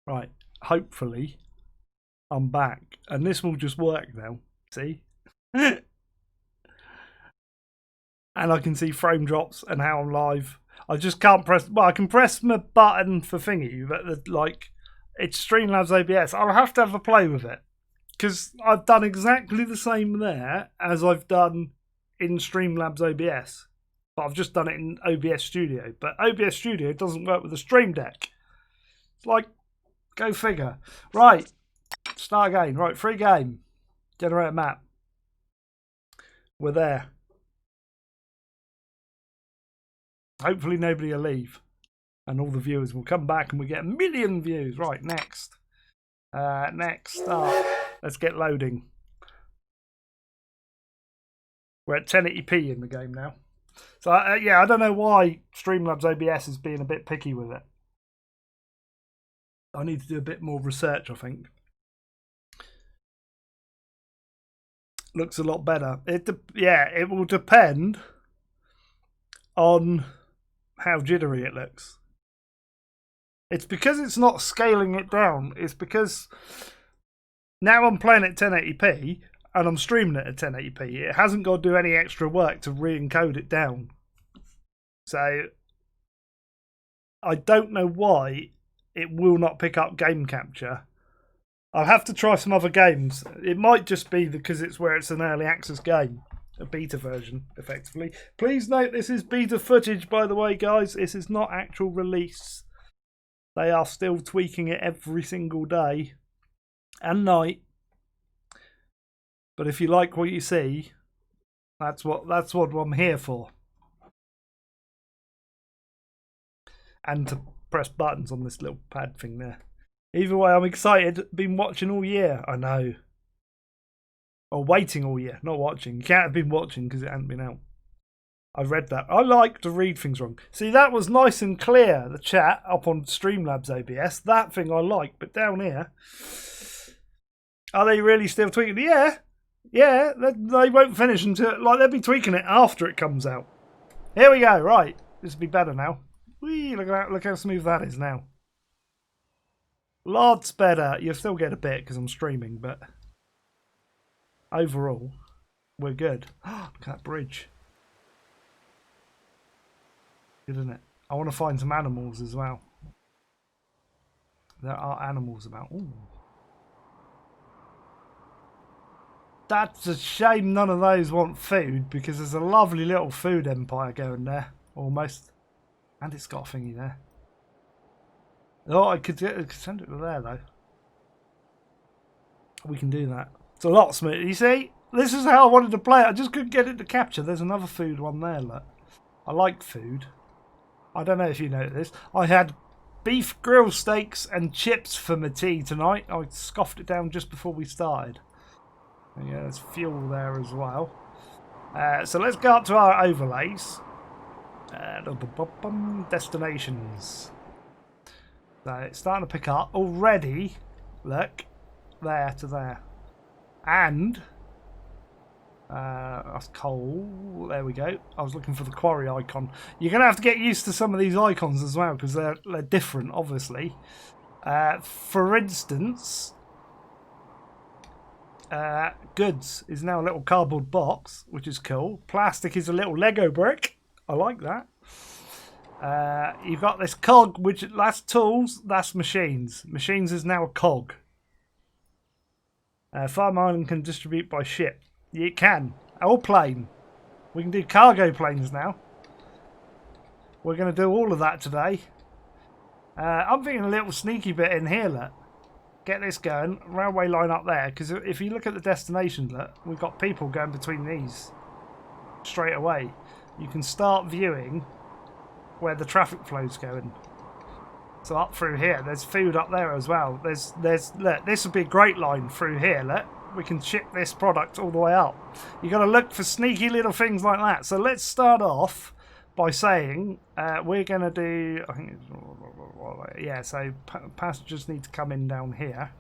Right, hopefully I'm back. And this will just work now. See? And I can see frame drops and how I'm live. I just can't press... Well, I can press my button for thingy, but like, it's Streamlabs OBS. I'll have to have a play with it. Because I've done exactly the same there as I've done in Streamlabs OBS. But I've just done it in OBS Studio. But OBS Studio doesn't work with the Stream Deck. It's like, go figure. Right, start again. Right, free game. Generate a map. We're there. Hopefully nobody will leave. And all the viewers will come back and we get 1 million views. Right, next. Next, start. Let's get loading. We're at 1080p in the game now. So, yeah, I don't know why Streamlabs OBS is being a bit picky with it. I need to do a bit more research, I think. Looks a lot better. It will depend on how jittery it looks. It's because it's not scaling it down. It's because now I'm playing at 1080p and I'm streaming it at 1080p. It hasn't got to do any extra work to re-encode it down. So I don't know why it will not pick up game capture. I'll have to try some other games. It might just be because it's where it's an early access game. A beta version, effectively. Please note this is beta footage, by the way, guys. This is not actual release. They are still tweaking it every single day and night. But if you like what you see, that's what I'm here for. And to press buttons on this little pad thing there. Either way, I'm excited. Been watching all year. I know. Or waiting all year, not watching. You can't have been watching because it hadn't been out. I read that. I like to read things wrong. See, that was nice and clear, the chat up on Streamlabs OBS. That thing I like, but down here... Are they really still tweaking it? Yeah. Yeah, they won't finish until... Like, they'll be tweaking it after it comes out. Here we go, right. This will be better now. Whee, look how smooth that is now. Lots better. You'll still get a bit because I'm streaming, but... Overall, we're good. Look at that bridge. Good, isn't it? I want to find some animals as well. There are animals about. Ooh. That's a shame none of those want food because there's a lovely little food empire going there. Almost. And it's got a thingy there. Oh, I could send it to there though. We can do that. It's a lot smoother. You see? This is how I wanted to play it. I just couldn't get it to capture. There's another food one there, look. I like food. I don't know if you know this. I had beef grill steaks and chips for my tea tonight. I scoffed it down just before we started. And yeah, there's fuel there as well. So let's go up to our overlays. Destinations. So it's starting to pick up already. Look. There to there. And that's coal. There we go. I was looking for the quarry icon. You're going to have to get used to some of these icons as well because they're different, obviously. For instance, goods is now a little cardboard box, which is cool. Plastic is a little Lego brick. I like that. You've got this cog, which that's tools, that's machines. Machines is now a cog. Farm Island can distribute by ship. It can. Or plane. We can do cargo planes now. We're going to do all of that today. I'm thinking a little sneaky bit in here, look. Get this going. Railway line up there. Because if you look at the destinations, look, we've got people going between these straight away. You can start viewing where the traffic flow's going. So up through here, there's food up there as well. There's look, this would be a great line through here. Look, we can ship this product all the way up. You got to look for sneaky little things like that. So let's start off by saying we're going to do. I think, yeah. So passengers need to come in down here,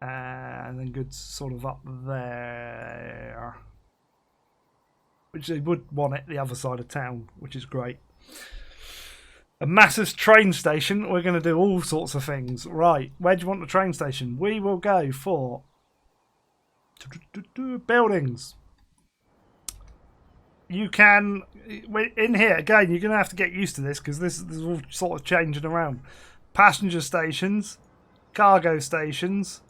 and then goods sort of up there, which they would want it the other side of town, which is great. A massive train station. We're going to do all sorts of things. Right, where do you want the train station? We will go for buildings. You can, in here, again, you're going to have to get used to this because this is all sort of changing around. Passenger stations, cargo stations,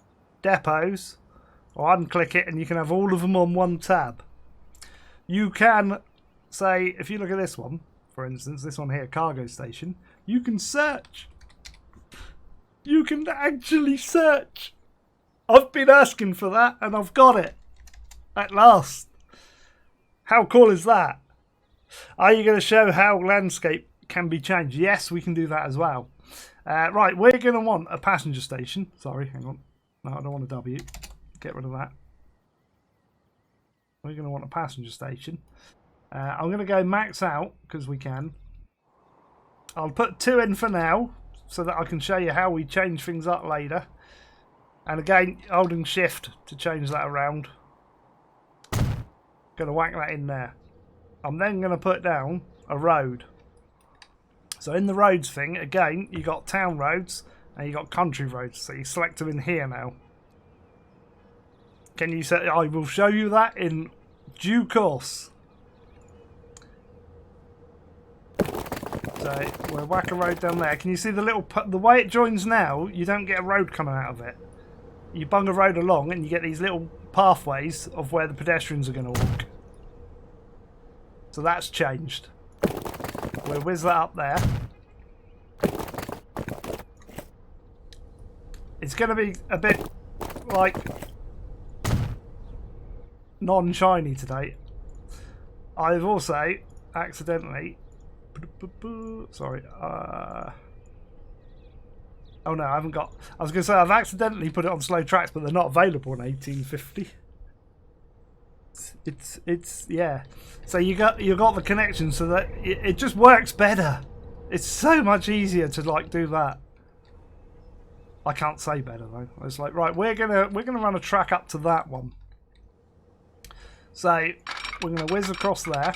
depots, or unclick it and you can have all of them on one tab. You can say, if you look at this one, for instance, this one here, cargo station, you can search. You can actually search. I've been asking for that and I've got it at last. How cool is that? Are you going to show how landscape can be changed? Yes, we can do that as well. Right, we're going to want a passenger station. Sorry, hang on. No, I don't want a W. Get rid of that. We're going to want a passenger station. I'm going to go max out because we can. I'll put 2 in for now so that I can show you how we change things up later. And again, holding shift to change that around. Going to whack that in there. I'm then going to put down a road. So in the roads thing, again, you got town roads and you got country roads. So you select them in here now. Can you say? I will show you that in due course. So we'll whack a road down there. Can you see the little? The way it joins now, you don't get a road coming out of it. You bung a road along and you get these little pathways of where the pedestrians are going to walk. So that's changed. We'll whiz that up there. It's going to be a bit like non-shiny today. I've also accidentally... Sorry. Oh no, I haven't got... I was going to say I've accidentally put it on slow tracks, but they're not available in 1850. It's yeah. So you got the connection so that it just works better. It's so much easier to like do that. I can't say better though. It's like, right, we're gonna run a track up to that one. So we're gonna whiz across there.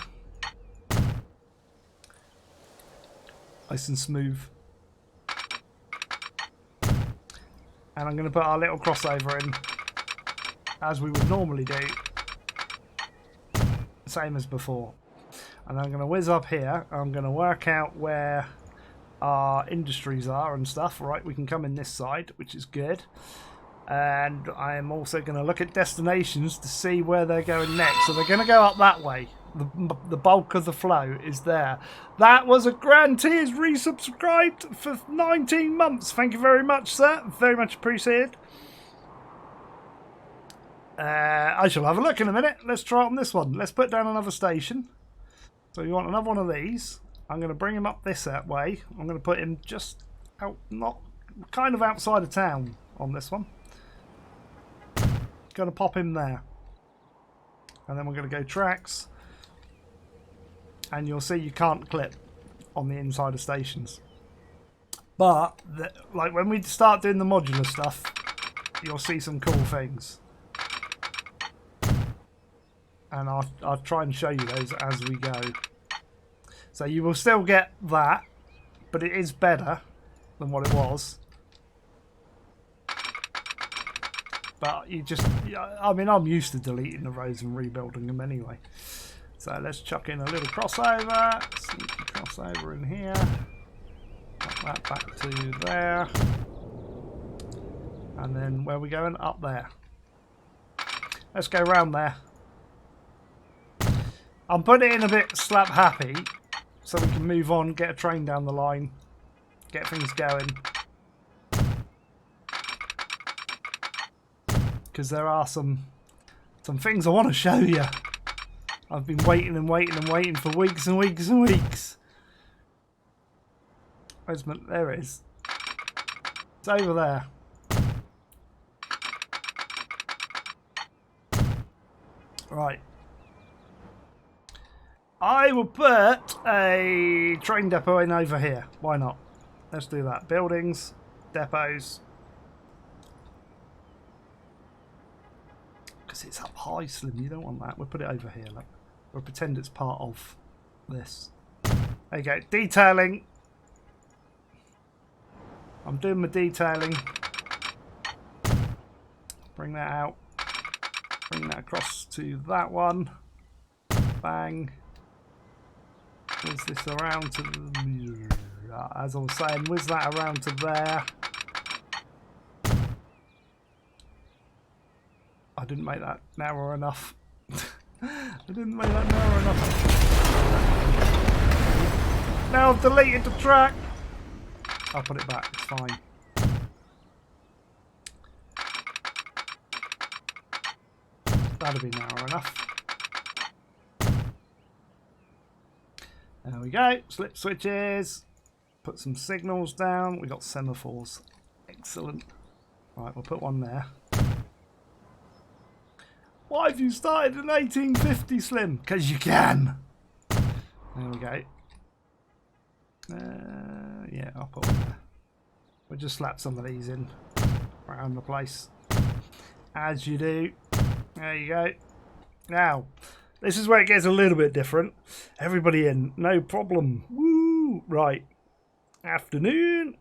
Nice and smooth. And I'm gonna put our little crossover in as we would normally do. Same as before. And I'm going to whiz up here. I'm going to work out where our industries are and stuff. Right, we can come in this side, which is good. And I'm also going to look at destinations to see where they're going next. So they're going to go up that way. The bulk of the flow is there. That was a Grand Tiers resubscribed for 19 months. Thank you very much, sir. Very much appreciated. I shall have a look in a minute. Let's try it on this one. Let's put down another station. So you want another one of these. I'm going to bring him up this way. I'm going to put him just out, not kind of outside of town on this one. Going to pop him there. And then we're going to go tracks. And you'll see you can't clip on the inside of stations. But, like when we start doing the modular stuff, you'll see some cool things. And I'll try and show you those as we go. So you will still get that, but it is better than what it was. But you just, I mean, I'm used to deleting the roads and rebuilding them anyway. So let's chuck in a little crossover. Sneaky crossover in here. Put that back to there. And then where are we going? Up there. Let's go round there. I'm putting it in a bit slap happy so we can move on, get a train down the line, get things going. Because there are some things I want to show you. I've been waiting and waiting and waiting for weeks and weeks and weeks. Where's my, there it is. It's over there. Right. I will put a train depot in over here. Why not? Let's do that. Buildings, depots. Because it's up high, Slim. You don't want that. We'll put it over here. Look. We'll pretend it's part of this. There you go. Detailing. I'm doing my detailing. Bring that out. Bring that across to that one. Bang. Whiz this around to, as I was saying, whiz that around to there. I didn't make that narrow enough. I didn't make that narrow enough. Now I've deleted the track. I'll put it back, it's fine. That'll be narrow enough. There we go. Slip switches. Put some signals down. We got semaphores. Excellent. Right, we'll put one there. Why have you started in 1850, Slim? Because you can. There we go. Yeah, I'll put one there. We'll just slap some of these in around the place. As you do. There you go. Now, this is where it gets a little bit different. Everybody in, no problem. Woo! Right. Afternoon.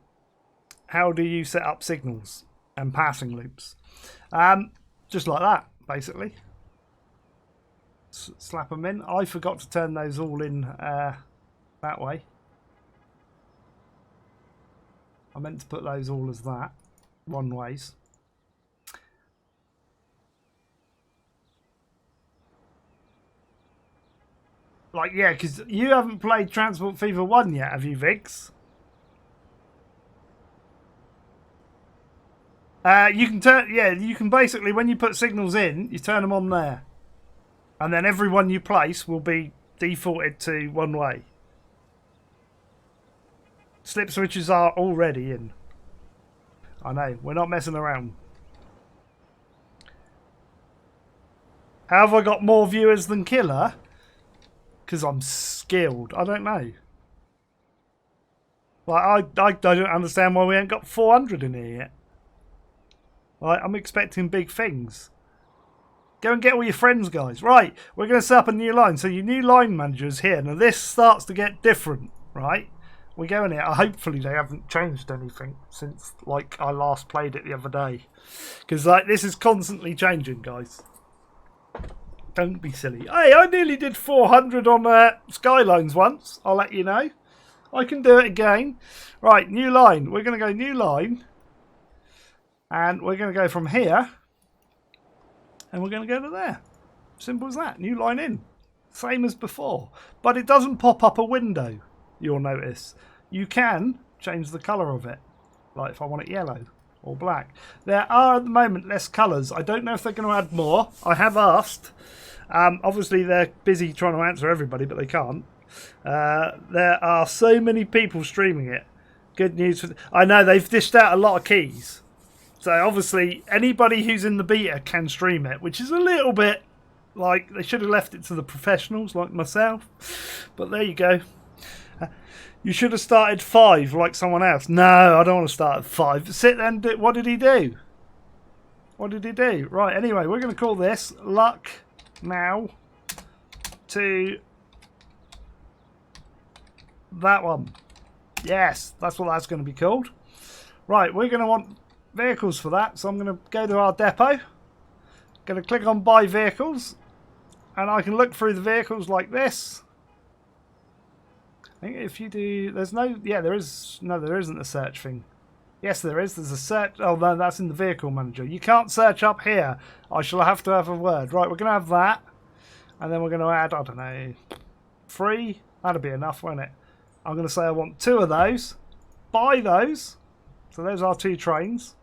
How do you set up signals and passing loops? Just like that, basically. Slap them in. I forgot to turn those all in that way. I meant to put those all as that. One ways. Like, yeah, because you haven't played Transport Fever 1 yet, have you, Viggs? You can turn, yeah, you can basically, when you put signals in, you turn them on there. And then every one you place will be defaulted to one way. Slip switches are already in. I know, we're not messing around. How have I got more viewers than Killer? Because I'm skilled. I don't know. Like, I don't understand why we ain't got 400 in here yet. Like, I'm expecting big things. Go and get all your friends, guys. Right, we're going to set up a new line. So your new line manager's here. Now this starts to get different, right? We go in here. Hopefully they haven't changed anything since, like, I last played it the other day. Because, like, this is constantly changing, guys. Don't be silly. Hey, I nearly did 400 on Skylines once. I'll let you know. I can do it again. Right, new line. We're going to go new line. And we're going to go from here. And we're going to go to there. Simple as that. New line in. Same as before. But it doesn't pop up a window, you'll notice. You can change the colour of it. Like if I want it yellow or black. There are at the moment less colours. I don't know if they're going to add more. I have asked. Obviously they're busy trying to answer everybody, but they can't. There are so many people streaming it. Good news. I know they've dished out a lot of keys. So obviously anybody who's in the beta can stream it, which is a little bit like they should have left it to the professionals like myself. But there you go. You should have started 5 like someone else. No, I don't want to start at 5. Sit there and do. What did he do? What did he do? Right, anyway, we're going to call this Luck Now to that one. Yes, that's what that's going to be called. Right, we're going to want vehicles for that. So I'm going to go to our depot. Going to click on buy vehicles. And I can look through the vehicles like this. I think if you do, there's no, yeah, there is, no, there isn't a search thing. Yes, there is. There's a search. Oh, no, that's in the vehicle manager. You can't search up here. I shall have to have a word. Right, we're going to have that. And then we're going to add, I don't know, 3. That'll be enough, won't it? I'm going to say I want 2 of those. Buy those. So those are 2 trains.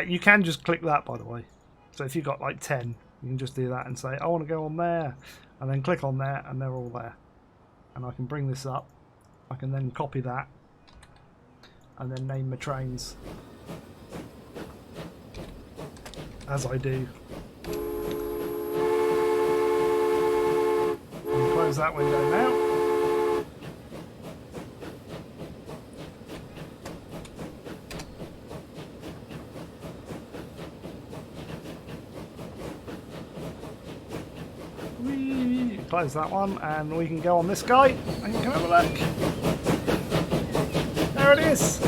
You can just click that, by the way. So if you've got like 10, you can just do that and say, I want to go on there. And then click on there, and they're all there. And I can bring this up. I can then copy that. And then name my trains. As I do. And close that window now. Close that one, and we can go on this guy and you can have a look. There it is.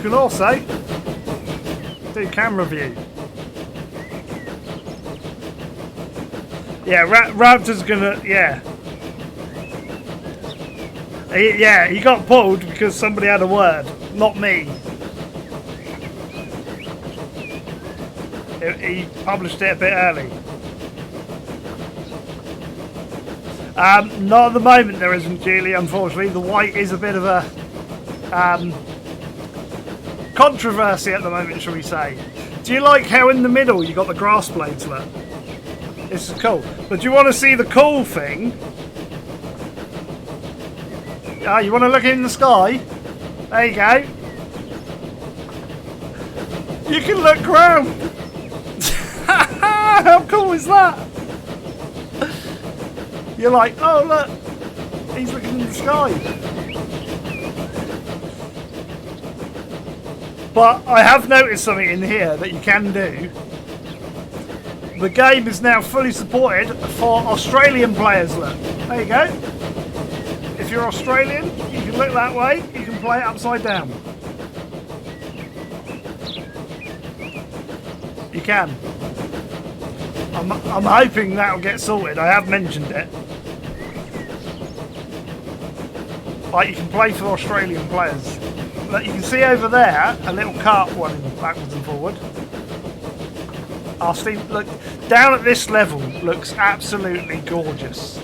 can also do camera view. Yeah, Raptor's gonna, yeah. He got pulled because somebody had a word, not me. He published it a bit early. Not at the moment there isn't, Julie, unfortunately. The white is a bit of a controversy at the moment, shall we say. Do you like how in the middle you got the grass blades, look? This is cool. But do you want to see the cool thing? You want to look in the sky? There you go. You can look round. How cool is that? You're like, oh look, he's looking in the sky. But I have noticed something in here that you can do. The game is now fully supported for Australian players, look. There you go. If you're Australian, you can look that way, you can play it upside down. You can. I'm hoping that'll get sorted. I have mentioned it. Like, you can play for Australian players. Look, you can see over there a little cart running backwards and forward. Our Steam, look, down at this level looks absolutely gorgeous.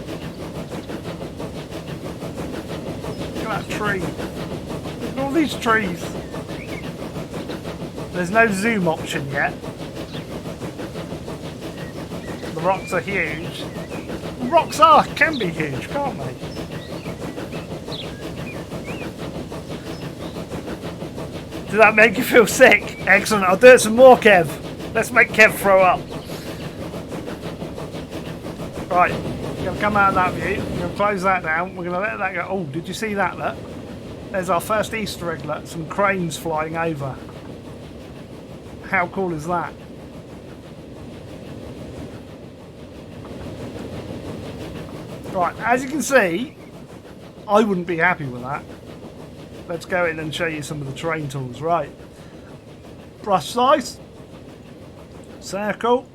Look at that tree. Look at all these trees. There's no zoom option yet. The rocks are huge. Rocks can be huge, can't they? Did that make you feel sick? Excellent. I'll do it some more, Kev. Let's make Kev throw up. Right. We're going to come out of that view. We're going to close that down. We're going to let that go. Oh, did you see that, look? There's our first Easter egg, look. Some cranes flying over. How cool is that? Right, as you can see, I wouldn't be happy with that. Let's go in and show you some of the terrain tools. Right. Brush size. Circle.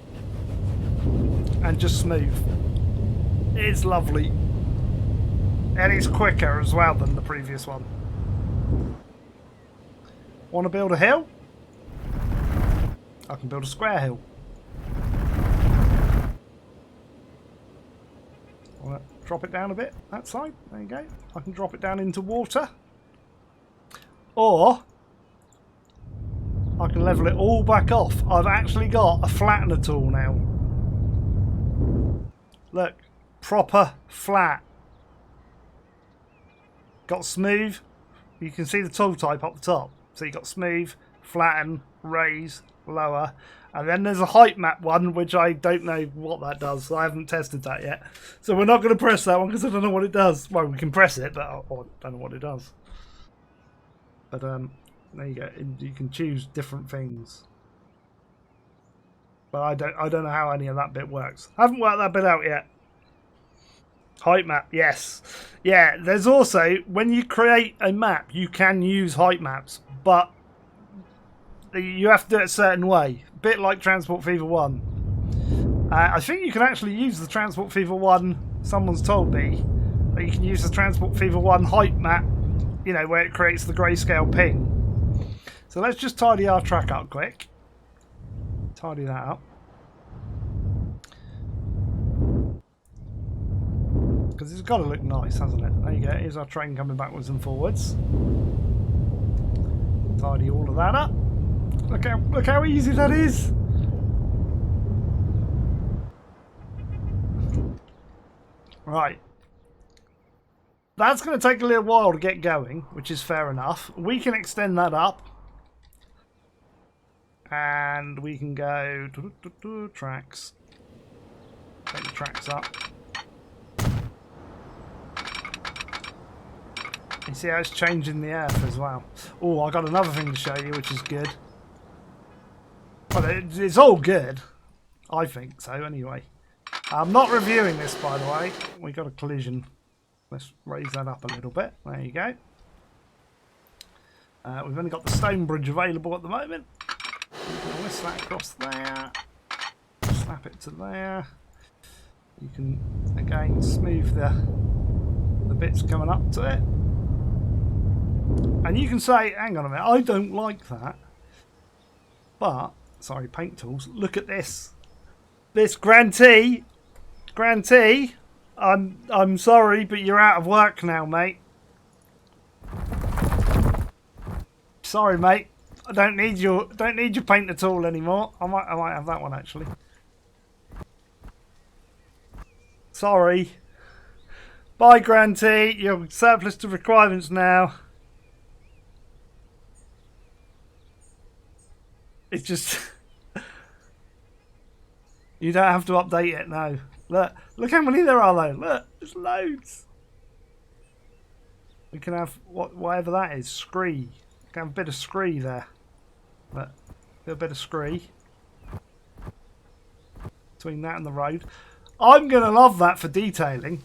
And just smooth. It's lovely. And it's quicker as well than the previous one. Want to build a hill? I can build a square hill. Want to drop it down a bit, that side? There you go. I can drop it down into water. Or I can level it all back off. I've actually got a flattener tool now. Look, proper flat. Got smooth. You can see the tool type up the top. So you got smooth, flatten, raise, lower. And then there's a height map one, which I don't know what that does. I haven't tested that yet. So we're not going to press that one because I don't know what it does. Well, we can press it, but I don't know what it does. But there you go. You can choose different things. But I don't know how any of that bit works. I haven't worked that bit out yet. Height map, yes. Yeah, there's also, when you create a map, you can use height maps, but you have to do it a certain way. A bit like Transport Fever 1. I think you can actually use the Transport Fever 1, someone's told me, that you can use the Transport Fever 1 height map, you know, where it creates the grayscale ping. So let's just tidy our track up quick. Tidy that up. Because it's got to look nice, hasn't it? There you go. Here's our train coming backwards and forwards. Tidy all of that up. Look how easy that is. Right. That's going to take a little while to get going, which is fair enough. We can extend that up. And we can go tracks. Take the tracks up. You see how it's changing the earth as well. Oh, I got another thing to show you, which is good. Well, it's all good. I think so, anyway. I'm not reviewing this, by the way. We got a collision. Let's raise that up a little bit. There you go. We've only got the stone bridge available at the moment. Whisk that across there. Snap it to there. You can again smooth the bits coming up to it. And you can say, hang on a minute, I don't like that. But, sorry, paint tools, look at this. This grantee, I'm sorry, but you're out of work now, mate. Sorry, mate. I don't need your paint at all anymore. I might have that one actually. Sorry. Bye, grantee. You're surplus to requirements now. It's just you don't have to update it now. Look how many there are though. Look, there's loads. We can have whatever that is. Scree. We can have a bit of scree there. Look, a bit of scree between that and the road. I'm gonna love that for detailing.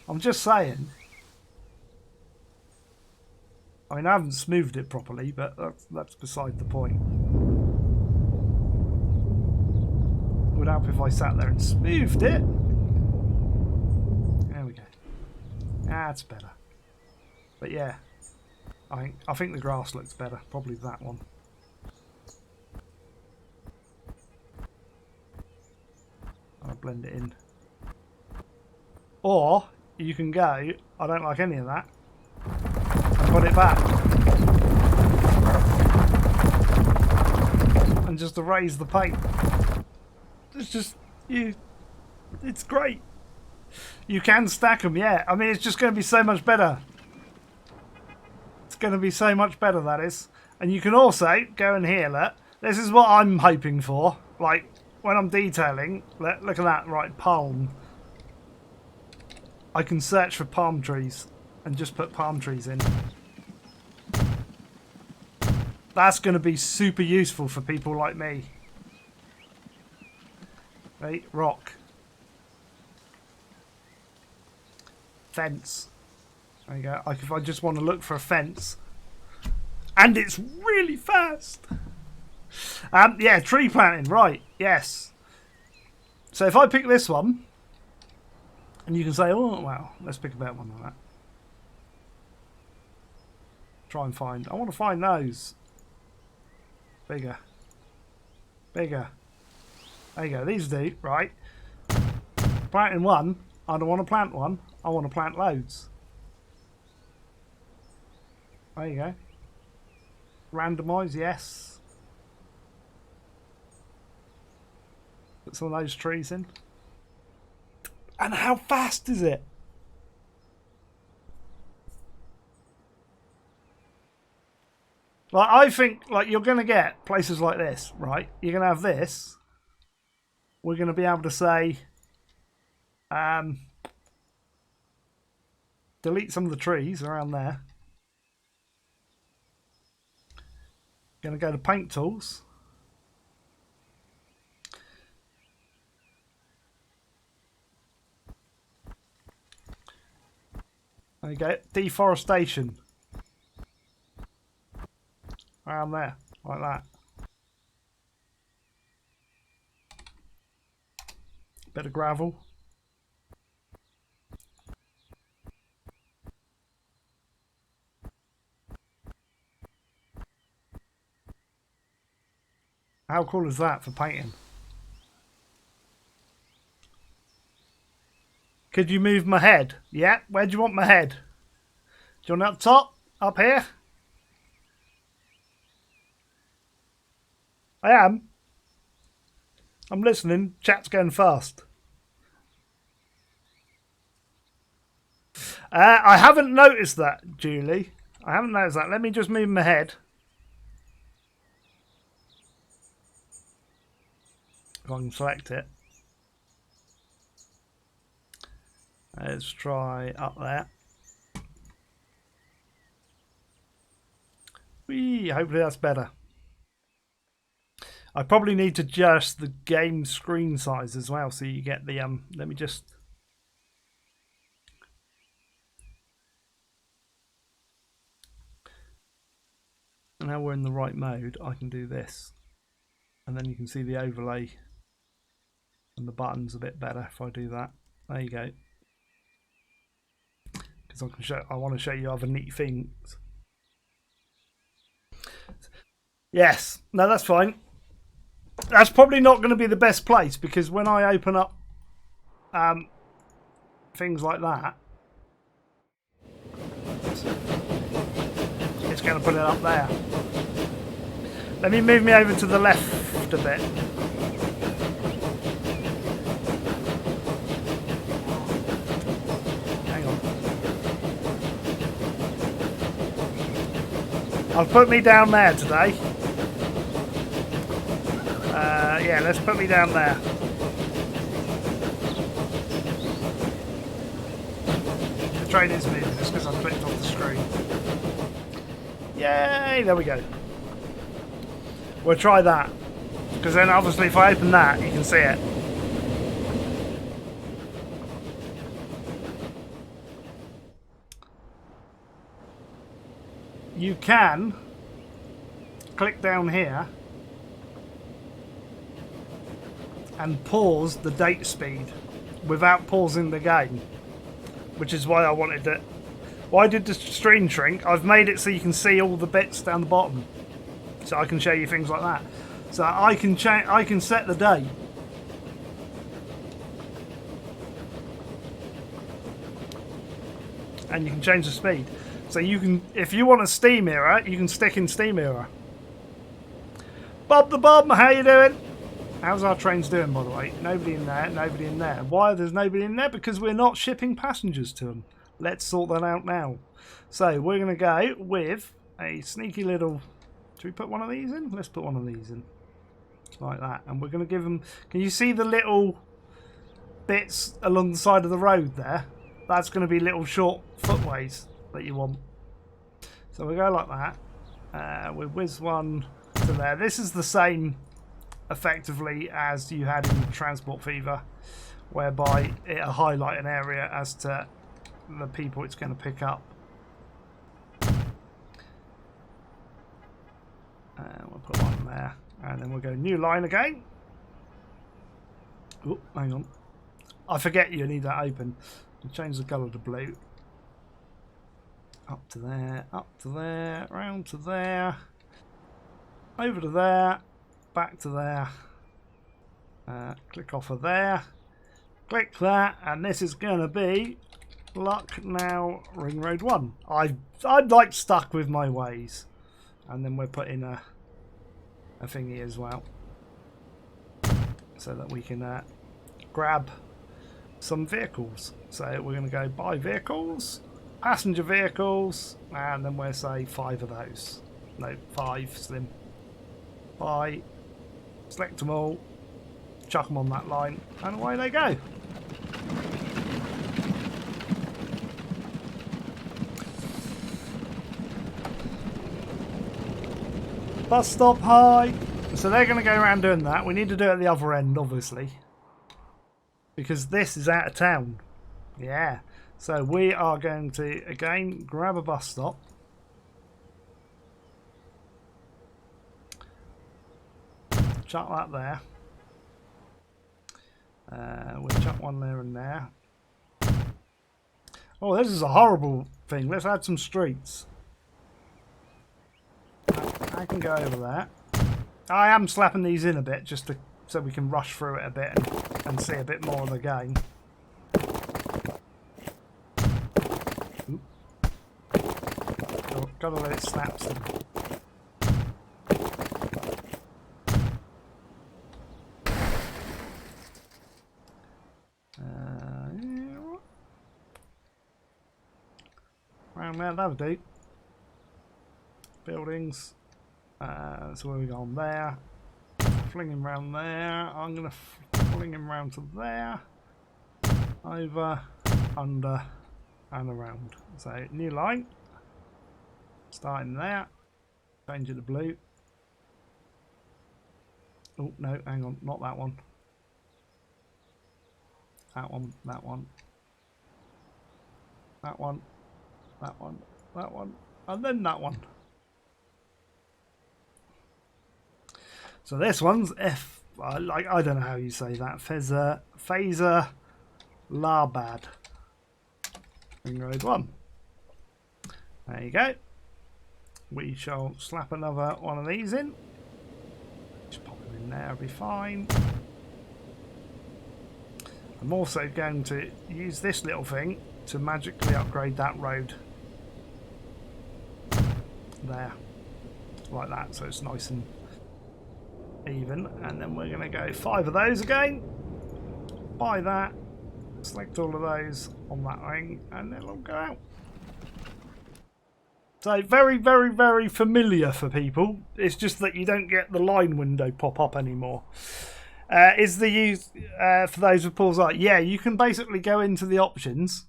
I'm just saying. I mean, I haven't smoothed it properly, but that's beside the point. It would help if I sat there and smoothed it. There we go. That's better. But yeah, I think the grass looks better. Probably that one. I'll blend it in. Or you can go, I don't like any of that, and put it back. And just erase the paint. It's just, it's great. You can stack them, yeah. I mean, it's just going to be so much better. It's going to be so much better, that is. And you can also go in here, look. This is what I'm hoping for. Like, when I'm detailing, look at that, right, palm. I can search for palm trees and just put palm trees in. That's going to be super useful for people like me. Right, rock. Fence. There you go. Like if I just want to look for a fence. And it's really fast. Yeah, tree planting, right, yes. So if I pick this one, and you can say, oh, well, let's pick a better one than that. Try and find, I want to find those. Bigger. Bigger. There you go, these do, right. Planting one, I don't want to plant one, I want to plant loads. There you go. Randomise, yes. Put some of those trees in. And how fast is it? Like, I think like you're going to get places like this, right? You're going to have this. We're going to be able to say, delete some of the trees around there. Going to go to paint tools. There you go, deforestation. Around there, like that. Bit of gravel. How cool is that for painting? Could you move my head? Yeah, where do you want my head? Do you want it up top? Up here? I am. I'm listening. Chat's going fast. I haven't noticed that, Julie. I haven't noticed that. Let me just move my head. If I can select it. Let's try up there. Whee, hopefully that's better. I probably need to adjust the game screen size as well, so you get the let me just And now we're in the right mode, I can do this. And then you can see the overlay and the buttons a bit better if I do that. There you go. Because I want to show you other neat things. Yes, no, that's fine. That's probably not going to be the best place because when I open up things like that, it's going to put it up there. Let me move me over to the left a bit. Hang on. I'll put me down there today. Yeah, let's put me down there. The train is moving just because I clicked off the screen. Yay! There we go. We'll try that. Because then obviously if I open that, you can see it. You can click down here and pause the date speed without pausing the game, which is why I wanted it. Why did the screen shrink? I've made it so you can see all the bits down the bottom, so I can show you things like that. So I can set the date. And you can change the speed. So you can, if you want a Steam era, you can stick in Steam era. Bob the Bob, how you doing? How's our trains doing, by the way? Nobody in there, nobody in there. Why there's nobody in there? Because we're not shipping passengers to them. Let's sort that out now. So we're going to go with a sneaky little... Should we put one of these in? Let's put one of these in. Like that. And we're going to give them... Can you see the little bits along the side of the road there? That's going to be little short footways that you want. So we go like that. We whiz one to there. This is the same... effectively as you had in Transport Fever, whereby it'll highlight an area as to the people it's going to pick up. We'll put one there, and then we'll go new line again. Oh, hang on. I forget you need that open. We'll change the colour to blue. Up to there, round to there, over to there, back to there, click off of there, click that, and this is going to be Lucknow Ring Road 1. I'm like stuck with my ways. And then we're putting a thingy as well, so that we can grab some vehicles. So we're going to go buy vehicles, passenger vehicles, and then we'll say 5 of those. No, 5, Slim. Buy. Select them all, chuck them on that line, and away they go. Bus stop high. So they're going to go around doing that. We need to do it at the other end, obviously, because this is out of town. Yeah. So we are going to, again, grab a bus stop. Chuck that there. We'll chuck one there and there. Oh, this is a horrible thing. Let's add some streets. I can go over there. I am slapping these in a bit just to, so we can rush through it a bit and see a bit more of the game. Gotta let it snap some. Around there, that'll do. Buildings. So where we go on there. Fling him round there. I'm going to fling him round to there. Over, under, and around. So new line. Starting there. Change it to blue. Oh no, hang on, not that one. That one, that one. That one. That one, that one, and then that one. So this one's I don't know how you say that. Phaser Labad. Ring Road 1. There you go. We shall slap another one of these in. Just pop them in there, it'll be fine. I'm also going to use this little thing to magically upgrade that road. There. Like that, so it's nice and even. And then we're going to go 5 of those again. Buy that. Select all of those on that ring, and it'll go out. So very, very, very familiar for people. It's just that you don't get the line window pop up anymore. Is the use for those with Paul's eye? Yeah, you can basically go into the options,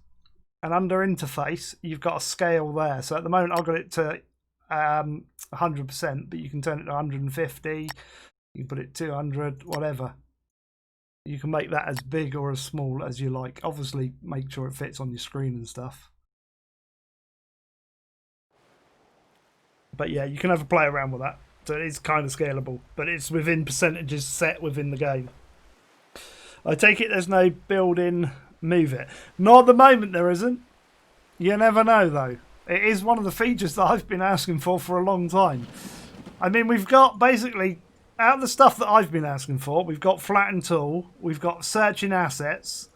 and under interface, you've got a scale there. So at the moment, I've got it to 100%, but you can turn it to 150. You can put it 200, whatever. You can make that as big or as small as you like. Obviously, make sure it fits on your screen and stuff. But yeah, you can have a play around with that. So it is kind of scalable, but it's within percentages set within the game. I take it there's no built-in move it. Not at the moment there isn't. You never know though. It is one of the features that I've been asking for a long time. I mean, we've got basically, out of the stuff that I've been asking for, we've got flatten tool, we've got searching assets.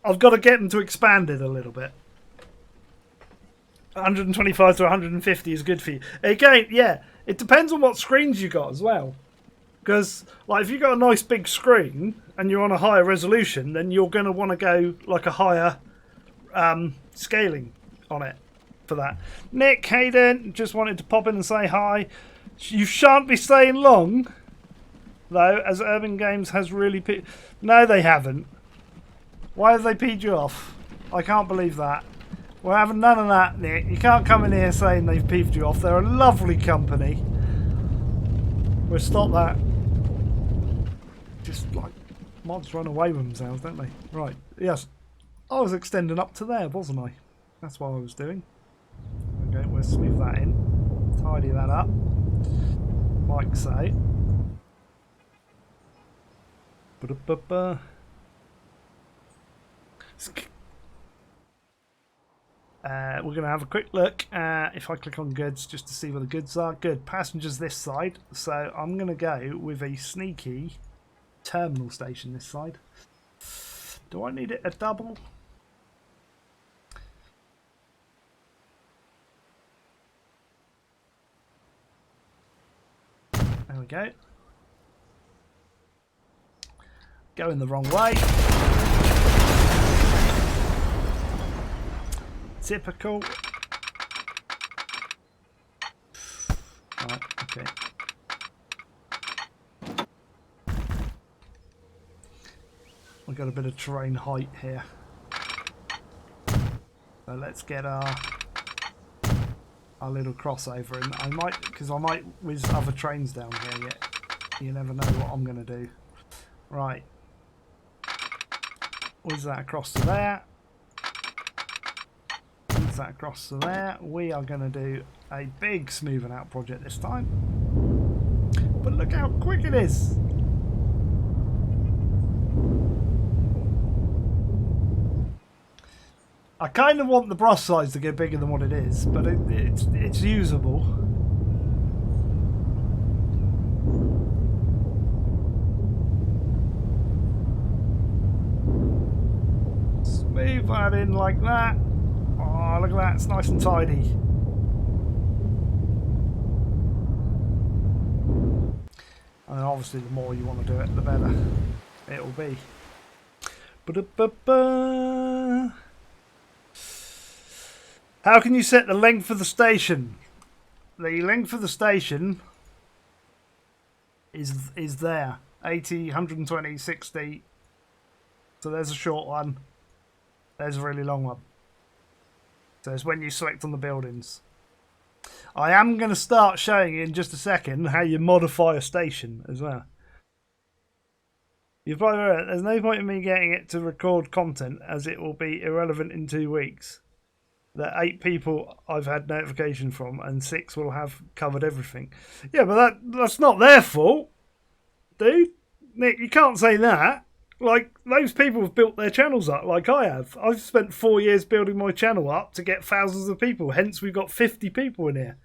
I've got to get them to expand it a little bit. 125 to 150 is good for you. Again, yeah, it depends on what screens you got as well. Because, like, if you've got a nice big screen and you're on a higher resolution, then you're going to want to go like a higher scaling on it for that. Nick Hayden just wanted to pop in and say hi. You shan't be staying long, though, as Urban Games has really No, they haven't. Why have they peed you off? I can't believe that. We're having none of that, Nick. You can't come in here saying they've peeved you off. They're a lovely company. We'll stop that. Just like mods run away with themselves, don't they? Right. Yes. I was extending up to there, wasn't I? That's what I was doing. Okay, we'll smooth that in. Tidy that up. Like so. We're going to have a quick look if I click on goods just to see where the goods are. Good. Passengers this side. So I'm going to go with a sneaky terminal station this side. Do I need it a double? There we go. Going the wrong way. Typical. Right, okay. We've got a bit of terrain height here. So let's get our little crossover in. I might whiz other trains down here yet. You never know what I'm going to do. Right. Whiz that across to there. That across to there. We are going to do a big smoothing out project this time, but look how quick it is. I kind of want the brush size to get bigger than what it is, but it's usable. Smooth that in like that. Oh, look at that, it's nice and tidy. And obviously the more you want to do it, the better it will be. Ba-da-ba-ba. How can you set the length of the station? The length of the station is there. 80, 120, 60. So there's a short one. There's a really long one. So it's when you select on the buildings. I am going to start showing you in just a second how you modify a station as well. You're probably right. There's no point in me getting it to record content as it will be irrelevant in 2 weeks. that 8 people I've had notification from and 6 will have covered everything. Yeah, but that's not their fault, dude. Nick, you can't say that. Like, those people have built their channels up like I have. I've spent 4 years building my channel up to get thousands of people. Hence, we've got 50 people in here.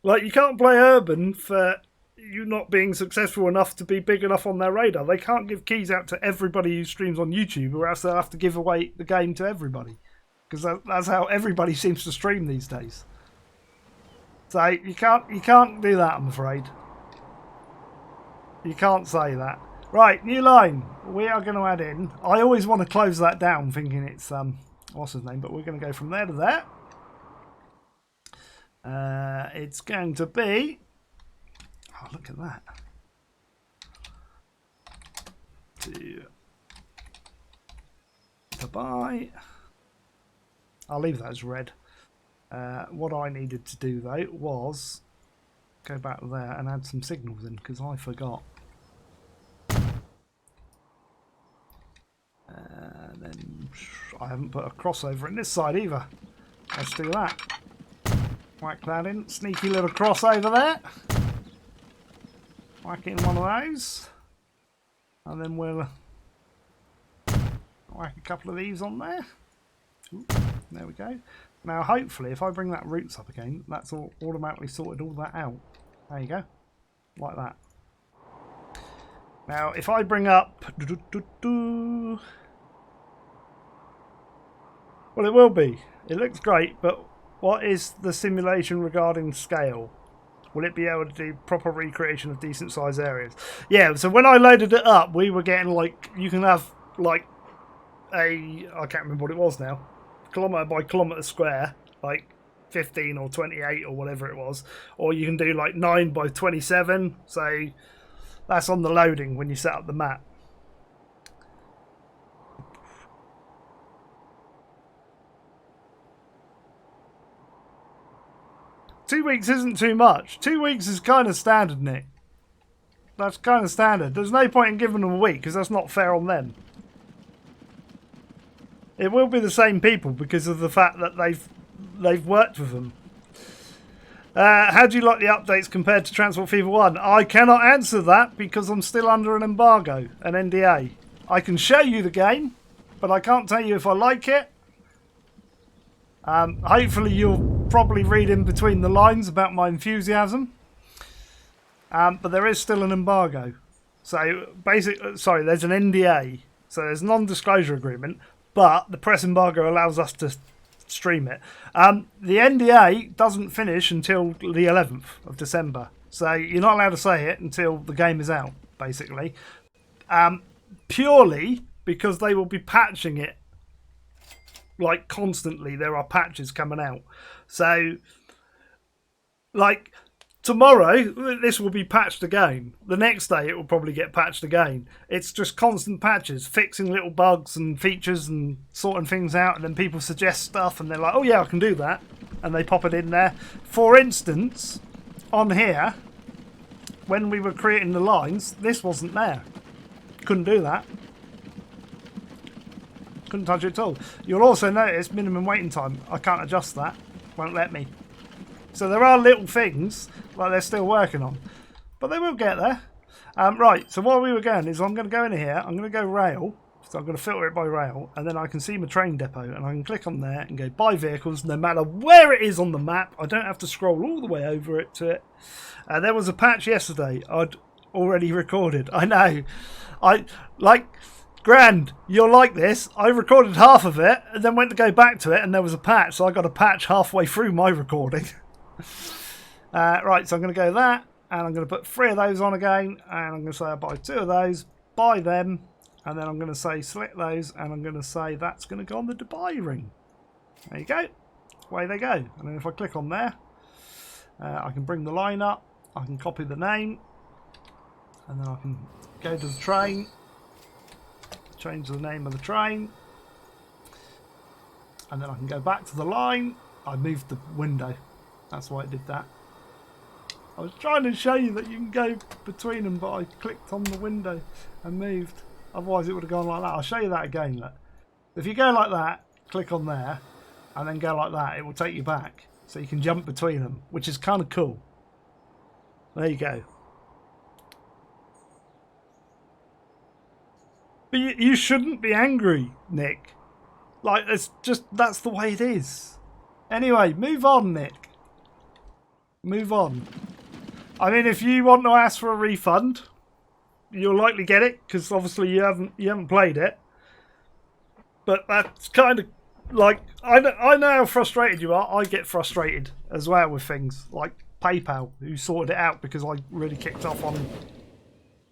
Like, you can't play Urban for you not being successful enough to be big enough on their radar. They can't give keys out to everybody who streams on YouTube, or else they'll have to give away the game to everybody. Because that's how everybody seems to stream these days. So you can't do that, I'm afraid. You can't say that. Right, new line. We are going to add in. I always want to close that down, thinking it's what's his name, but we're going to go from there to there. It's going to be. Oh, look at that. To buy. I'll leave that as red. What I needed to do though was go back there and add some signals in because I forgot. Then I haven't put a crossover in this side either. Let's do that. Whack that in. Sneaky little crossover there. Whack it in one of those. And then we'll whack a couple of these on there. Ooh, there we go. Now hopefully if I bring that roots up again, that's all automatically sorted all that out. There you go. Like that. Now if I bring up well, it will be. It looks great, but what is the simulation regarding scale? Will it be able to do proper recreation of decent sized areas? Yeah, so when I loaded it up, we were getting like, you can have like I can't remember what it was now, kilometre by kilometre square, like 15 or 28 or whatever it was, or you can do like 9 by 27, so that's on the loading when you set up the map. Two weeks isn't too much. 2 weeks is kind of standard, Nick. That's kind of standard. There's no point in giving them a week because that's not fair on them. It will be the same people because of the fact that they've worked with them. How do you like the updates compared to Transport Fever 1? I cannot answer that because I'm still under an embargo, an NDA. I can show you the game, but I can't tell you if I like it. Hopefully you'll probably read in between the lines about my enthusiasm. But there is still an embargo. So basically, sorry, there's an NDA. So there's a non-disclosure agreement, but the press embargo allows us to stream it. The NDA doesn't finish until the 11th of December. So you're not allowed to say it until the game is out, basically. Purely because they will be patching it like constantly. There are patches coming out. So, like, tomorrow, this will be patched again. The next day, it will probably get patched again. It's just constant patches, fixing little bugs and features and sorting things out. And then people suggest stuff and they're like, oh yeah, I can do that. And they pop it in there. For instance, on here, when we were creating the lines, this wasn't there. Couldn't do that. Couldn't touch it at all. You'll also notice minimum waiting time. I can't adjust that. Won't let me. So there are little things like they're still working on, but they will get there. Right, so while we were going is I'm going to go in here, I'm going to go rail, so I'm going to filter it by rail, and then I can see my train depot, and I can click on there and go buy vehicles no matter where it is on the map. I don't have to scroll all the way over it to it. There was a patch yesterday I'd already recorded. I know. Grand, you'll like this. I recorded half of it and then went to go back to it and there was a patch, so I got a patch halfway through my recording. Right, so I'm going to go that and I'm going to put 3 of those on again and I'm going to say I buy 2 of those, buy them, and then I'm going to say select those and I'm going to say that's going to go on the Dubai ring. There you go. Away they go. And then if I click on there, I can bring the line up, I can copy the name, and then I can go to the train. Change the name of the train, and then I can go back to the line. I moved the window, that's why it did that. I was trying to show you that you can go between them, but I clicked on the window and moved, otherwise it would have gone like that. I'll show you that again. Look, if you go like that, click on there, and then go like that, it will take you back. So you can jump between them, which is kind of cool. There you go. But you shouldn't be angry, Nick. Like, it's just, that's the way it is. Anyway, move on, Nick. Move on. I mean, if you want to ask for a refund, you'll likely get it, because obviously you haven't played it. But that's kind of like, I know how frustrated you are. I get frustrated as well with things like PayPal, who sorted it out because I really kicked off on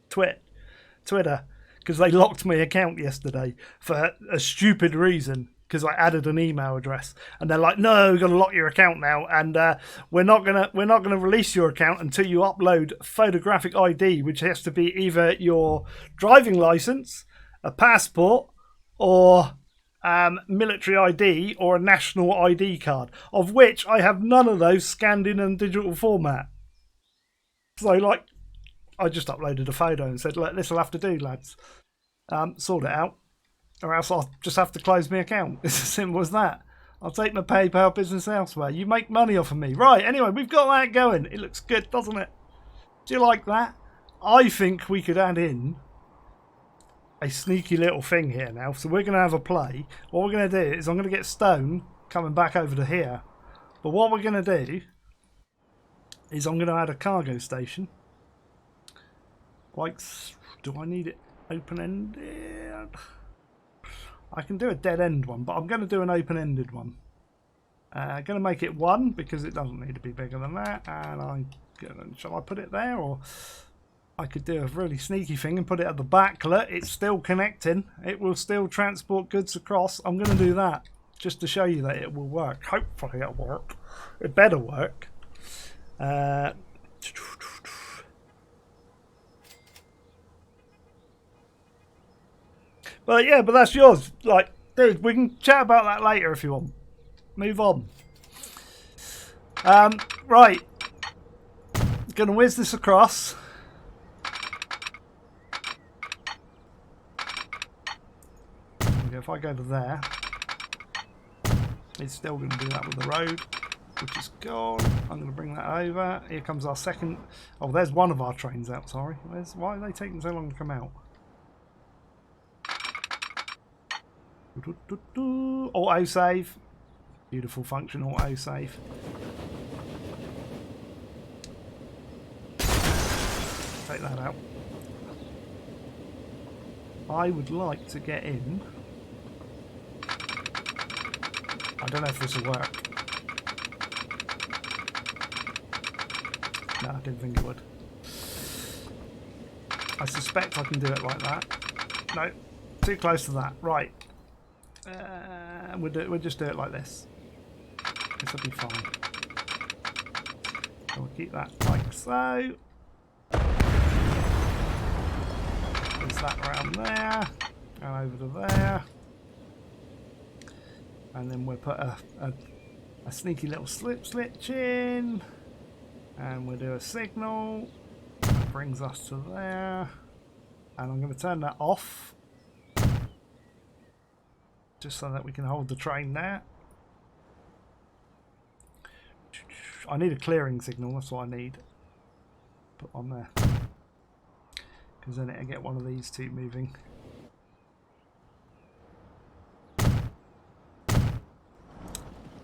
Twitter, because they locked my account yesterday for a stupid reason, because I added an email address, and they're like, "No, we're going to lock your account now, and we're not gonna release your account until you upload photographic ID, which has to be either your driving license, a passport, or military ID, or a national ID card, of which I have none of those scanned in digital format." So, like, I just uploaded a photo and said, "Look, this will have to do, lads. Sort it out, or else I'll just have to close my account." It's as simple as that. I'll take my PayPal business elsewhere. You make money off of me. Right, anyway, we've got that going. It looks good, doesn't it? Do you like that? I think we could add in a sneaky little thing here now. So we're going to have a play. What we're going to do is I'm going to get Stone coming back over to here. But what we're going to do is I'm going to add a cargo station. Like, do I need it open-ended? I can do a dead-end one, but I'm going to do an open-ended one. I'm going to make it 1 because it doesn't need to be bigger than that. And shall I put it there, or I could do a really sneaky thing and put it at the back. Look, it's still connecting. It will still transport goods across. I'm going to do that just to show you that it will work. Hopefully it'll work. It better work. But yeah, but that's yours. Like, dude, we can chat about that later if you want. Move on. Right. Gonna whiz this across. If I go to there, it's still going to do that with the road, which is gone. I'm going to bring that over. Here comes our second. Oh, there's one of our trains out, sorry. Why are they taking so long to come out? Auto save. Beautiful function, auto save. Take that out. I would like to get in. I don't know if this will work. No, I didn't think it would. I suspect I can do it like that. No, too close to that. Right. We'll just do it like this. This will be fine. So we'll keep that like so. Place that around there. And over to there. And then we'll put a sneaky little slip switch in. And we'll do a signal. That brings us to there. And I'm going to turn that off. Just so that we can hold the train there. I need a clearing signal, that's what I need. Put on there. Because then it'll get one of these two moving.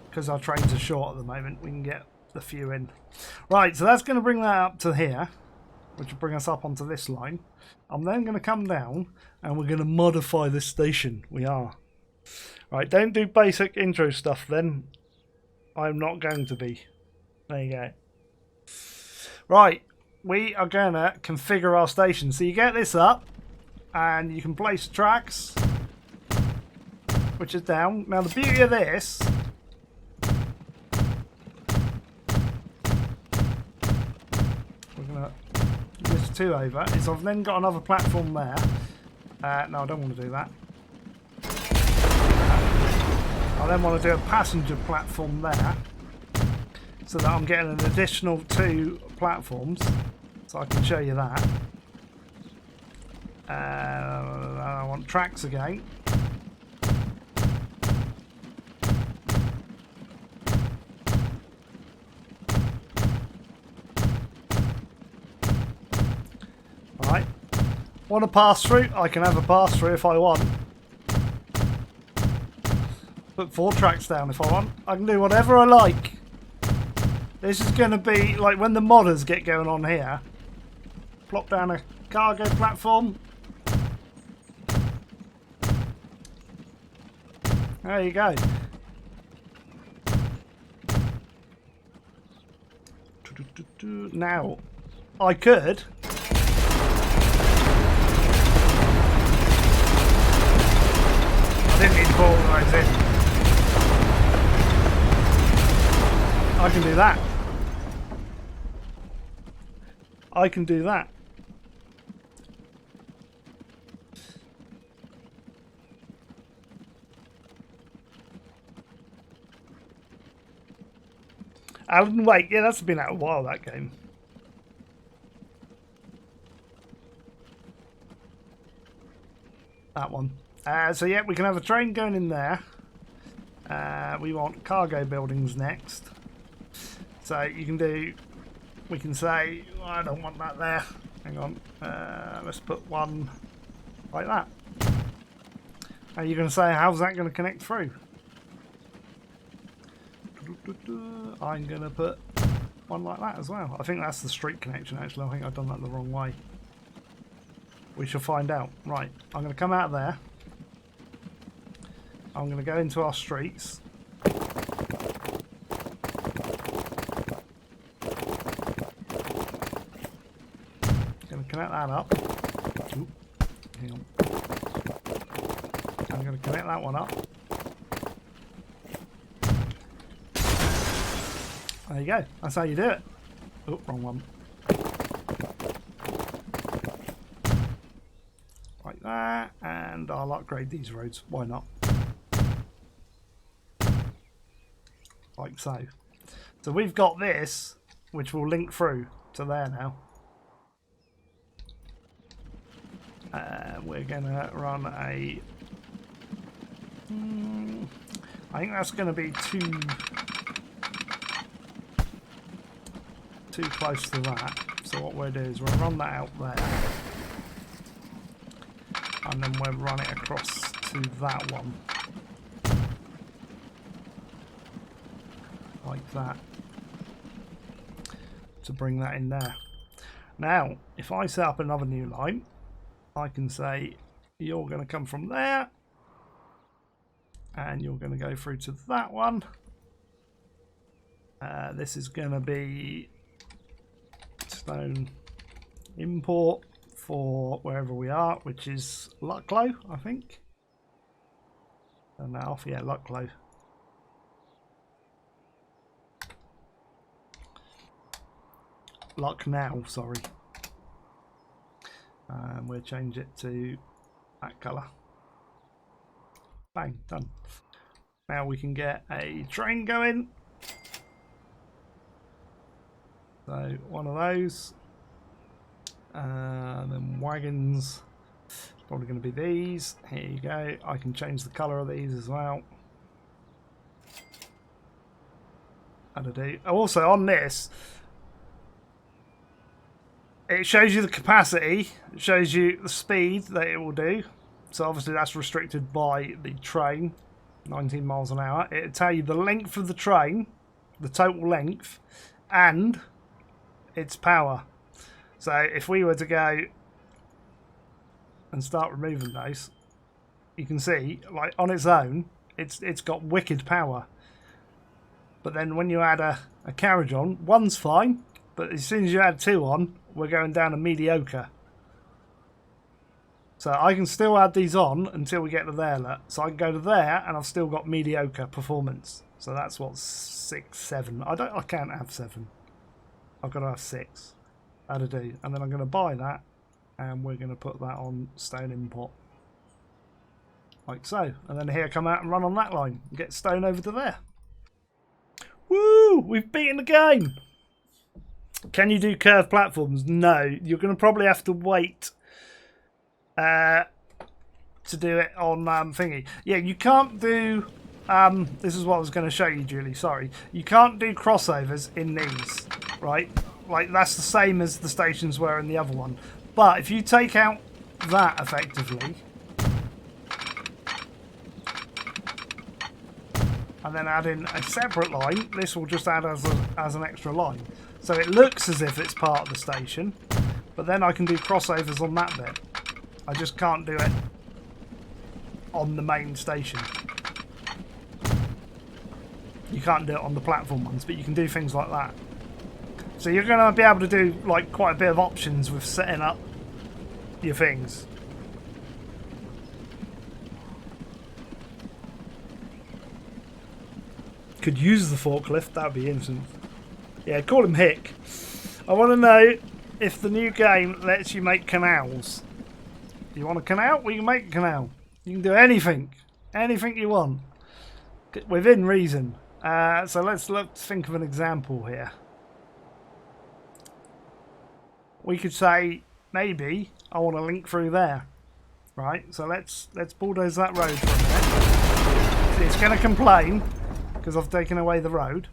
Because our trains are short at the moment, we can get the few in. Right, so that's going to bring that up to here, which will bring us up onto this line. I'm then going to come down and we're going to modify this station. We are. Right, don't do basic intro stuff then. I'm not going to be. There you go. Right, we are going to configure our station. So you get this up and you can place tracks, which is down. Now the beauty of this, we're going to list 2 over, is I've then got another platform there. No, I don't want to do that. I then want to do a passenger platform there, so that I'm getting an additional 2 platforms, so I can show you that. I want tracks again. Want a pass through? I can have a pass through if I want. Put 4 tracks down if I want. I can do whatever I like. This is going to be like when the modders get going on here. Plop down a cargo platform. There you go. Now, I could. I didn't need to put all those in. I can do that. I can do that. Alan Wake, yeah, that's been out a while, that game. That one. So yeah, we can have a train going in there. We want cargo buildings next. So you can do, we can say, oh, I don't want that there. Hang on, let's put one like that. Are you going to say, how's that going to connect through? I'm going to put one like that as well. I think that's the street connection actually. I think I've done that the wrong way. We shall find out. Right, I'm going to come out of there. I'm going to go into our streets. Going to connect that up. Ooh, hang on. I'm going to connect that one up. There you go. That's how you do it. Oh, wrong one. Like that. And I'll upgrade these roads. Why not? Like so. So we've got this, which will link through to there now. We're going to run a... I think that's going to be too close to that. So what we'll do is we'll run that out there. And then we'll run it across to that one. Like that. To bring that in there. Now, if I set up another new line, I can say you're going to come from there. And you're going to go through to that one. This is going to be stone import for wherever we are, which is Lucklow, I think. And that off, yeah, Lucklow. Lucknow, sorry. And we'll change it to that colour. Bang, done. Now we can get a train going. So one of those. Then wagons. It's probably going to be these. Here you go. I can change the colour of these as well. That'll do. Also on this, it shows you the capacity. It shows you the speed that it will do. So obviously that's restricted by the train. 19 miles an hour. It'll tell you the length of the train, the total length, and its power. So if we were to go and start removing those, you can see, like on its own, it's got wicked power. But then when you add a carriage on, one's fine, but as soon as you add two on, we're going down to mediocre. So I can still add these on until we get to there. So I can go to there and I've still got mediocre performance. So that's what, 6, 7. I can't have 7. I've got to have 6. That'll do. And then I'm going to buy that and we're going to put that on stone import. Like so. And then here come out and run on that line and get stone over to there. Woo! We've beaten the game! Can you do curved platforms? No. You're going to probably have to wait to do it on thingy. Yeah, you can't do... this is what I was going to show you, Julie. Sorry. You can't do crossovers in these, right? Like, that's the same as the stations were in the other one. But if you take out that effectively. And then add in a separate line. This will just add as an extra line. So it looks as if it's part of the station, but then I can do crossovers on that bit. I just can't do it on the main station. You can't do it on the platform ones, but you can do things like that. So you're going to be able to do like quite a bit of options with setting up your things. Could use the forklift, that'd be instant. Yeah, call him Hick. I want to know if the new game lets you make canals. You want a canal? We can make a canal. You can do anything. Anything you want. Within reason. So let's think of an example here. We could say, maybe, I want to link through there. Right, so let's bulldoze that road for a minute. It's going to complain because I've taken away the road.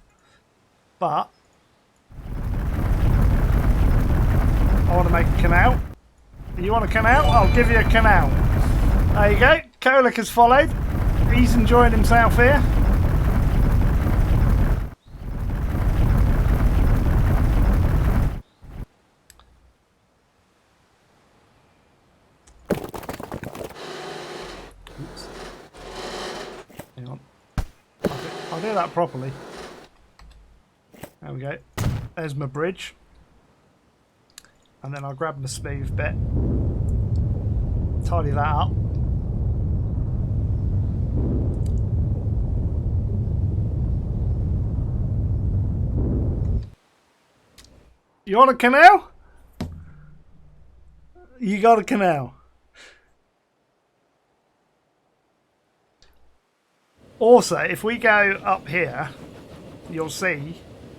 But I want to make a canal. You want a canal? I'll give you a canal. There you go. Kolick has followed. He's enjoying himself here. Oops. Hang on. I'll do that properly. There we go. There's my bridge. And then I'll grab my smooth bit. Tidy that up. You want a canal? You got a canal. Also, if we go up here, you'll see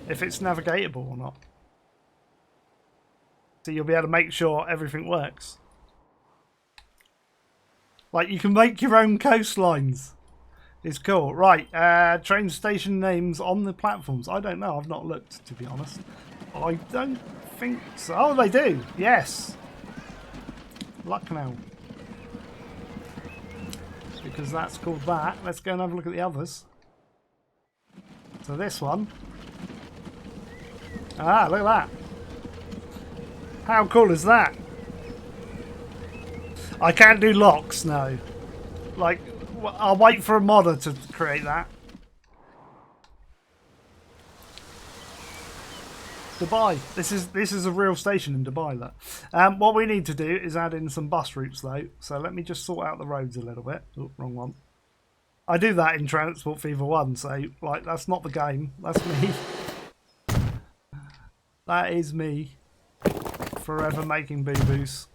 if it's navigatable or not. So you'll be able to make sure everything works. Like, you can make your own coastlines. It's cool. Right, train station names on the platforms. I don't know. I've not looked, to be honest. I don't think so. Oh, they do. Yes. Lucknow. Because that's called that. Let's go and have a look at the others. So this one. Ah, look at that. How cool is that? I can't do locks, no. Like, I'll wait for a modder to create that. Dubai. This is a real station in Dubai, look. What we need to do is add in some bus routes, though. So let me just sort out the roads a little bit. Oh, wrong one. I do that in Transport Fever 1, so, like, that's not the game. That's me. That is me. Forever making boo-boos.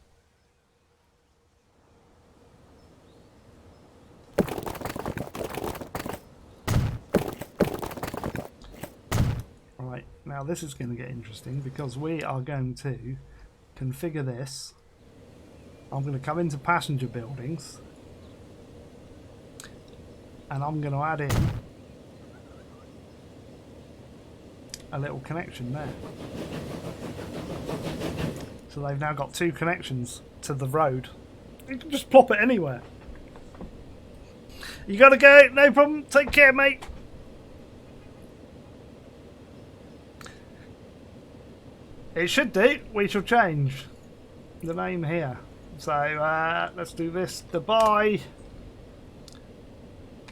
Right, now this is going to get interesting because we are going to configure this. I'm going to come into passenger buildings and I'm going to add in a little connection there. So they've now got two connections to the road. You can just plop it anywhere. You gotta go, no problem. Take care, mate. It should do. We shall change the name here. So let's do this. Dubai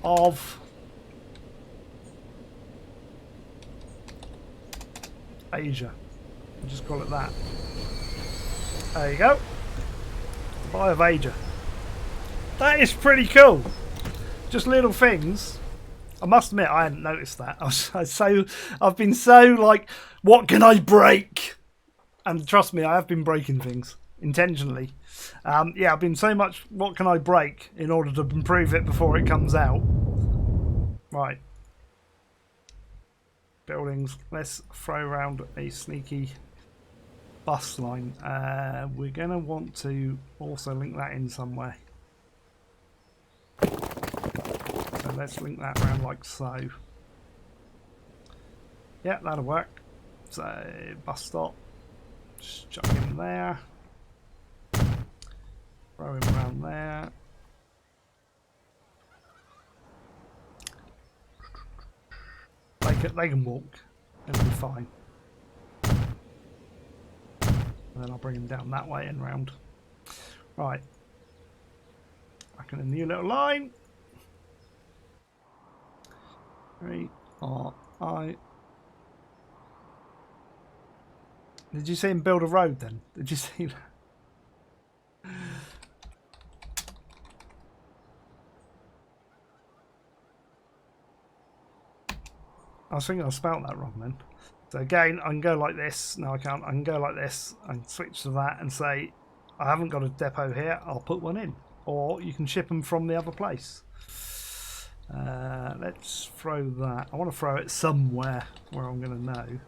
of Asia. We'll just call it that. There you go. Dubai of Asia. That is pretty cool. Just little things. I must admit, I hadn't noticed that. I've been so like, what can I break? And trust me, I have been breaking things intentionally. Yeah, I've been so much, what can I break in order to improve it before it comes out. Right. Buildings. Let's throw around a sneaky bus line. We're going to want to also link that in somewhere. So let's link that around like so. Yeah, that'll work. So bus stop. Just chuck in there. Throw him around there. They can walk. It'll be fine. And then I'll bring him down that way and round. Right. Back in a new little line. 3RI. Did you see him build a road then? Did you see that? I was thinking I spelt that wrong then. So again, I can go like this. No, I can't. I can go like this. I can switch to that and say, I haven't got a depot here. I'll put one in. Or you can ship them from the other place. Let's throw that. I want to throw it somewhere where I'm going to know.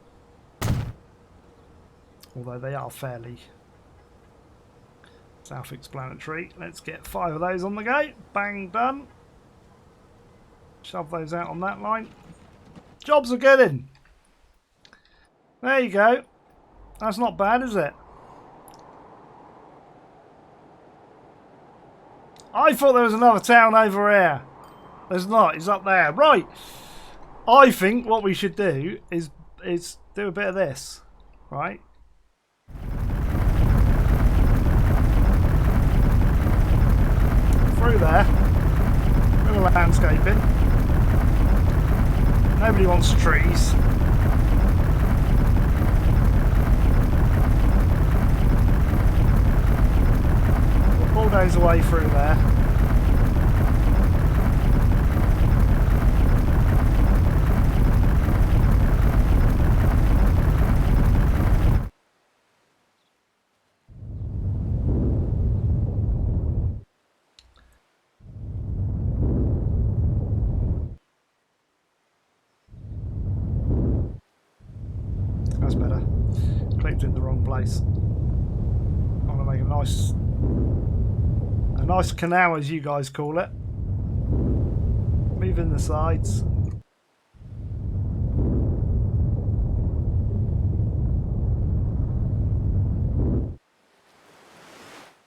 Although they are fairly self-explanatory. Let's get 5 of those on the go. Bang, done. Shove those out on that line. Jobs are good in. There you go. That's not bad, is it? I thought there was another town over here. There's not. It's up there. Right. I think what we should do is do a bit of this. Right. Through there. Little landscaping. Nobody wants trees. We'll bulldoze away through there. That's better. Clicked in the wrong place. I want to make a nice canal, as you guys call it. Moving the sides.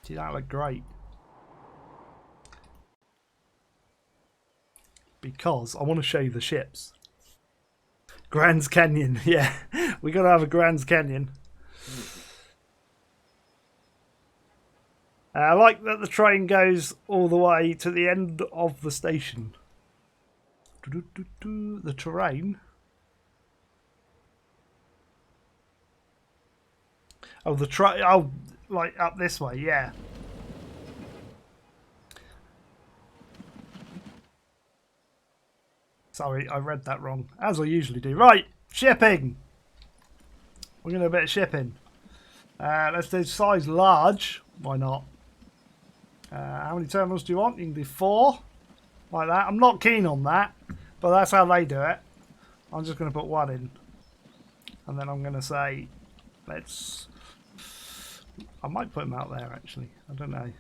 Gee, that looked great. Because I want to show you the ships. Grand's Canyon, yeah. We got to have a Grand's Canyon. I like that the train goes all the way to the end of the station. The terrain. Oh, the train. Oh, like up this way, yeah. Sorry, I read that wrong, as I usually do. Right, shipping. We're going to do a bit of shipping. Let's do size large. Why not? How many terminals do you want? You can do 4. Like that. I'm not keen on that, but that's how they do it. I'm just going to put 1 in. And then I'm going to say, let's... I might put them out there, actually. I don't know.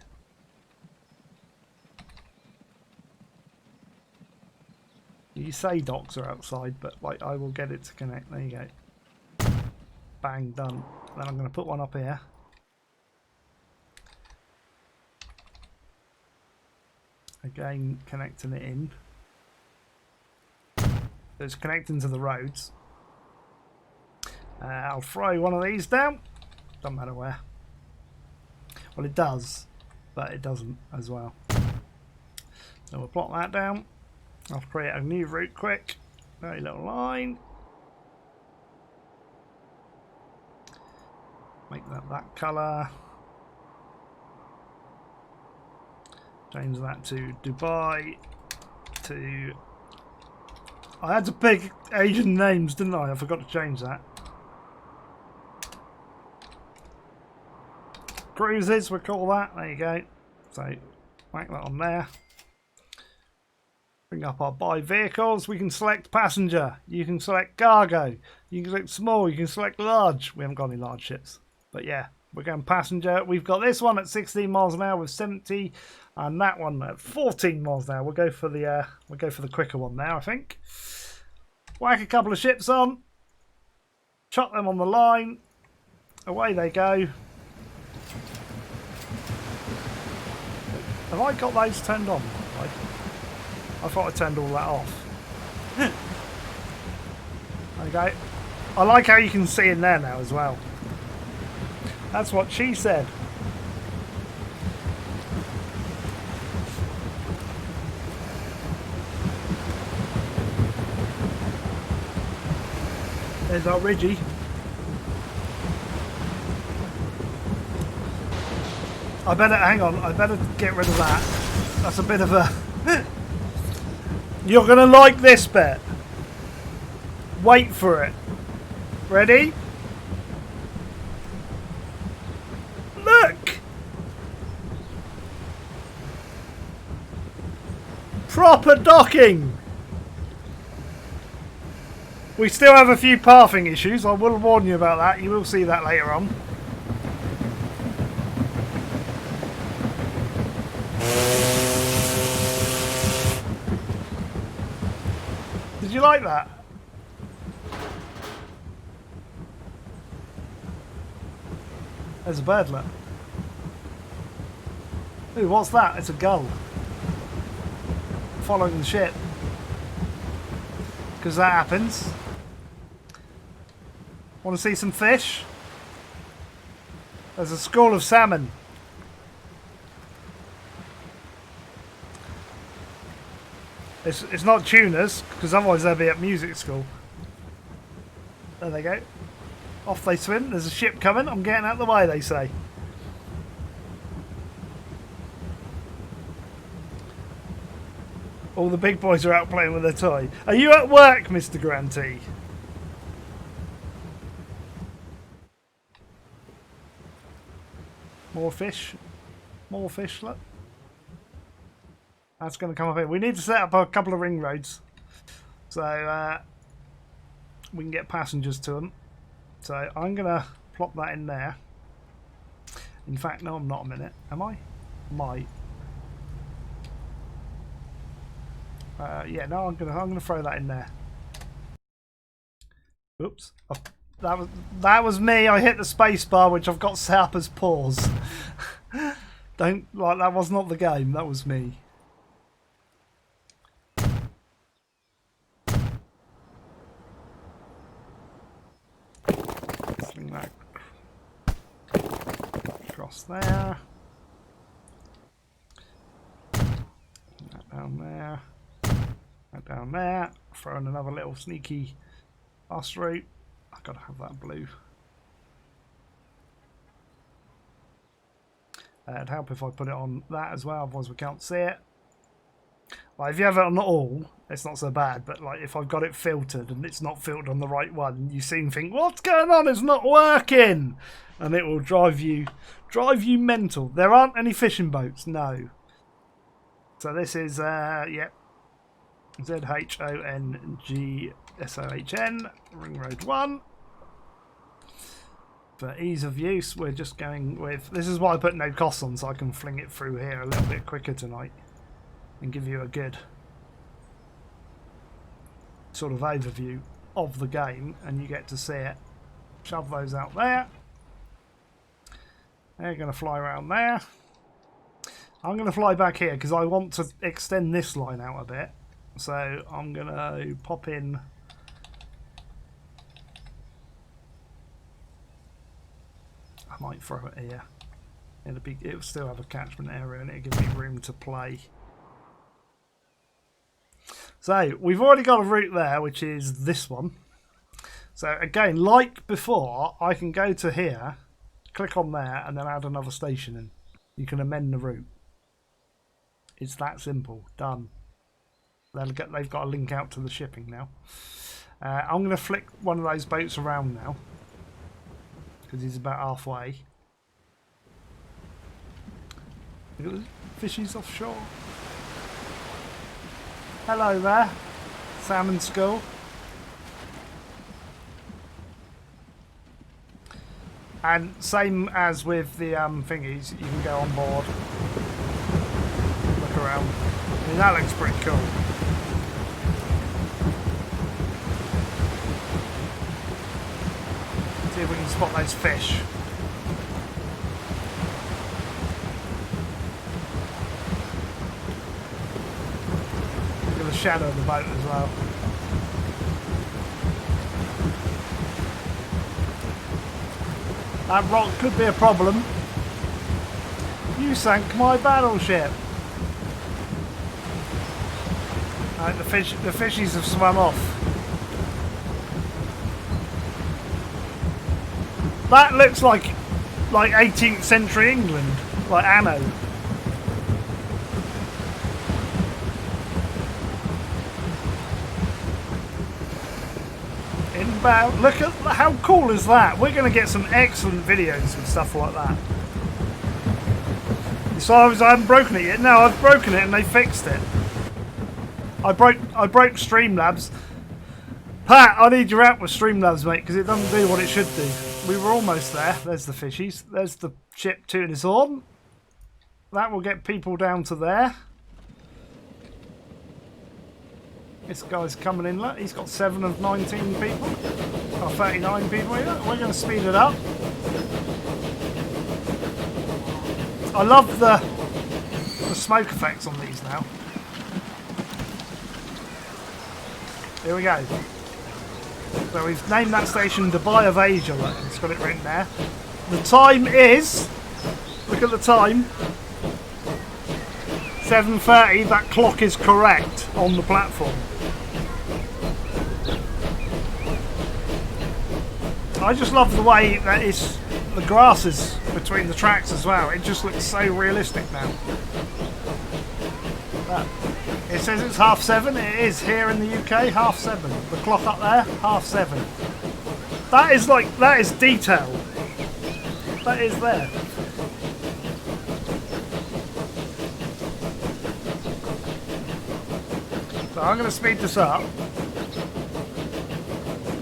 You say docks are outside, but like I will get it to connect. There you go. Bang, done. Then I'm going to put one up here. Again, connecting it in. So it's connecting to the roads. I'll throw one of these down. Doesn't matter where. Well, it does, but it doesn't as well. So we'll plot that down. I'll create a new route quick. Very little line. Make that colour. Change that to Dubai. To... I had to pick Asian names, didn't I? I forgot to change that. Cruises, we'll call that. There you go. So, whack that on there. Bring up our buy vehicles. We can select passenger. You can select cargo. You can select small. You can select large. We haven't got any large ships. But yeah, we're going passenger. We've got this one at 16 miles an hour with 70, and that one at 14 miles an hour. We'll go for the quicker one now, I think. Whack a couple of ships on. Chuck them on the line. Away they go. Have I got those turned on? I thought I turned all that off. Okay. I like how you can see in there now as well. That's what she said. There's our Ridgie. I better, hang on, I better get rid of that. That's a bit of a... You're going to like this bit. Wait for it. Ready? Look! Proper docking! We still have a few pathing issues. I will warn you about that. You will see that later on. Did you like that? There's a birdlet. Ooh, what's that? It's a gull. Following the ship. Because that happens. Want to see some fish? There's a school of salmon. It's not tuners, because otherwise they'll be at music school. There they go. Off they swim. There's a ship coming. I'm getting out of the way, they say. All the big boys are out playing with their toy. Are you at work, Mr. Grantee? More fish. More fish, look. That's going to come up here. We need to set up a couple of ring roads. So we can get passengers to them. So I'm going to plop that in there. In fact, no, I'm not a minute. Am I? Might. Yeah, no, I'm gonna throw that in there. Oops. Oh, that was me. I hit the space bar, which I've got set up as pause. Don't like that was not the game. That was me. Sling that across there. That down there. That down there. Throw in another little sneaky bus route. I've got to have that blue. It'd help if I put it on that as well, otherwise we can't see it. Like if you have it on all, it's not so bad, but like if I've got it filtered and it's not filtered on the right one, you soon think, what's going on? It's not working! And it will drive you mental. There aren't any fishing boats, no. So this is yep. ZHONGSOHN, Ring Road 1. For ease of use, we're just going with... This is why I put no cost on, so I can fling it through here a little bit quicker tonight. And give you a good sort of overview of the game, and you get to see it. Shove those out there. They're going to fly around there. I'm going to fly back here, because I want to extend this line out a bit. So I'm going to pop in I might throw it here. It'll still have a catchment area and it'll give me room to play. So we've already got a route there, which is this one. So again, like before, I can go to here, click on there, and then add another station in. You can amend the route. It's that simple. Done. They've got a link out to the shipping now. I'm going to flick one of those boats around now, because he's about halfway. Look at the fishies offshore. Hello there, salmon school. And same as with the thingies, you can go on board, look around. I mean, that looks pretty cool. See if we can spot those fish. shadow of the boat as well. That rock could be a problem. You sank my battleship. Right, the fishies have swum off. That looks like 18th century England, like Anno. Inbound. Look at how cool is that? We're going to get some excellent videos and stuff like that. So I haven't broken it yet. No, I've broken it and they fixed it. I broke Streamlabs. Pat, I need your help with Streamlabs, mate, because it doesn't do what it should do. We were almost there. There's the fishies. There's the ship tooting its horn. That will get people down to there. This guy's coming in. Look, he's got 7 of 19 people. Or 39 people here. We're going to speed it up. I love the smoke effects on these now. Here we go. So we've named that station Dubai of Asia. Look, it's got it written there. The time is, look at the time, 7:30. That clock is correct on the platform. I just love the way that the grass is between the tracks as well. It just looks so realistic now. It says it's 7:30. It is here in the UK, 7:30. The clock up there, 7:30. That is detail. That is there. So I'm going to speed this up.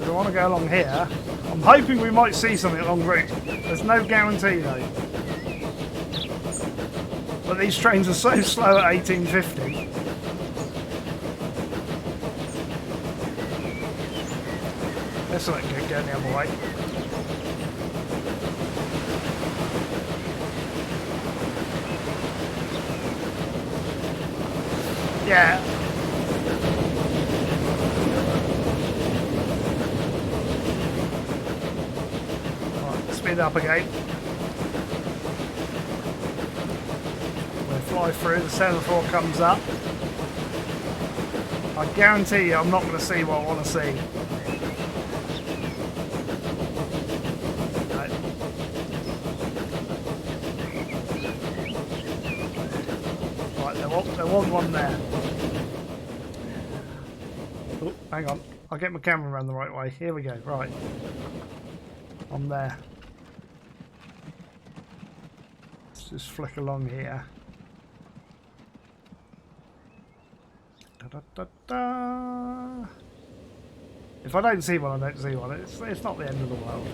I want to go along here. I'm hoping we might see something along route. There's no guarantee though. But these trains are so slow at 1850. This look good going the other way. Yeah. Right, speed up again. We'll fly through, the semaphore comes up. I guarantee you I'm not going to see what I want to see. There was one there. Oh, hang on. I'll get my camera around the right way. Here we go. Right. I'm there. Let's just flick along here. Da, da, da, da. If I don't see one, I don't see one. It's not the end of the world.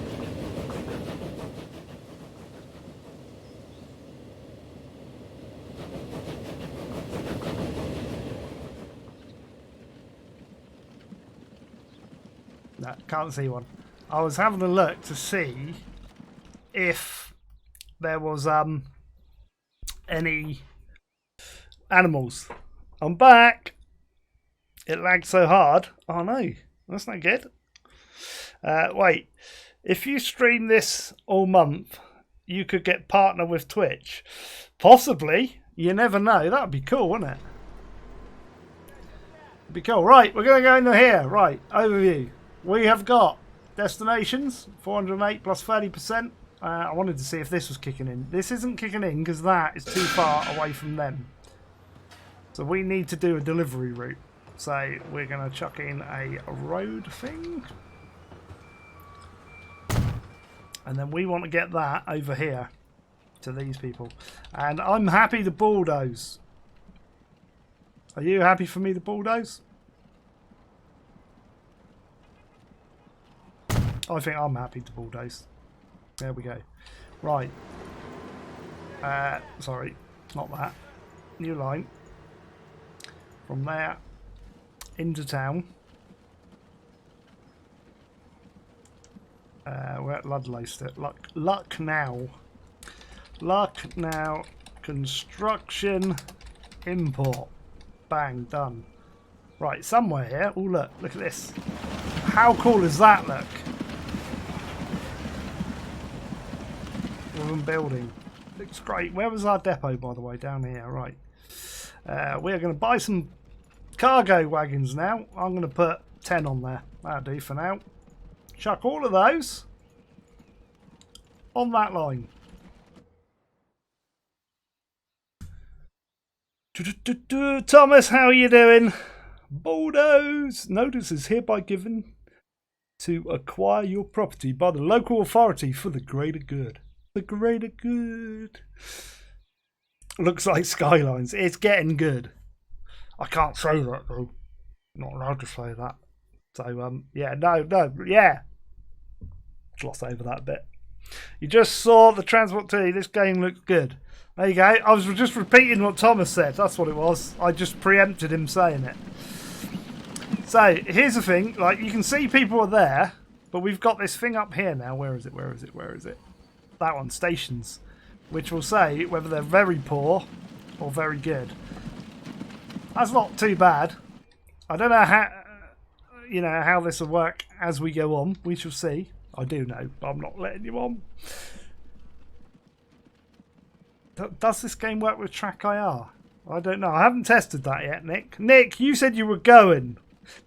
No, can't see one. I was having a look to see if there was any animals. I'm back. It lagged so hard. Oh no, that's not good. Wait, if you stream this all month, you could get partner with Twitch. Possibly. You never know. That'd be cool, wouldn't it? It'd be cool. Right, we're going to go into here. Right, overview. We have got destinations, 408 plus 30%. I wanted to see if this was kicking in. This isn't kicking in because that is too far away from them. So we need to do a delivery route. So we're going to chuck in a road thing. And then we want to get that over here to these people. And I'm happy to bulldoze. Are you happy for me to bulldoze? I think I'm happy to bulldoze. There we go. Right. Sorry, not that. New line. From there into town. We're at Ludlow still. Lucknow. Lucknow construction import. Bang, done. Right, somewhere here. Oh, look at this. How cool does that look? Wooden building. Looks great. Where was our depot, by the way? Down here, right. We're going to buy some cargo wagons now. I'm going to put 10 on there. That'll do for now. Chuck all of those on that line. Thomas, how are you doing? Bulldoze. Notice is hereby given to acquire your property by the local authority for the greater good. The greater good. Looks like Skylines. It's getting good. I can't say that though. Not allowed to say that. So yeah, no, yeah. Gloss over that bit. You just saw the transport T. This game looks good. There you go. I was just repeating what Thomas said. That's what it was. I just preempted him saying it. So here's the thing. Like, you can see people are there, but we've got this thing up here now. Where is it? Where is it? Where is it? That one, stations, which will say whether they're very poor or very good. That's not too bad. I don't know how this will work as we go on. We shall see. I do know, but I'm not letting you on. Does this game work with Track IR? I don't know. I haven't tested that yet, Nick. Nick, you said you were going.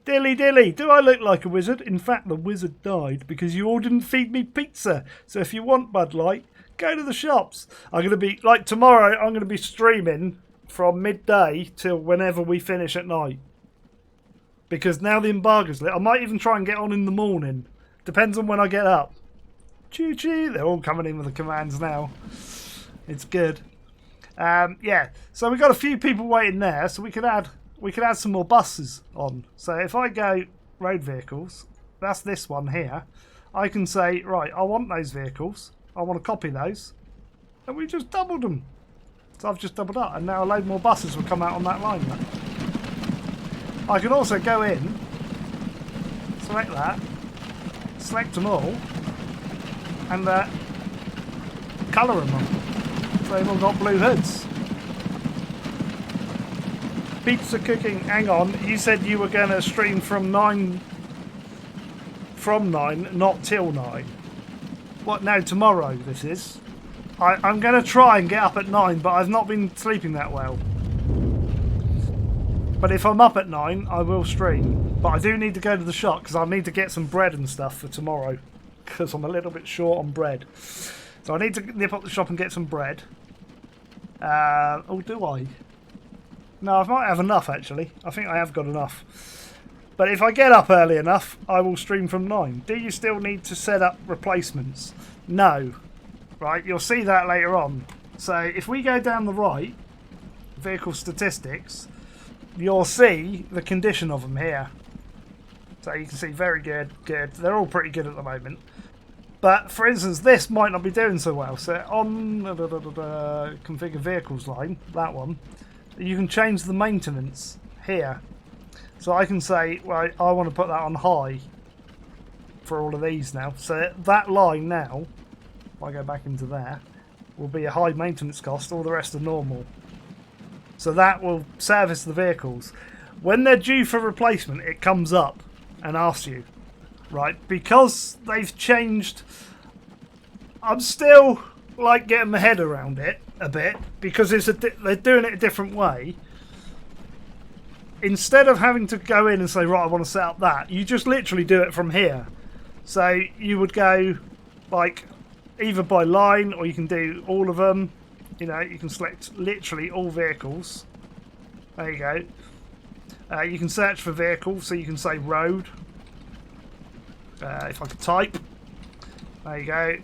Dilly, do I look like a wizard? In fact, the wizard died because you all didn't feed me pizza. So if you want Bud Light, go to the shops. I'm going to be, like tomorrow, I'm going to be streaming from midday till whenever we finish at night. Because now the embargo's lit. I might even try and get on in the morning. Depends on when I get up. Choo-choo. They're all coming in with the commands now. It's good. Yeah, so we've got a few people waiting there, so we could add some more buses on. So if I go road vehicles, that's this one here. I can say, right, I want those vehicles. I want to copy those. And we just doubled them. So I've just doubled up, and now a load more buses will come out on that line. I can also go in, select that, select them all, and colour them on. So they've all got blue hoods. Pizza cooking, hang on, you said you were going to stream from 9, not till 9. What, no, tomorrow this is. I'm going to try and get up at 9, but I've not been sleeping that well. But if I'm up at 9, I will stream. But I do need to go to the shop because I need to get some bread and stuff for tomorrow. Because I'm a little bit short on bread. So I need to nip up the shop and get some bread. Oh, do I? No, I might have enough actually. I think I have got enough. But if I get up early enough, I will stream from 9. Do you still need to set up replacements? No. Right, you'll see that later on. So if we go down the right, vehicle statistics, you'll see the condition of them here. So you can see very good, good. They're all pretty good at the moment. But for instance, this might not be doing so well. So on configure vehicles line, that one, you can change the maintenance here. So I can say, well, I want to put that on high for all of these now. So that line now, if I go back into there, will be a high maintenance cost. All the rest are normal. So that will service the vehicles. When they're due for replacement, it comes up and asks you, right? Because they've changed. I'm still like getting my head around it a bit because they're doing it a different way. Instead of having to go in and say, right, I want to set up that, you just literally do it from here. So you would go like either by line or you can do all of them. You know, you can select literally all vehicles. There you go. You can search for vehicles, so you can say road. If I could type, there you go,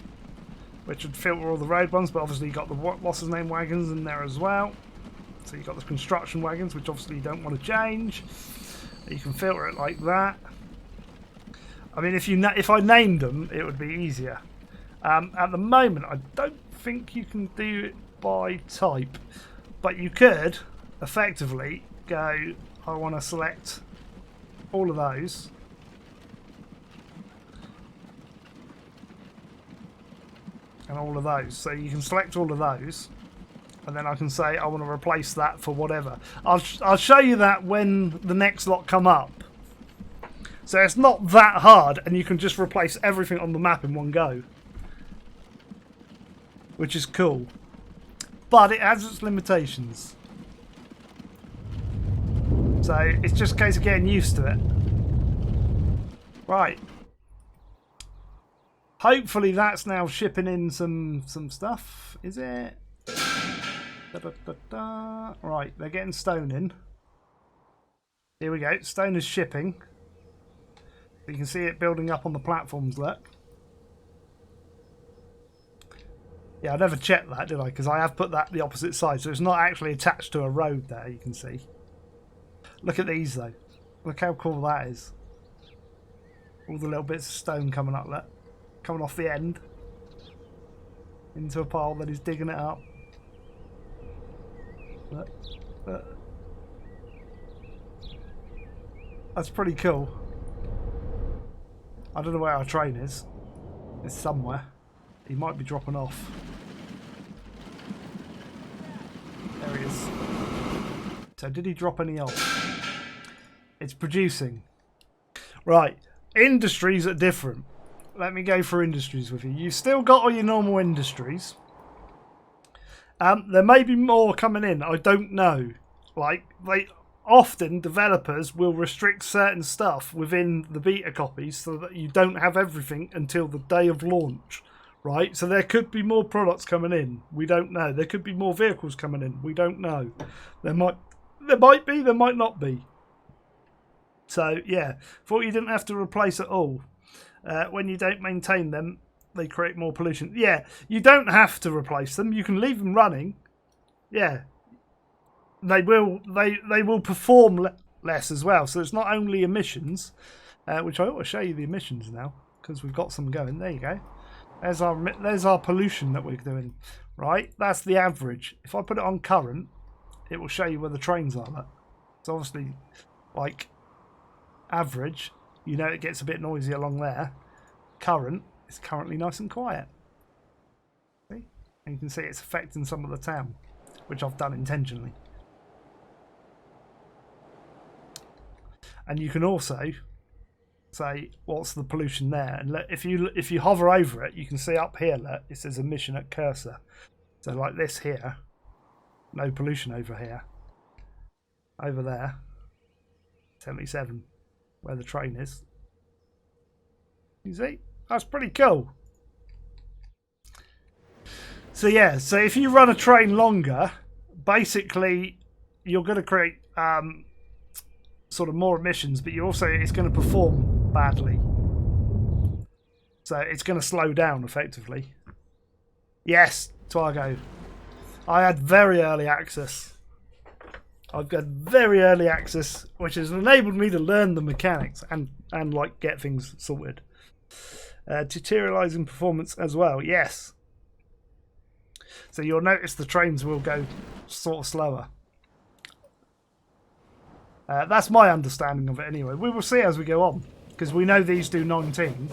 which would filter all the road ones, but obviously you've got the what's his name wagons in there as well. So you've got the construction wagons, which obviously you don't want to change. You can filter it like that. I mean, if I named them, it would be easier. At the moment, I don't think you can do it by type, but you could effectively go, I want to select all of those. And all of those. So you can select all of those And then I can say I want to replace that for whatever. I'll show you that when the next lot come up. So it's not that hard, and you can just replace everything on the map in one go. Which is cool. But it has its limitations. So it's just a case of getting used to it. Right. Hopefully that's now shipping in some stuff. Is it? Right, they're getting stone in. Here we go. Stone is shipping. You can see it building up on the platforms, look. Yeah, I never checked that, did I? Because I have put that the opposite side, so it's not actually attached to a road there, you can see. Look at these, though. Look how cool that is. All the little bits of stone coming up, look. Coming off the end. Into a pile that he's digging it up. Look. Look. That's pretty cool. I don't know where our train is. It's somewhere. He might be dropping off. There he is. So did he drop any off? It's producing. Right. Industries are different. Let me go for industries with you. You've still got all your normal industries. There may be more coming in. I don't know. Like, often developers will restrict certain stuff within the beta copies so that you don't have everything until the day of launch, right? So there could be more products coming in. We don't know. There could be more vehicles coming in. We don't know. There might be. There might not be. So yeah, thought you didn't have to replace it all. When you don't maintain them, they create more pollution. Yeah, you don't have to replace them. You can leave them running. Yeah. They will perform less as well. So it's not only emissions, which I ought to show you the emissions now because we've got some going. There you go. There's our pollution that we're doing. Right, that's the average. If I put it on current, it will show you where the trains are. At. It's obviously like average. You know it gets a bit noisy along there. Current is currently nice and quiet. See, and you can see it's affecting some of the town, which I've done intentionally. And you can also say what's the pollution there, and if you hover over it, you can see up here look, it says emission at cursor. So like this here, no pollution over here. Over there, 77, where the train is. You see, that's pretty cool. So yeah, so if you run a train longer, basically you're going to create sort of more emissions, but it's going to perform badly. So it's going to slow down effectively. Yes, Twago. I had very early access. I've got very early access, which has enabled me to learn the mechanics and like get things sorted. Deteriorizing performance as well. Yes. So you'll notice the trains will go sort of slower. That's my understanding of it anyway. We will see as we go on, because we know these do 19.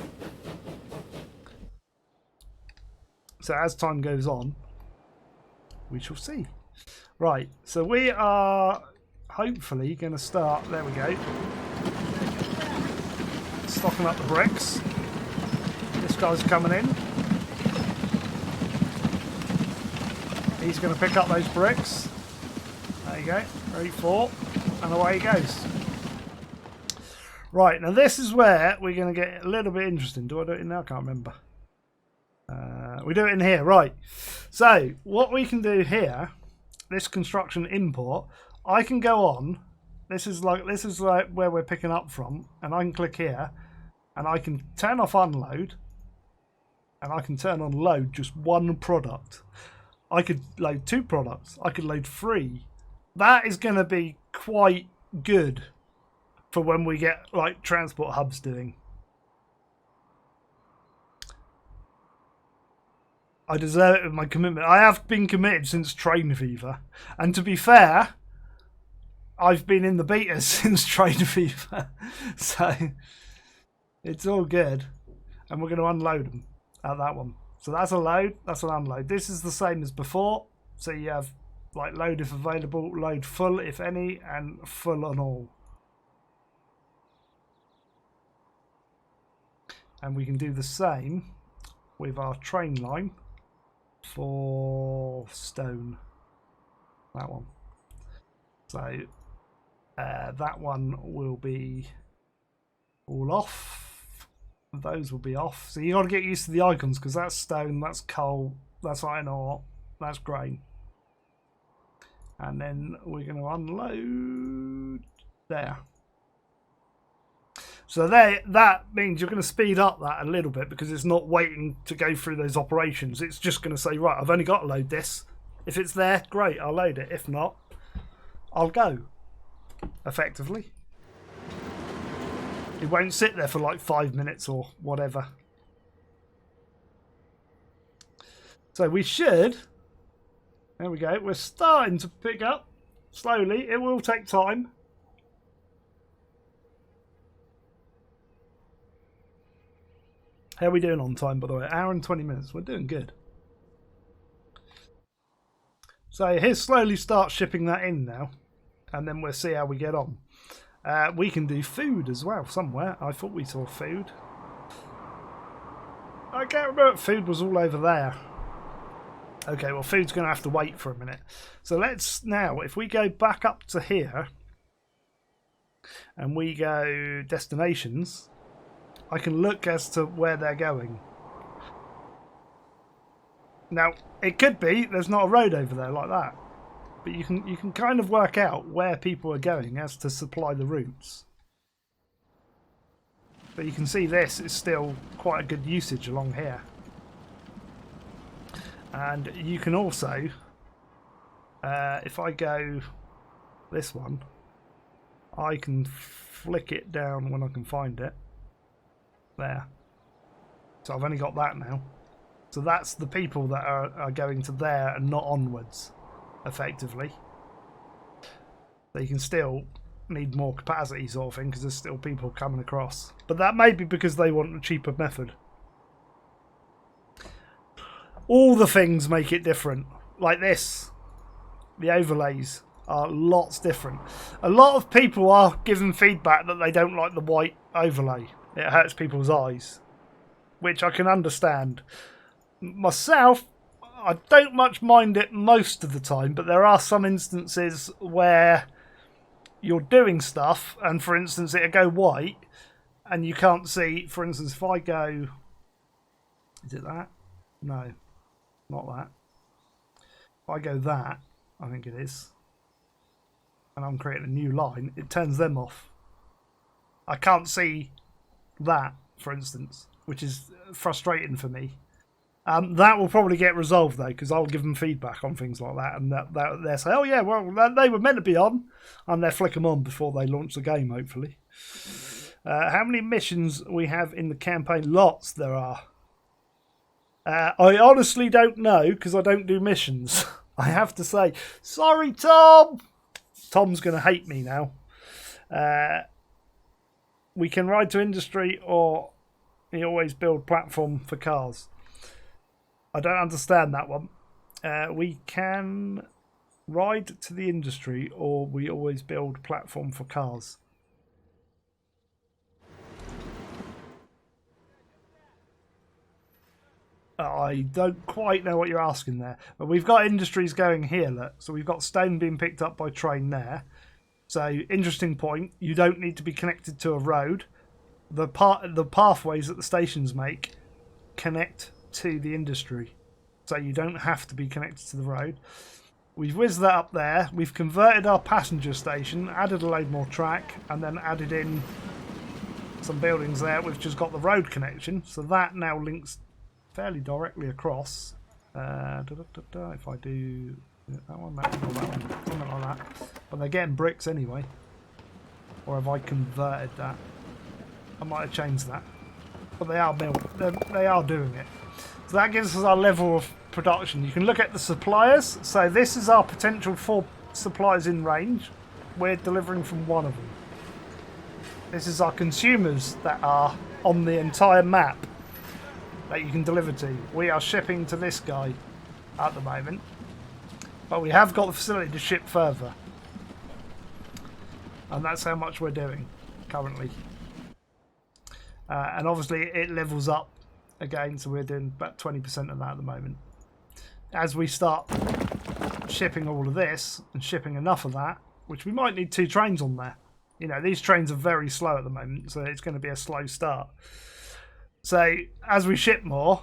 So as time goes on, we shall see. Right, so we are hopefully going to start, there we go, stocking up the bricks. This guy's coming in. He's going to pick up those bricks. There you go, 3, 4. And away he goes. Right, now this is where we're going to get a little bit interesting. Do I do it in there? I can't remember. We do it in here, right. So, what we can do here, this construction import, I can go on. This is like where we're picking up from. And I can click here. And I can turn off unload. And I can turn on load just one product. I could load 2 products. I could load 3. That is going to be quite good for when we get like transport hubs doing. I deserve it with my commitment. I have been committed since Train Fever, and to be fair, I've been in the betas since Train Fever, so it's all good. And we're going to unload them at that one. So that's a load, that's an unload. This is the same as before. So you have like load if available, load full if any, and full on all. And we can do the same with our train line for stone. That one. So that one will be all off. Those will be off. So you got to get used to the icons because that's stone, that's coal, that's iron ore, that's grain. And then we're going to unload there. So there, that means you're going to speed up that a little bit because it's not waiting to go through those operations. It's just going to say, right, I've only got to load this. If it's there, great, I'll load it. If not, I'll go, effectively. It won't sit there for like 5 minutes or whatever. So we should... There we go. We're starting to pick up slowly. It will take time. How are we doing on time, by the way? Hour and 20 minutes. We're doing good. So here's slowly start shipping that in now. And then we'll see how we get on. We can do food as well somewhere. I thought we saw food. I can't remember if food was all over there. Okay, well, food's going to have to wait for a minute. So let's now, if we go back up to here and we go destinations, I can look as to where they're going. Now, it could be there's not a road over there like that, but you can kind of work out where people are going as to supply the routes. But you can see this is still quite a good usage along here. And you can also, if I go this one, I can flick it down when I can find it. There. So I've only got that now. So that's the people that are going to there and not onwards, effectively. So you can still need more capacity sort of thing because there's still people coming across. But that may be because they want a cheaper method. All the things make it different. Like this. The overlays are lots different. A lot of people are giving feedback that they don't like the white overlay. It hurts people's eyes. Which I can understand. Myself, I don't much mind it most of the time. But there are some instances where you're doing stuff. And for instance, it'll go white. And you can't see. For instance, if I go... Is it that? No. Not that. If I go that, I think it is, and I'm creating a new line, it turns them off. I can't see that, for instance, which is frustrating for me. That will probably get resolved though, because I'll give them feedback on things like that, and they'll say, "Oh yeah, well they were meant to be on," and they'll flick them on before they launch the game, hopefully. How many missions we have in the campaign? Lots there are. I honestly don't know because I don't do missions. I have to say, sorry, Tom. Tom's going to hate me now. We can ride to industry, or you always build platform for cars. I don't understand that one. We can ride to the industry, or we always build platform for cars. I don't quite know what you're asking there. But we've got industries going here, look. So we've got stone being picked up by train there. So, interesting point. You don't need to be connected to a road. The pathways that the stations make connect to the industry. So you don't have to be connected to the road. We've whizzed that up there. We've converted our passenger station, added a load more track, and then added in some buildings there. We've just got the road connection. So that now links fairly directly across. If I do that one, that one, or that one, something like that. But they're getting bricks anyway. Or have I converted that? I might have changed that. But they are they are doing it. So that gives us our level of production. You can look at the suppliers. So this is our potential 4 suppliers in range. We're delivering from one of them. This is our consumers that are on the entire map that you can deliver to. We are shipping to this guy at the moment. But we have got the facility to ship further. And that's how much we're doing currently. And obviously it levels up again, so we're doing about 20% of that at the moment. As we start shipping all of this and shipping enough of that, which we might need 2 trains on there. You know, these trains are very slow at the moment, so it's going to be a slow start. So as we ship more,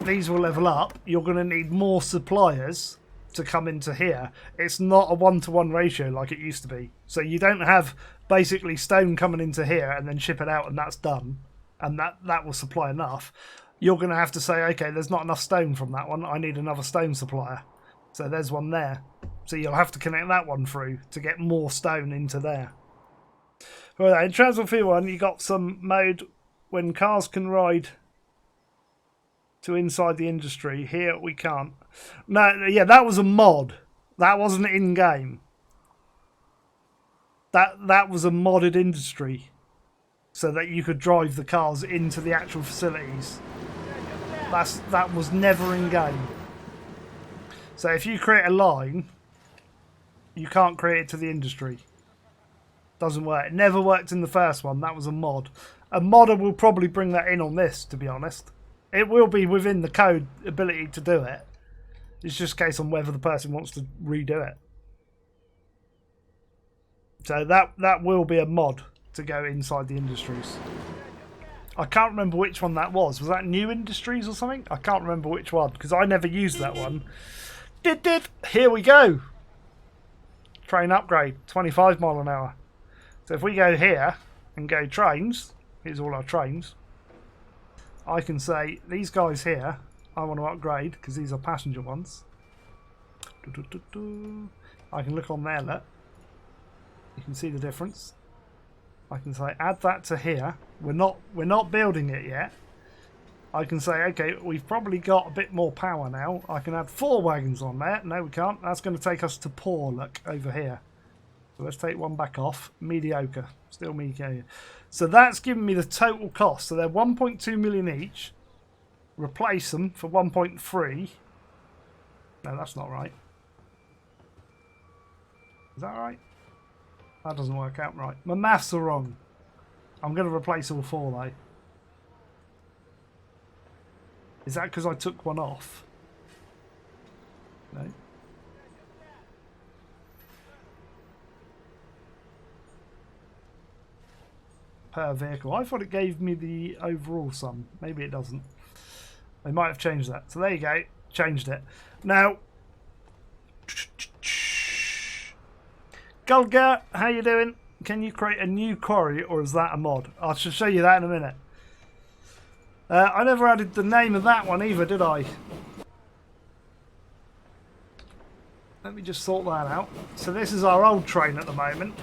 these will level up. You're going to need more suppliers to come into here. It's not a 1-to-1 ratio like it used to be. So you don't have basically stone coming into here and then ship it out and that's done. And that will supply enough. You're going to have to say, okay, there's not enough stone from that one. I need another stone supplier. So there's one there. So you'll have to connect that one through to get more stone into there. Right, in Transfer Field 1, you got some mode when cars can ride to inside the industry. Here we can't. No, yeah, that was a mod. That wasn't in-game. That was a modded industry so that you could drive the cars into the actual facilities. That was never in-game. So if you create a line, you can't create it to the industry. Doesn't work. It never worked in the first one. That was a mod. A modder will probably bring that in on this, to be honest. It will be within the code ability to do it. It's just a case on whether the person wants to redo it. So that will be a mod to go inside the industries. I can't remember which one that was. Was that New Industries or something? I can't remember which one because I never used that one. Here we go. Train upgrade, 25 mile an hour. So if we go here and go trains, here's all our trains. I can say, these guys here, I want to upgrade because these are passenger ones. I can look on there, look. You can see the difference. I can say, add that to here. We're not building it yet. I can say, okay, we've probably got a bit more power now. I can add 4 wagons on there. No, we can't. That's going to take us to poor, look, over here. So let's take one back off. Mediocre. Still mediocre. So that's given me the total cost. So they're 1.2 million each. Replace them for 1.3. No, that's not right. Is that right? That doesn't work out right. My maths are wrong. I'm going to replace all 4 though. Is that because I took one off? No. Per vehicle. I thought it gave me the overall sum. Maybe it doesn't. They might have changed that. So there you go. Changed it. Now, Gulga, how you doing? Can you create a new quarry or is that a mod? I shall show you that in a minute. I never added the name of that one either, did I? Let me just sort that out. So this is our old train at the moment.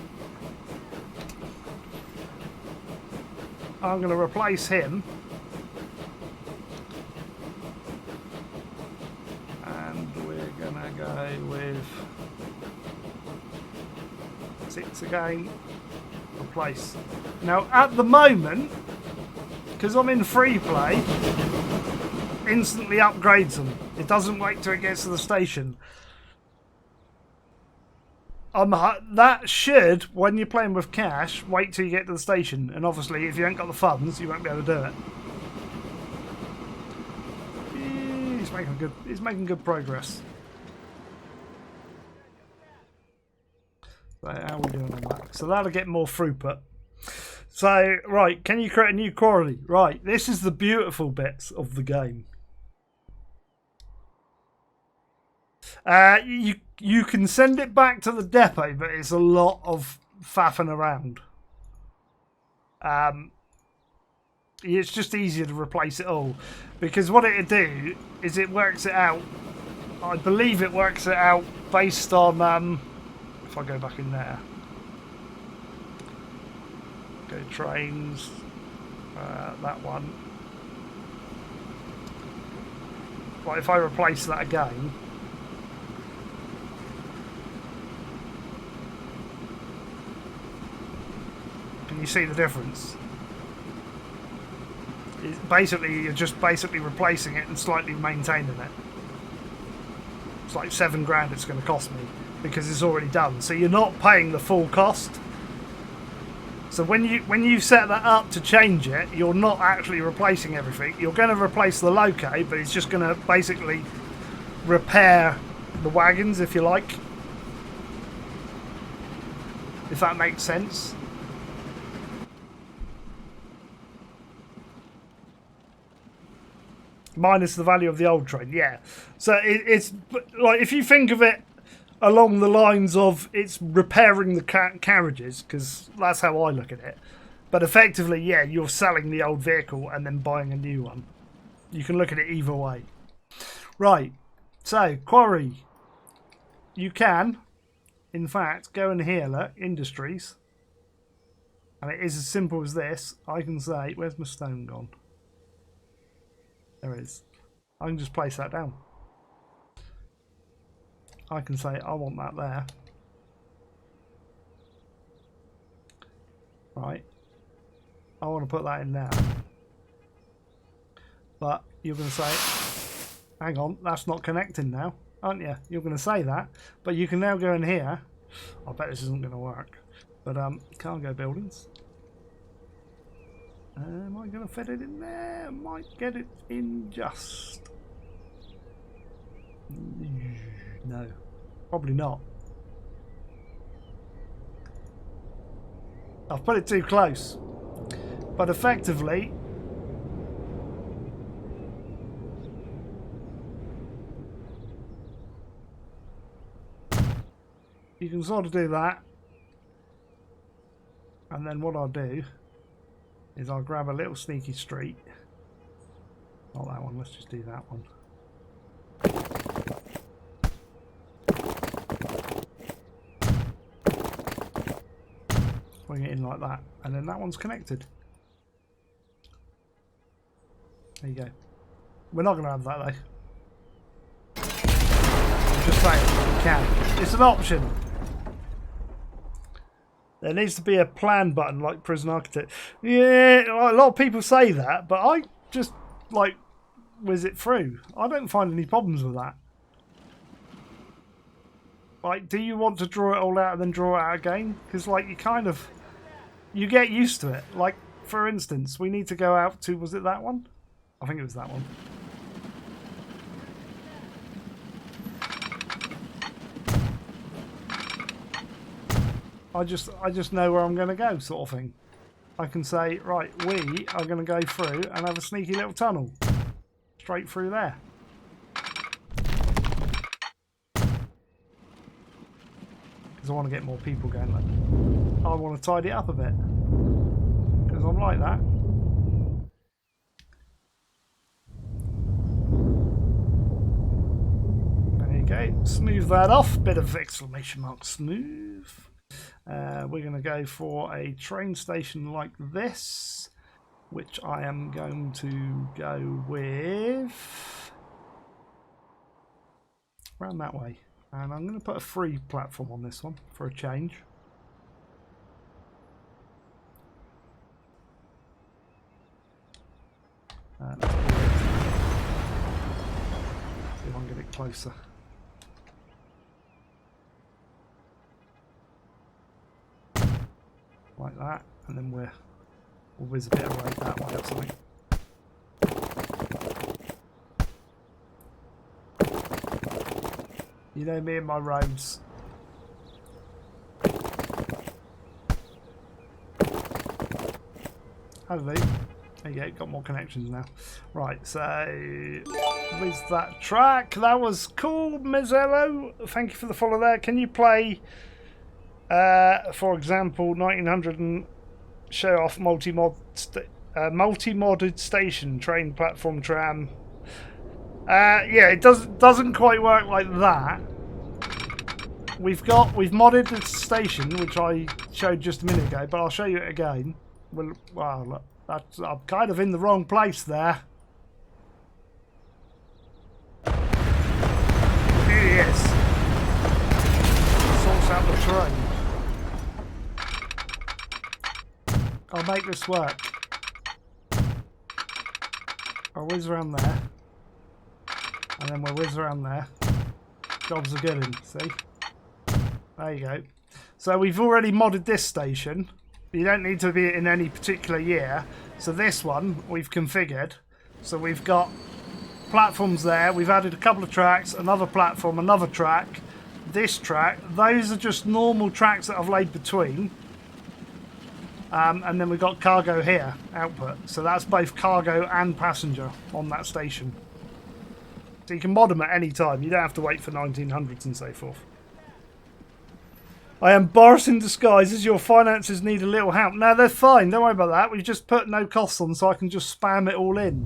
I'm going to replace him. And we're going to go with 6 again. Replace. Now at the moment, because I'm in free play, instantly upgrades them. It doesn't wait till it gets to the station. That should, when you're playing with cash, wait till you get to the station. And obviously, if you ain't got the funds, you won't be able to do it. He's making good progress. So how are we doing on that? So that'll get more throughput. So, right, can you create a new quarry? Right, this is the beautiful bits of the game. You can send it back to the depot, but it's a lot of faffing around. It's just easier to replace it all. Because what it'll do is it works it out. I believe it works it out based on... if I go back in there. Go trains, that one. Right, if I replace that again, can you see the difference? It's basically, you're just basically replacing it and slightly maintaining it. It's like £7 it's going to cost me because it's already done. So you're not paying the full cost. So when you set that up to change it, you're not actually replacing everything. You're going to replace the locate, but it's just going to basically repair the wagons, if you like. If that makes sense. Minus the value of the old train, yeah. So it's like, if you think of it along the lines of it's repairing the carriages, because that's how I look at it. But effectively, yeah, you're selling the old vehicle and then buying a new one. You can look at it either way. Right, so quarry. You can, in fact, go in here, look, industries. And it is as simple as this. I can say, where's my stone gone? There it is. I can just place that down. I can say, I want that there. Right. I want to put that in now. But you're going to say, hang on, that's not connecting now, aren't you? You're going to say that. But you can now go in here. I bet this isn't going to work. But cargo buildings. Am I going to fit it in there? Might get it in just. No, probably not. I've put it too close. But effectively, you can sort of do that. And then what I'll do is I'll grab a little sneaky street. Not that one, let's just do that one. Bring it in like that, and then that one's connected. There you go. We're not going to have that though. I'm just saying, you can. It's an option. There needs to be a plan button like Prison Architect. Yeah, a lot of people say that, but I just like whiz it through. I don't find any problems with that. Like, do you want to draw it all out and then draw it out again? Because like you get used to it. Like, for instance, we need to go out to, was it that one? I think it was that one. I just know where I'm going to go, sort of thing. I can say, right, we are going to go through and have a sneaky little tunnel straight through there. Because I want to get more people going. Like, I want to tidy it up a bit because I'm like that. There you go. Smooth that off. Bit of exclamation mark smooth. We're going to go for a train station like this, which I am going to go with around that way. And I'm going to put a free platform on this one for a change. See if I can get it closer. Like that, and then we'll whiz a bit of road that way or something. You know me and my roads. Hello. There you go, got more connections now. Right, so with that track, that was cool, Mizzello. Thank you for the follow there. Can you play, for example, 1900 and show off multi-modded station, train, platform, tram? Yeah, it doesn't quite work like that. We've modded the station, which I showed just a minute ago, but I'll show you it again. Well, wow, look, I'm kind of in the wrong place there. Here he is. Sorts out the train. I'll make this work. I'll whiz around there. And then we'll whiz around there. Jobs are good. See? There you go. So we've already modded this station. You don't need to be in any particular year. So this one we've configured. So we've got platforms there. We've added a couple of tracks, another platform, another track, this track. Those are just normal tracks that I've laid between. And then we've got cargo here, output. So that's both cargo and passenger on that station. So you can mod them at any time. You don't have to wait for 1900s and so forth. I am Boris in disguise as your finances need a little help. No, they're fine. Don't worry about that. We've just put no costs on so I can just spam it all in.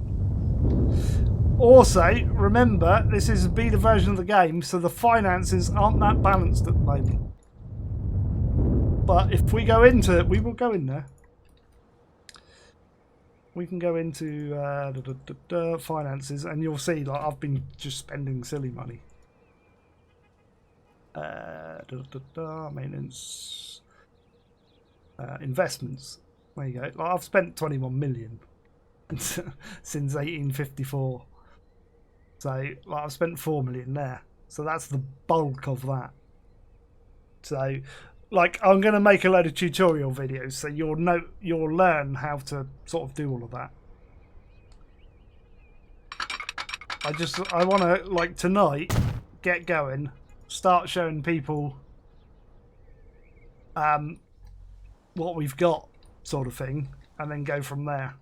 Also, remember, this is a beta version of the game, so the finances aren't that balanced at the moment. But if we go into it, we will go in there. We can go into finances, and you'll see, like, I've been just spending silly money. Maintenance, investments. There you go. Like, I've spent 21 million since 1854. So like, I've spent 4 million there. So that's the bulk of that. So like I'm going to make a load of tutorial videos, so you'll learn how to sort of do all of that. I want to, like, tonight get going, start showing people what we've got, sort of thing, and then go from there.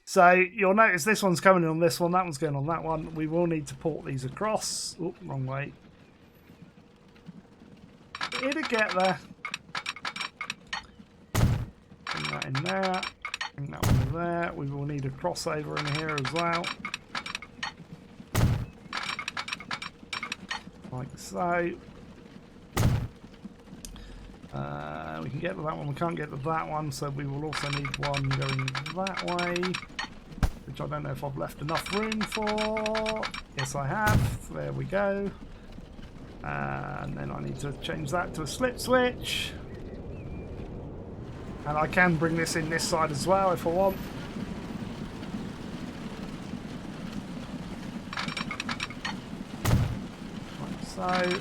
So you'll notice this one's coming in on this one, that one's going on that one. We will need to port these across. Oh, wrong way. It'll get there. Bring that in there. Bring that one in there. We will need a crossover in here as well. Like so. We can get to that one, we can't get to that one, so we will also need one going that way, which I don't know if I've left enough room for. Yes, I have. There we go. And then I need to change that to a slip switch. And I can bring this in this side as well if I want. Like so.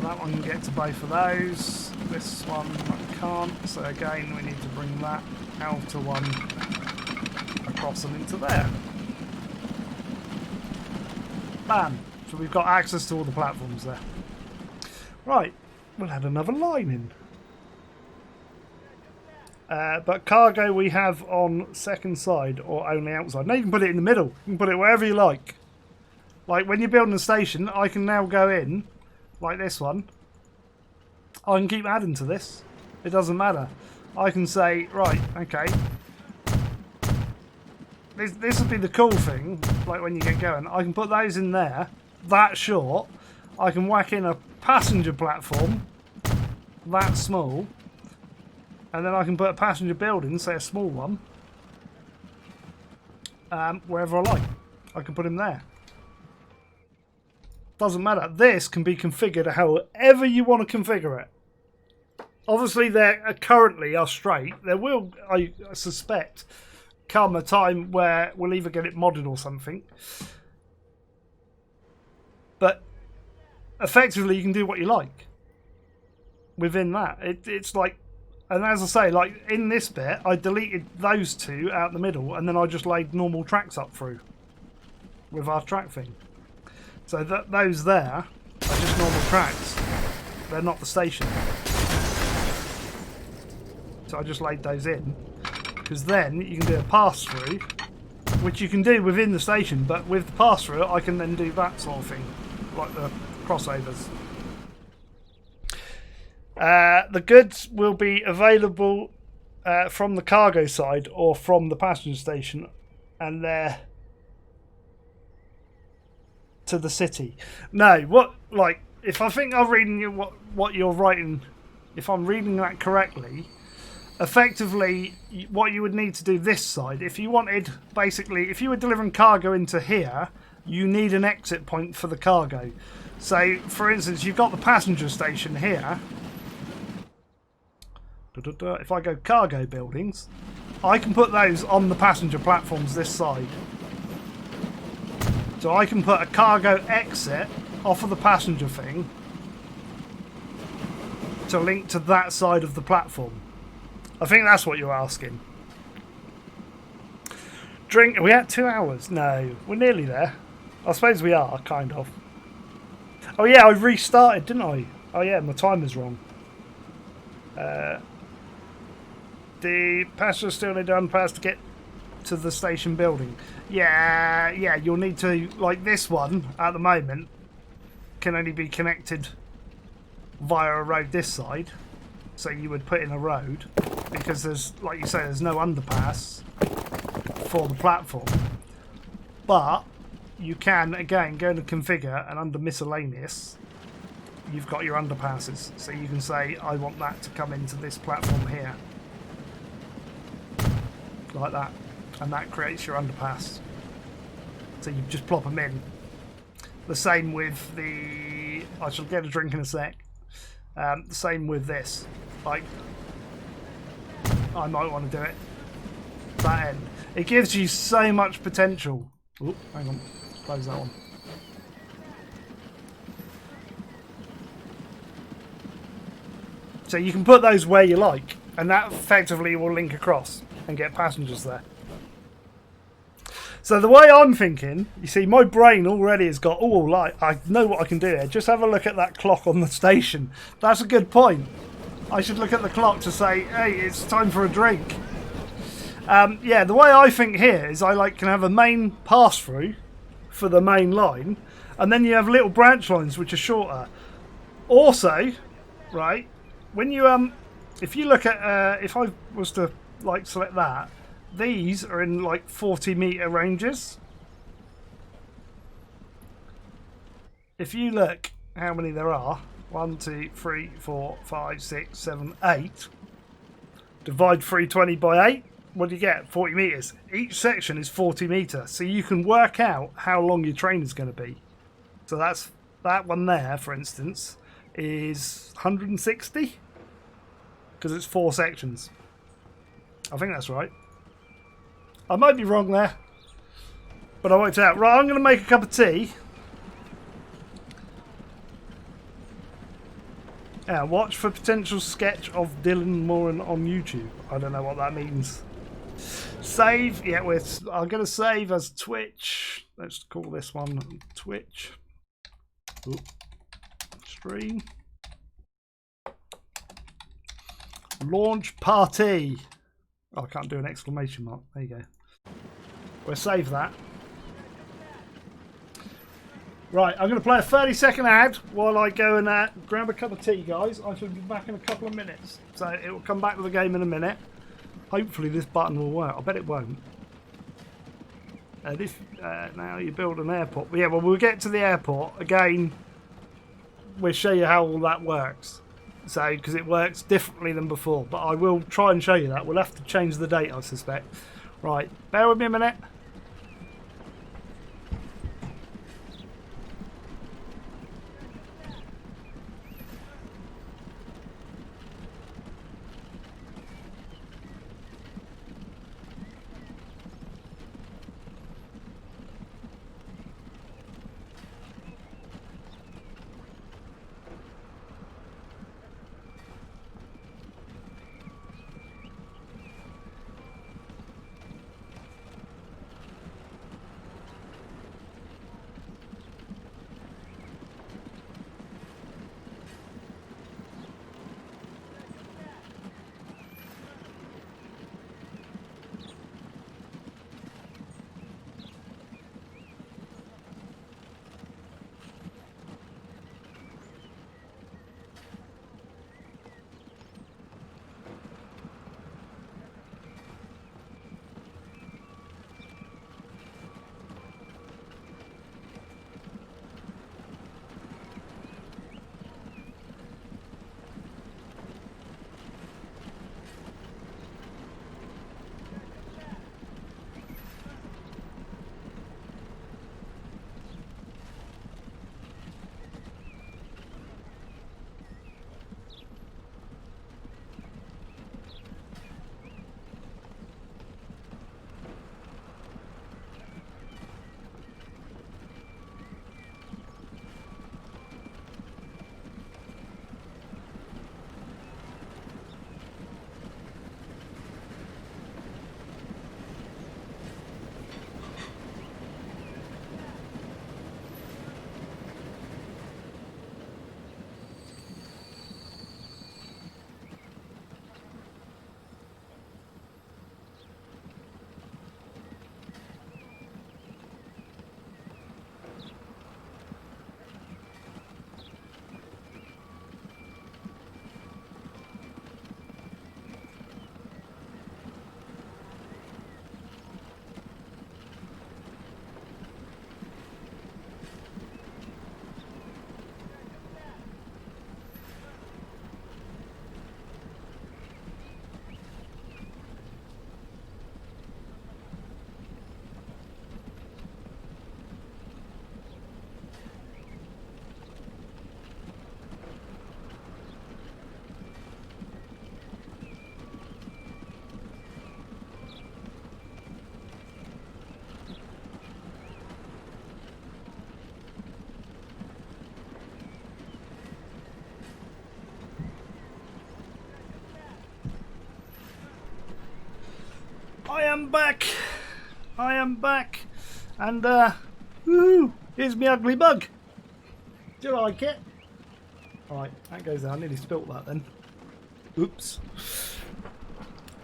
That one can get to both of those. This one I can't. So again, we need to bring that outer one across and into there. Bam! So we've got access to all the platforms there. Right, we'll add another line in. But cargo we have on second side or only outside. Now you can put it in the middle. You can put it wherever you like. Like when you're building a station, I can now go in, like this one. I can keep adding to this. It doesn't matter. I can say, right, okay. This would be the cool thing, like when you get going. I can put those in there, that short. I can whack in a passenger platform, that small. And then I can put a passenger building, say a small one, wherever I like. I can put him there. Doesn't matter. This can be configured however you want to configure it. Obviously, they currently are straight. There will, I suspect, come a time where we'll either get it modded or something. But effectively, you can do what you like within that. It's like, and as I say, like in this bit, I deleted those two out the middle, and then I just laid normal tracks up through with our track thing. So those there are just normal tracks. They're not the station. So I just laid those in, because then you can do a pass-through, which you can do within the station, but with the pass-through I can then do that sort of thing, like the crossovers. The goods will be available from the cargo side or from the passenger station, and they're to the city. No, what, like, if I think I'm reading you what you're writing, if I'm reading that correctly, effectively what you would need to do this side, if you wanted, basically, if you were delivering cargo into here, you need an exit point for the cargo. So, for instance, you've got the passenger station here. If I go cargo buildings, I can put those on the passenger platforms this side. So I can put a cargo exit off of the passenger thing to link to that side of the platform. I think that's what you're asking. Drink, are we at 2 hours? No, we're nearly there. I suppose we are, kind of. Oh yeah, I restarted, didn't I? Oh yeah, my timer's wrong. The passengers still need to underpass to get to the station building. Yeah, you'll need to, like this one at the moment can only be connected via a road this side. So you would put in a road because there's, like you say, there's no underpass for the platform. But you can, again, go to configure and under miscellaneous, you've got your underpasses. So you can say, I want that to come into this platform here. Like that. And that creates your underpass. So you just plop them in. The same with the... I shall get a drink in a sec. The same with this. Like, I might want to do it. That end. It gives you so much potential. Oh, hang on. Close that one. So you can put those where you like, and that effectively will link across and get passengers there. So the way I'm thinking, you see, my brain already has got, oh, like, I know what I can do here. Just have a look at that clock on the station. That's a good point. I should look at the clock to say, hey, it's time for a drink. Yeah, the way I think here is I can have a main pass-through for the main line, and then you have little branch lines which are shorter. Also, right, when you, if you look at, if I was to, select that, these are in 40-meter ranges. If you look how many there are, 1, 2, 3, 4, 5, 6, 7, 8. Divide 320 by 8. What do you get? 40 meters. Each section is 40 meters, so you can work out how long your train is going to be. So that's that one there, for instance, is 160 because it's 4 sections. I think that's right. I might be wrong there, but I worked it out. Right, I'm going to make a cup of tea. Yeah, watch for potential sketch of Dylan Moran on YouTube. I don't know what that means. Save. Yeah, I'm going to save as Twitch. Let's call this one Twitch. Ooh. Stream. Launch party. Oh, I can't do an exclamation mark. There you go. We'll save that. Right, I'm going to play a 30-second ad while I go and grab a cup of tea, guys. I shall be back in a couple of minutes. So it will come back to the game in a minute. Hopefully this button will work. I bet it won't. Now you build an airport. But yeah, well, we'll get to the airport. Again, we'll show you how all that works. So, because it works differently than before. But I will try and show you that. We'll have to change the date, I suspect. Right, bear with me a minute. I am back. I am back. And, woo, here's my ugly bug. Do you like it? Alright, that goes there. I nearly spilt that then. Oops.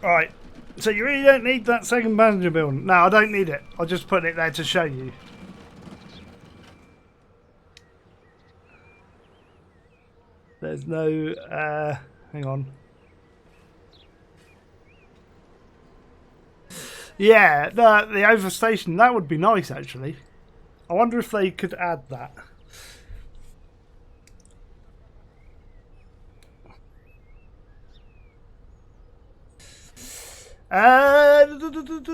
Alright, so you really don't need that second passenger building. No, I don't need it. I'll just put it there to show you. There's no, hang on. Yeah, the overstation, that would be nice actually. I wonder if they could add that.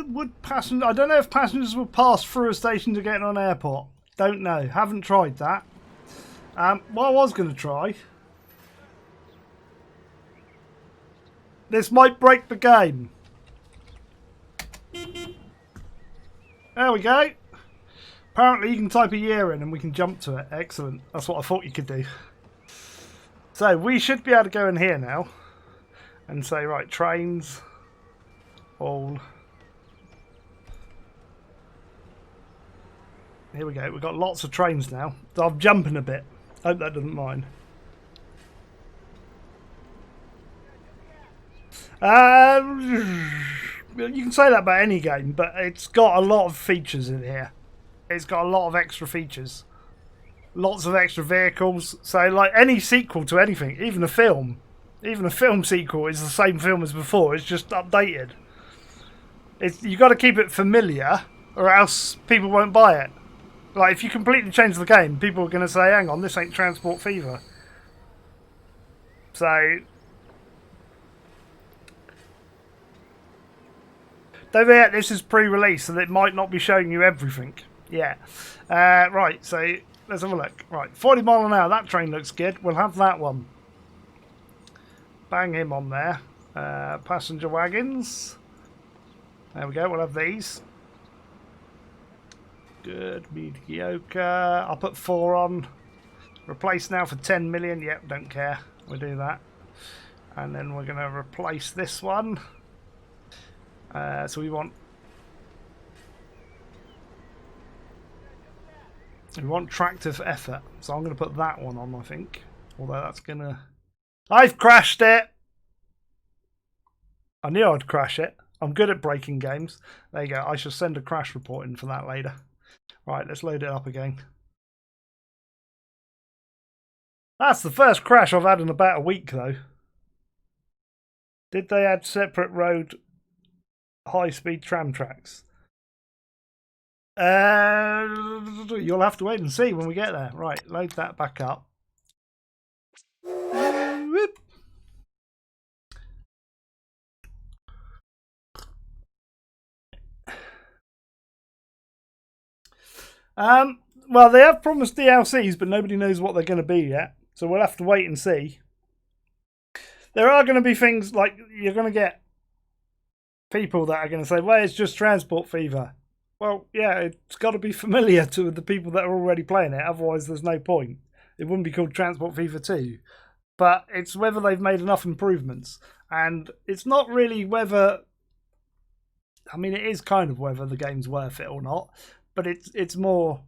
Would passenger? I don't know if passengers will pass through a station to get on an airport. Don't know. Haven't tried that. What I was going to try. This might break the game. There we go. Apparently you can type a year in and we can jump to it. Excellent. That's what I thought you could do. So we should be able to go in here now and say, right, trains, all. Here we go. We've got lots of trains now. So I'm jumping a bit. Hope that doesn't mind. You can say that about any game, but it's got a lot of features in here. It's got a lot of extra features. Lots of extra vehicles. So, like any sequel to anything, even a film sequel is the same film as before. It's just updated. You've got to keep it familiar, or else people won't buy it. Like, if you completely change the game, people are going to say, hang on, this ain't Transport Fever. So, don't forget, this is pre-release, so it might not be showing you everything. Yeah. Right, so let's have a look. Right, 40 mile an hour, that train looks good. We'll have that one. Bang him on there. Passenger wagons. There we go, we'll have these. Good, mediocre. I'll put 4 on. Replace now for 10 million. Yep, don't care. We'll do that. And then we're going to replace this one. So we want tractor for effort. So I'm going to put that one on, I think. Although that's going to... I've crashed it! I knew I'd crash it. I'm good at breaking games. There you go. I shall send a crash report in for that later. Right, let's load it up again. That's the first crash I've had in about a week, though. Did they add separate road high-speed tram tracks? You'll have to wait and see when we get there. Right, load that back up. Whoop. Well, they have promised DLCs, but nobody knows what they're going to be yet. So we'll have to wait and see. There are going to be things like you're going to get people that are going to say, well, it's just Transport Fever. Well, yeah, it's got to be familiar to the people that are already playing it. Otherwise, there's no point. It wouldn't be called Transport Fever 2. But it's whether they've made enough improvements. And it's not really whether... I mean, it is kind of whether the game's worth it or not. But it's more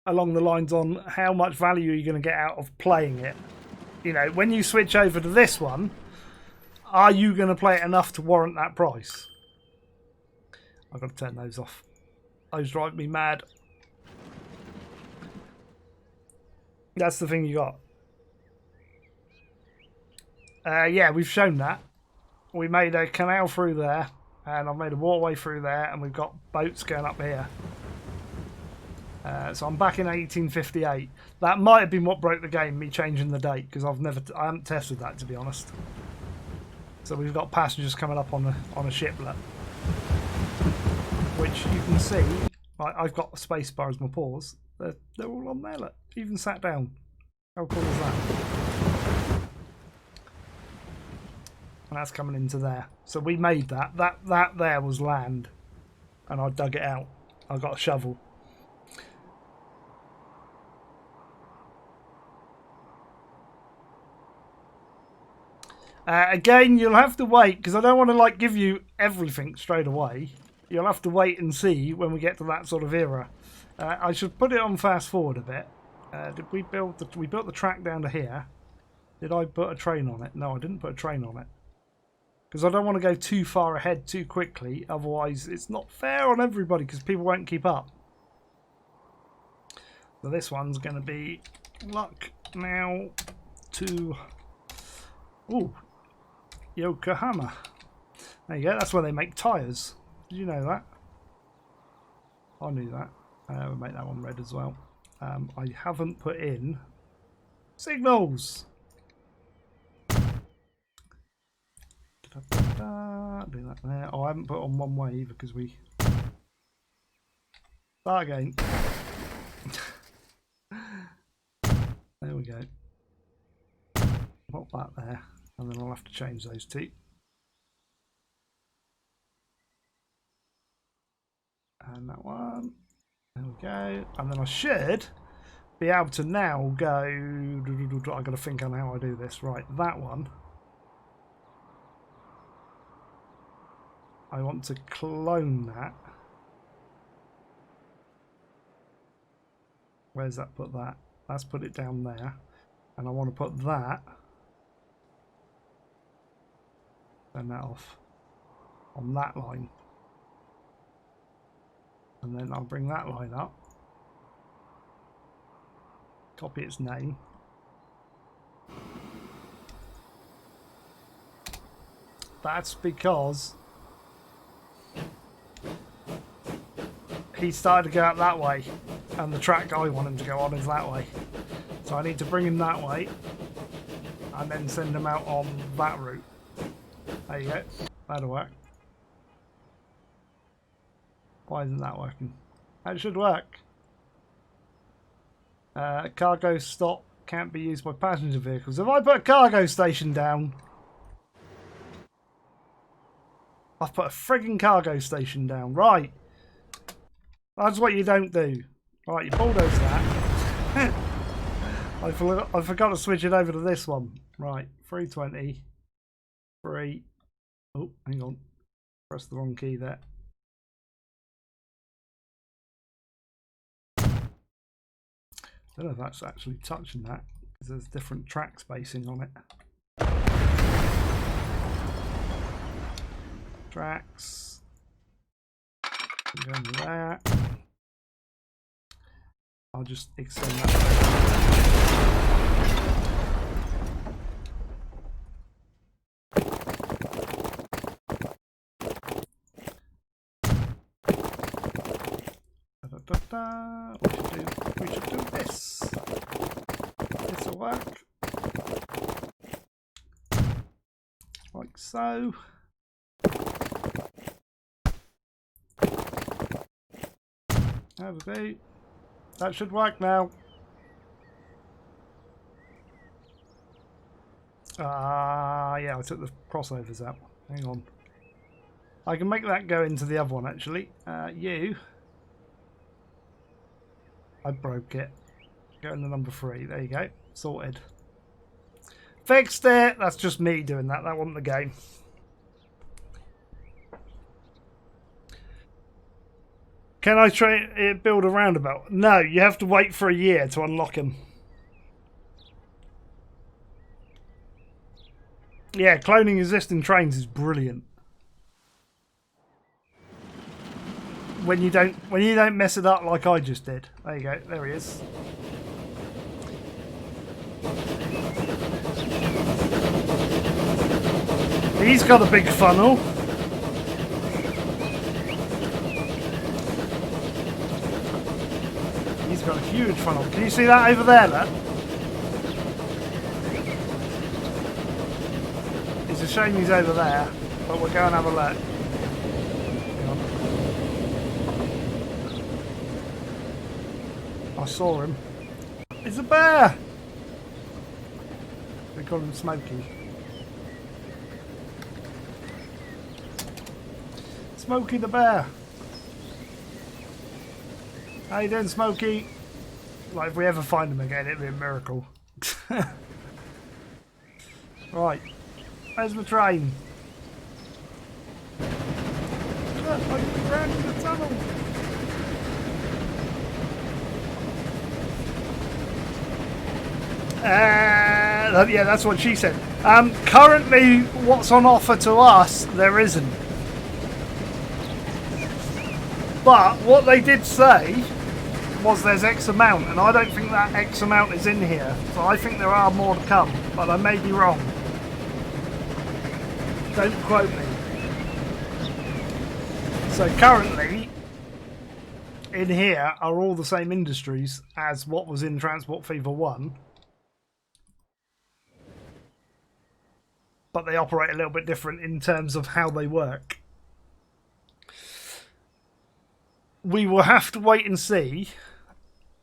along the lines on how much value are you going to get out of playing it. You know, when you switch over to this one, are you going to play it enough to warrant that price? I've got to turn those off. Those drive me mad. That's the thing you got. Yeah, we've shown that. We made a canal through there, and I've made a waterway through there, and we've got boats going up here. So I'm back in 1858. That might have been what broke the game, me changing the date, because I haven't tested that, to be honest. So we've got passengers coming up on a shiplet, which you can see. I've got a space bar as my paws. They're all on there. Look, even sat down. How cool is that? And that's coming into there. So we made that. That there was land, and I dug it out. I got a shovel. Again, you'll have to wait because I don't want to like give you everything straight away. You'll have to wait and see when we get to that sort of era. I should put it on fast forward a bit. Did we build the? We built the track down to here. Did I put a train on it? No, I didn't put a train on it because I don't want to go too far ahead too quickly. Otherwise, it's not fair on everybody because people won't keep up. So this one's going to be luck now to Yokohama. There you go. That's where they make tyres. Did you know that? I knew that. We'll make that one red as well. I haven't put in signals. Do that there. Oh, I haven't put on one way either because we start again. There we go. Pop that there, and then I'll have to change those two. And that one. There we go. And then I should be able to now go. I've got to think on how I do this. Right, that one. I want to clone that. Where's that put that? Let's put it down there. And I want to put that. Turn that off. On that line. And then I'll bring that line up. Copy its name. That's because he started to go out that way, and the track I want him to go on is that way. So I need to bring him that way, and then send him out on that route. There you go. That'll work. Why isn't that working? That should work. Cargo stop can't be used by passenger vehicles. If I put a cargo station down, I've put a frigging cargo station down. Right. That's what you don't do. Right, you bulldoze that. I forgot to switch it over to this one. Right, 320. 3. Oh, hang on. Press the wrong key there. I don't know if that's actually touching that because there's different track spacing on it. Tracks. Go into that. I'll just extend that. We should do this. This will work. Like so. That'll do. That should work now. Yeah, I took the crossovers out. Hang on. I can make that go into the other one actually. I broke it. Go into number 3. There you go. Sorted. Fixed it. That's just me doing that. That wasn't the game. Can I build a roundabout? No, you have to wait for a year to unlock them. Yeah, cloning existing trains is brilliant. When you don't mess it up like I just did. There you go. There he is. He's got a big funnel. He's got a huge funnel. Can you see that over there, lad? It's a shame he's over there, but we'll go and have a look. I saw him. It's a bear! They call him Smokey. Smokey the bear. How you doing, Smokey? Like, if we ever find him again, it'd be a miracle. Right. Where's my train? Look, I can round in the tunnel. Yeah, that's what she said. Currently, what's on offer to us, there isn't. But what they did say was there's X amount, and I don't think that X amount is in here. So I think there are more to come, but I may be wrong. Don't quote me. So currently, in here are all the same industries as what was in Transport Fever 1. But they operate a little bit different in terms of how they work. We will have to wait and see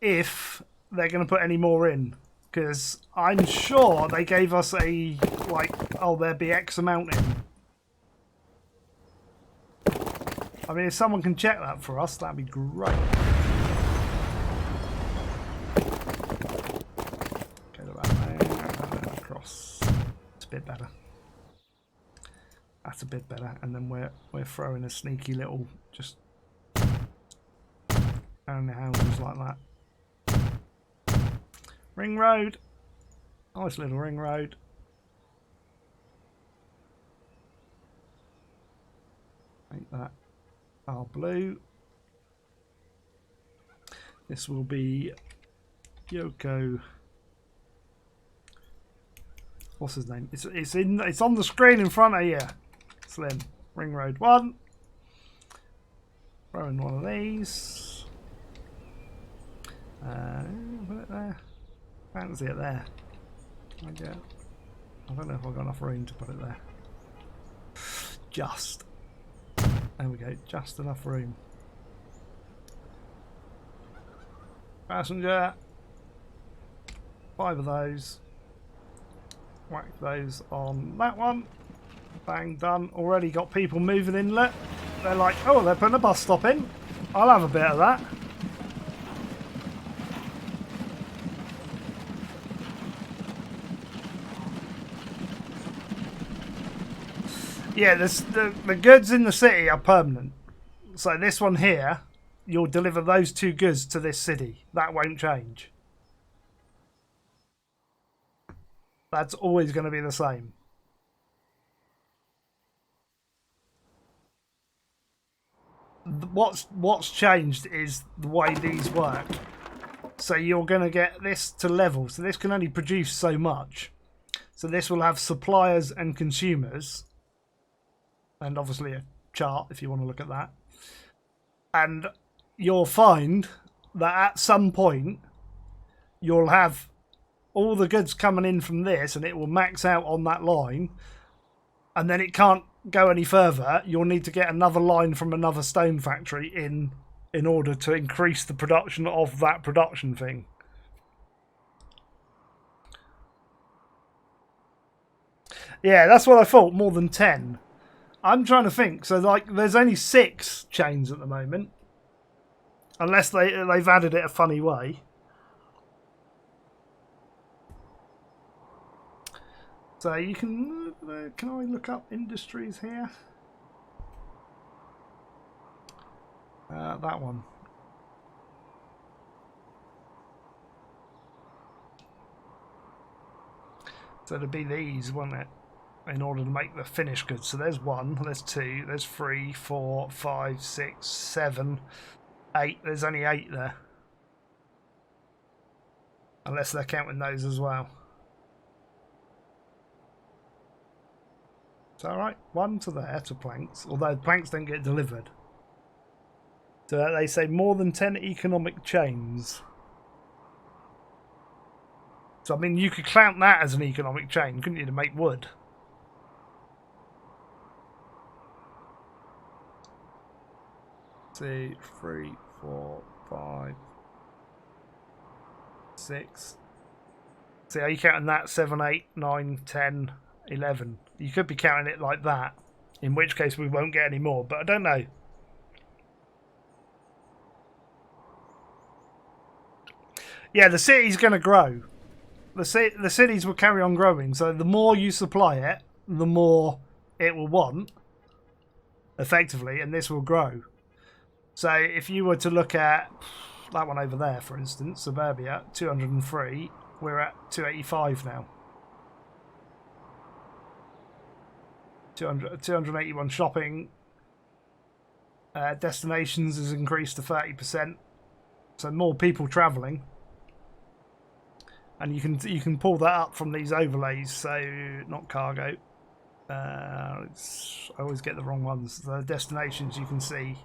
if they're going to put any more in. Because I'm sure they gave us a, like, oh, there'll be X amount in. I mean, if someone can check that for us, that'd be great. Go to that there, across. It's a bit better. That's a bit better. And then we're throwing a sneaky little just around the houses like that. Ring road. Nice little ring road. Make that our blue. This will be Yoko. What's his name? It's on the screen in front of you. Slim. Ring road 1. Throw in one of these. Put it there. Fancy it there. I don't know if I've got enough room to put it there. Just. There we go. Just enough room. Passenger. 5 of those. Whack those on that one. Bang, done. Already got people moving inlet. They're like, oh, they're putting a bus stop in. I'll have a bit of that. Yeah, the goods in the city are permanent. So this one here, you'll deliver those 2 goods to this city. That won't change. That's always going to be the same. What's changed is the way these work. So you're going to get this to level. So this can only produce so much. So this will have suppliers and consumers. And obviously a chart if you want to look at that. And you'll find that at some point you'll have all the goods coming in from this and it will max out on that line. And then it can't go any further. You'll need to get another line from another stone factory in order to increase the production of that production thing. Yeah, that's what I thought, more than 10. I'm trying to think. So, like, there's only 6 chains at the moment. Unless they've added it a funny way. So you can I look up industries here? That one. So it'd be these, wouldn't it? In order to make the finished goods. So there's 1, there's 2, there's 3, 4, 5, 6, 7, 8. There's only 8 there. Unless they're counting those as well. Is that right? 1 to there, to planks. Although planks don't get delivered. So they say more than 10 economic chains. So I mean, you could count that as an economic chain, couldn't you, to make wood? Two, 3, 4, 5, 6. See, are you counting that? 7, 8, 9, 10, 11. You could be counting it like that, in which case we won't get any more, but I don't know. Yeah, the city's going to grow. The cities will carry on growing, so the more you supply it, the more it will want, effectively, and this will grow. So if you were to look at that one over there, for instance, Suburbia, 203, we're at 285 now. 281 shopping. Destinations has increased to 30%. So more people travelling. And you can pull that up from these overlays. So not cargo. I always get the wrong ones. The destinations you can see.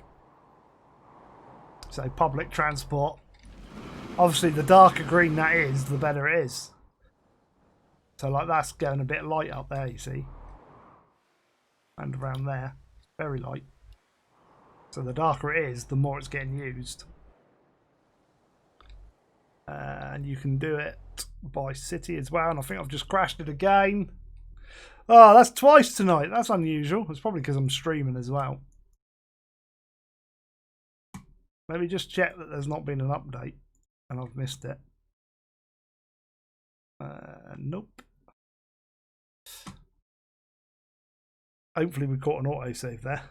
So public transport. Obviously, the darker green that is, the better it is. So like that's going a bit light up there, you see. And around there, very light. So the darker it is, the more it's getting used. And you can do it by city as well. And I think I've just crashed it again. Oh, that's twice tonight. That's unusual. It's probably because I'm streaming as well. Let me just check that there's not been an update and I've missed it. Nope. Hopefully we caught an autosave there.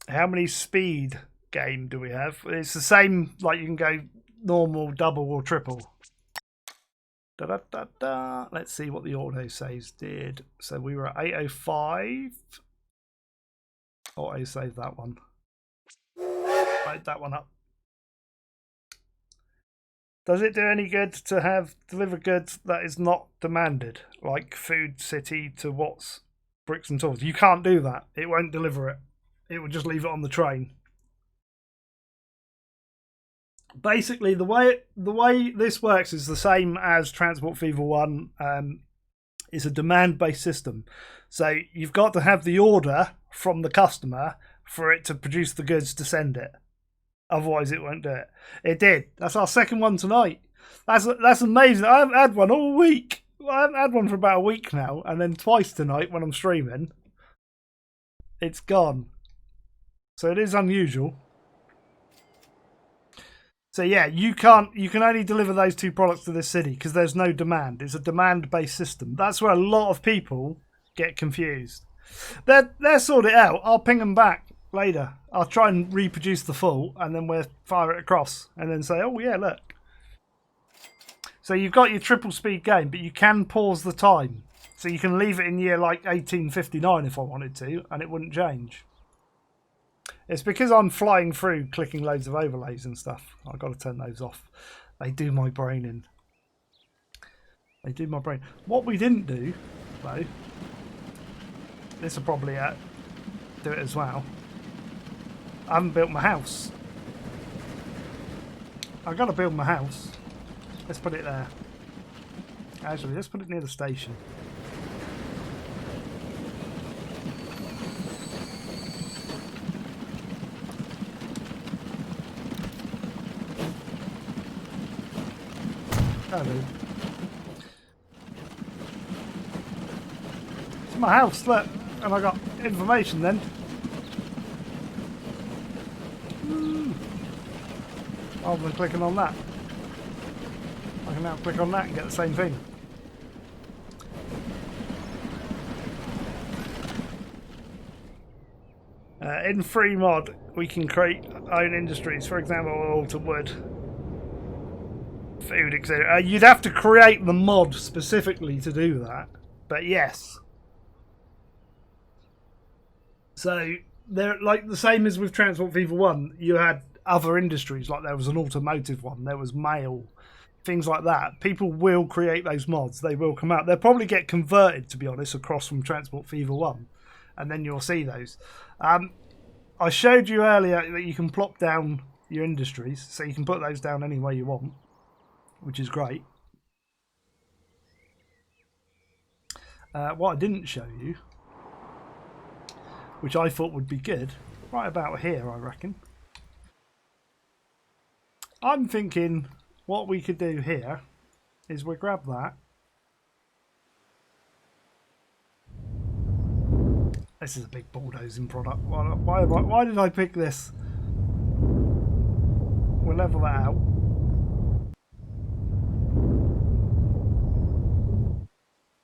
How many speed gain do we have? It's the same, like you can go normal, double or triple. Let's see what the autosaves did. So we were at 805. Autosave that one. Load that one up. Does it do any good to have deliver goods that is not demanded, like food city to what's bricks and tools? You can't do that. It won't deliver it. It will just leave it on the train. Basically, the way this works is the same as Transport Fever 1. It's a demand-based system. So you've got to have the order from the customer for it to produce the goods to send it. Otherwise, it won't do it. It did. That's our second one tonight. That's amazing. I haven't had one all week. I haven't had one for about a week now, and then twice tonight when I'm streaming. It's gone. So it is unusual. So yeah, you can only deliver those two products to this city because there's no demand. It's a demand-based system. That's where a lot of people get confused. They'll sort it out. I'll ping them back later. I'll try and reproduce the full, and then we'll fire it across, and then say, "Oh yeah, look." So you've got your triple speed game, but you can pause the time. So you can leave it in year like 1859 if I wanted to, and it wouldn't change. It's because I'm flying through, clicking loads of overlays and stuff. I've got to turn those off. They do my brain in. They do my brain. What we didn't do, though, this will probably do it as well. I haven't built my house. I've got to build my house. Let's put it there. Actually, let's put it near the station. Hello. It's my house, look, and I got information then. Rather than clicking on that, I can now click on that and get the same thing. In free mod, we can create own industries. For example, alter wood, food, etc. You'd have to create the mod specifically to do that, but yes. So they're like the same as with Transport Fever 1. You had other industries, like there was an automotive one, there was mail, things like that. People will create those mods. They will come out. They'll probably get converted, to be honest, across from Transport Fever 1, and then you'll see those. I showed you earlier that you can plop down your industries, so you can put those down any way you want, which is great. What I didn't show you, which I thought would be good, right about here, I reckon. I'm thinking what we could do here is we grab that. This is a big bulldozing product. Why did I pick this? We'll level that out.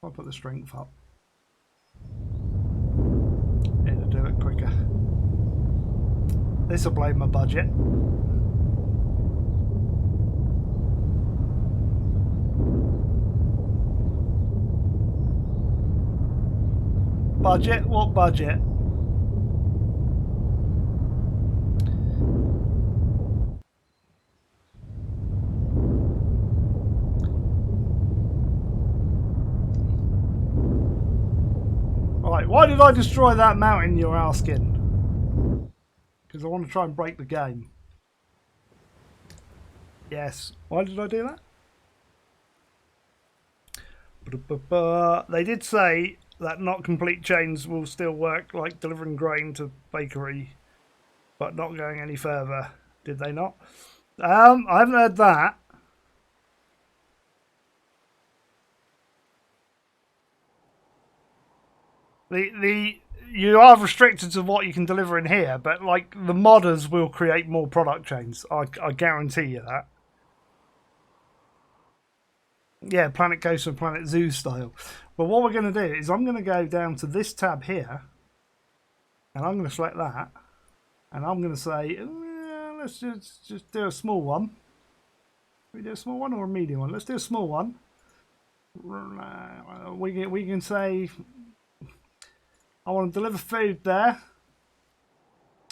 I put the strength up, it'll do it quicker. This will blow my budget. Budget? What budget? Right, why did I destroy that mountain, you're asking? Because I want to try and break the game. Yes. Why did I do that? They did say that not complete chains will still work, like delivering grain to bakery, but not going any further. Did they not? I haven't heard that. You are restricted to what you can deliver in here, but like the modders will create more product chains. I guarantee you that. Yeah, Planet Coaster and Planet Zoo style. But what we're going to do is I'm going to go down to this tab here, and I'm going to select that, and I'm going to say, let's just do a small one. We do a small one or a medium one? Let's do a small one. We can say, I want to deliver food there,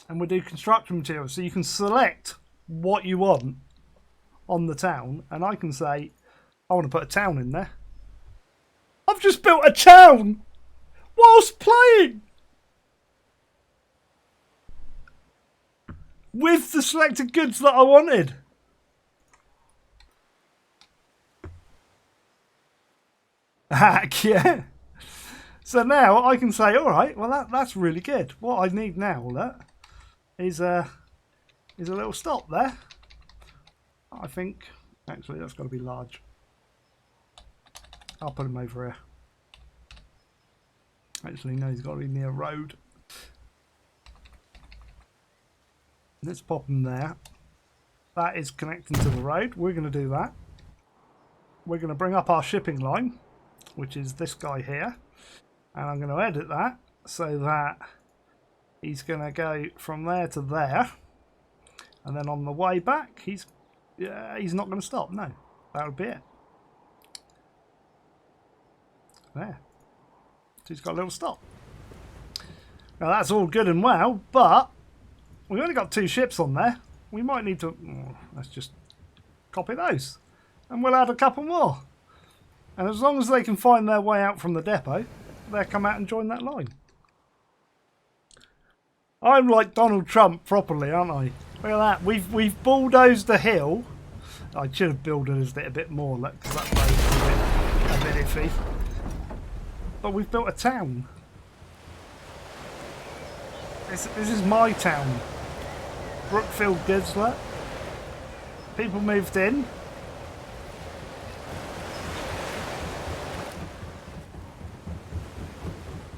and we'll do construction materials. So you can select what you want on the town, and I can say, I want to put a town in there. I've just built a town whilst playing with the selected goods that I wanted. Heck yeah. So now I can say, all right, well that's really good. What I need now, look, is a little stop there. I think actually that's got to be large. I'll put him over here. Actually, no, he's got to be near a road. Let's pop him there. That is connecting to the road. We're going to do that. We're going to bring up our shipping line, which is this guy here. And I'm going to edit that so that he's going to go from there to there. And then on the way back, he's not going to stop. No, that would be it. There. So he's got a little stop. Now that's all good and well, but we've only got 2 ships on there. We might need to... let's just copy those. And we'll add a couple more. And as long as they can find their way out from the depot, they'll come out and join that line. I'm like Donald Trump properly, aren't I? Look at that. We've bulldozed the hill. I should have bulldozed it a bit more, look, because that road's a bit iffy. But we've built a town. This is my town. Brookfield Gizzler. People moved in.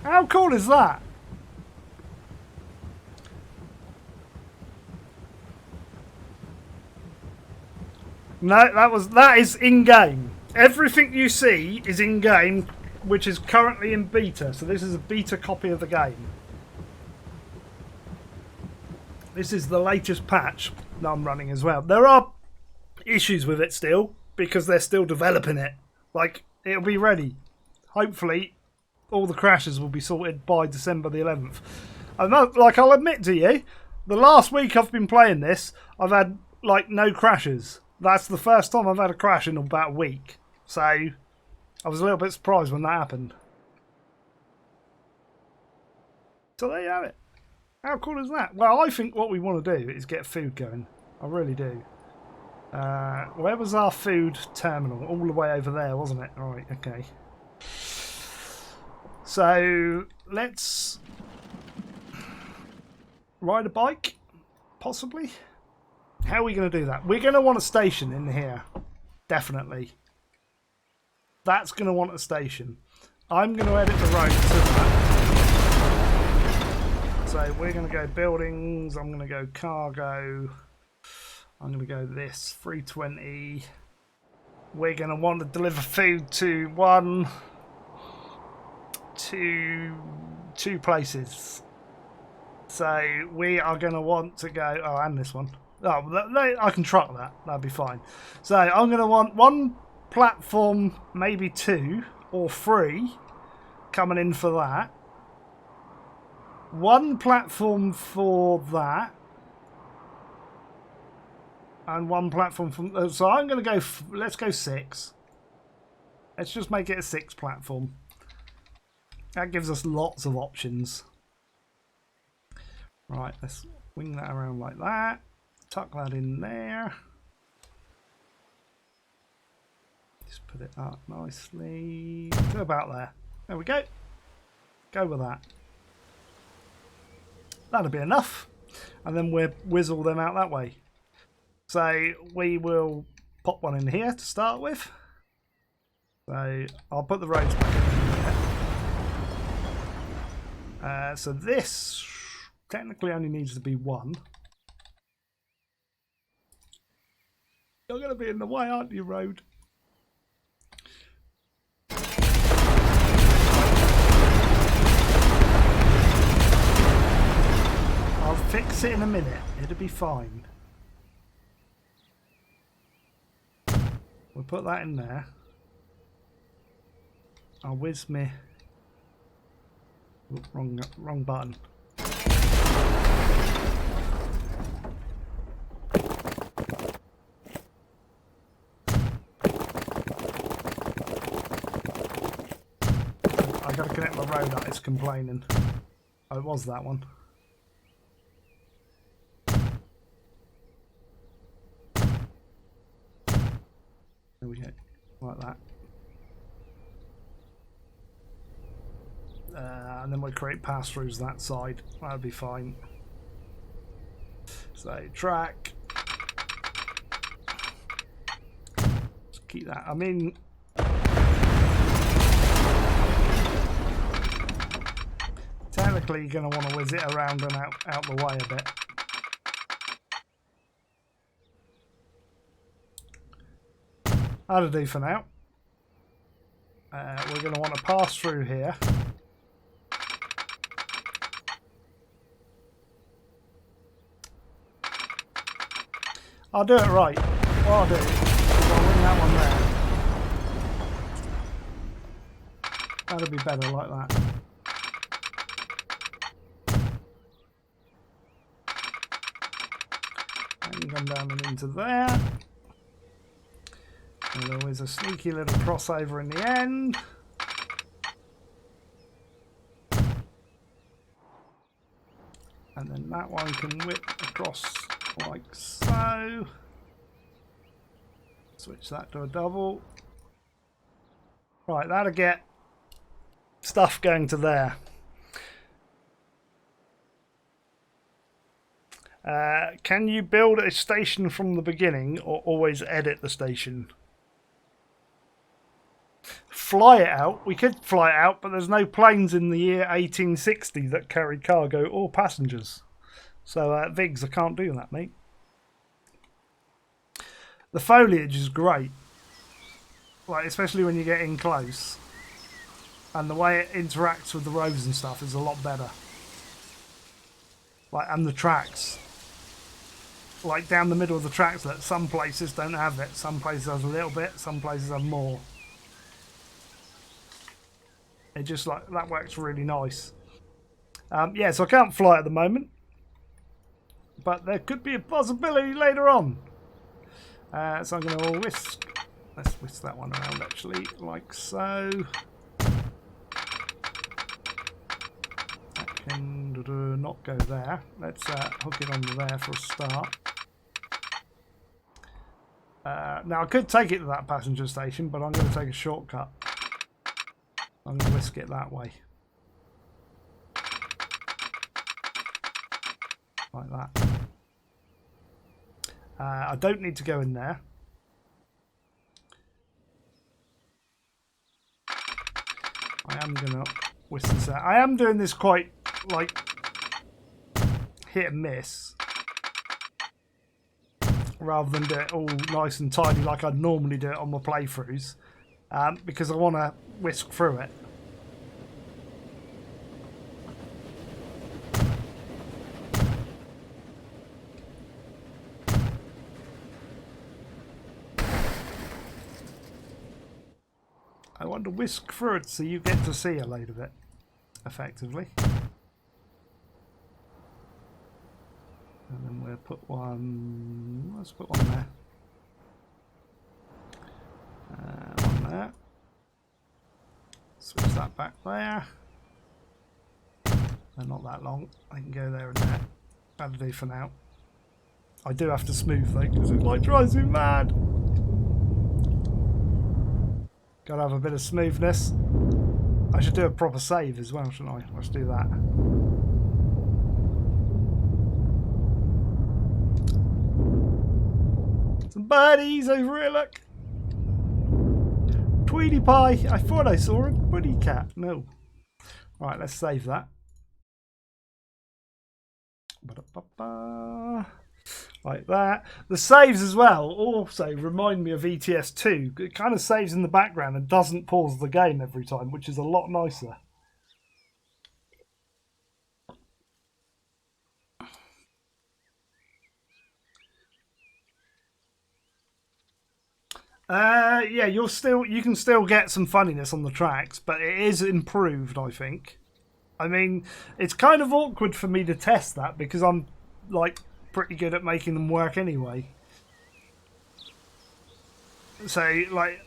How cool is that? No, that is in game. Everything you see is in game, which is currently in beta. So this is a beta copy of the game. This is the latest patch that I'm running as well. There are issues with it still because they're still developing it. Like, it'll be ready. Hopefully, all the crashes will be sorted by December the 11th. I'll admit to you, the last week I've been playing this, I've had like no crashes. That's the first time I've had a crash in about a week. So I was a little bit surprised when that happened. So there you have it. How cool is that? Well, I think what we want to do is get food going. I really do. Where was our food terminal? All the way over there, wasn't it? All right, okay. So let's ride a bike, possibly. How are we going to do that? We're going to want a station in here, definitely. That's going to want a station. I'm going to edit the road to that. So we're going to go buildings. I'm going to go cargo. I'm going to go this 320. We're going to want to deliver food to 1. two places. So we are going to want to go. Oh, and this one. Oh, I can truck that. That'd be fine. So I'm going to want one platform, maybe 2 or 3, coming in for that. One platform for that. And one platform from. So I'm going to go. Let's go 6. Let's just make it a 6 platform. That gives us lots of options. Right, let's wing that around like that. Tuck that in there. Just put it up nicely. To about there. There we go. Go with that. That'll be enough. And then we'll whizzle them out that way. So we will pop one in here to start with. So I'll put the roads back in there. So this technically only needs to be 1. You're going to be in the way, aren't you, road? I'll fix it in a minute. It'll be fine. We'll put that in there. I'll whiz me. Ooh, wrong button. I gotta connect my road up, it's complaining. Oh, it was that one. There we go, like that. And then we'll create pass-throughs that side. That'll be fine. So, track. Just keep that. I mean, technically you're going to want to whiz it around and out the way a bit. That'll do for now. We're going to want to pass through here. I'll do it right. What I'll do is I'll wing that one there. That'll be better like that. And come down and into there. And there always a sneaky little crossover in the end. And then that one can whip across like so. Switch that to a double. Right, that'll get stuff going to there. Can you build a station from the beginning or always edit the station? Fly it out. We could fly it out, but there's no planes in the year 1860 that carry cargo or passengers. So, Viggs, I can't do that, mate. The foliage is great. Like, especially when you get in close. And the way it interacts with the roads and stuff is a lot better. Like, and the tracks. Like, down the middle of the tracks, that some places don't have it. Some places have a little bit, some places have more. It just, like, that works really nice. Yeah, so I can't fly at the moment. But there could be a possibility later on. So I'm going to whisk. Let's whisk that one around actually, like so. That can not go there. Let's hook it onto there for a start. Now I could take it to that passenger station, but I'm going to take a shortcut. I'm going to whisk it that way. Like that. I don't need to go in there. I am going to whisk this out. I am doing this quite, like, hit and miss. Rather than do it all nice and tidy like I'd normally do it on my playthroughs. Because I want to whisk through it. whisk through it so you get to see a load of it, effectively. And then we'll put one, let's put one there. One there. Switch that back there. They're not that long. I can go there and there. That'll do for now. I do have to smooth though, because it like drives me mad. Gotta have a bit of smoothness. I should do a proper save as well, shouldn't I? Let's do that. Some buddies over here, look. Tweety Pie. I thought I saw a buddy cat. No. Right, let's save that. Like that. The saves as well also remind me of ETS2. It kind of saves in the background and doesn't pause the game every time, which is a lot nicer. Yeah, you can still get some funniness on the tracks, but it is improved, I think. I mean, it's kind of awkward for me to test that because I'm like pretty good at making them work anyway. So, like,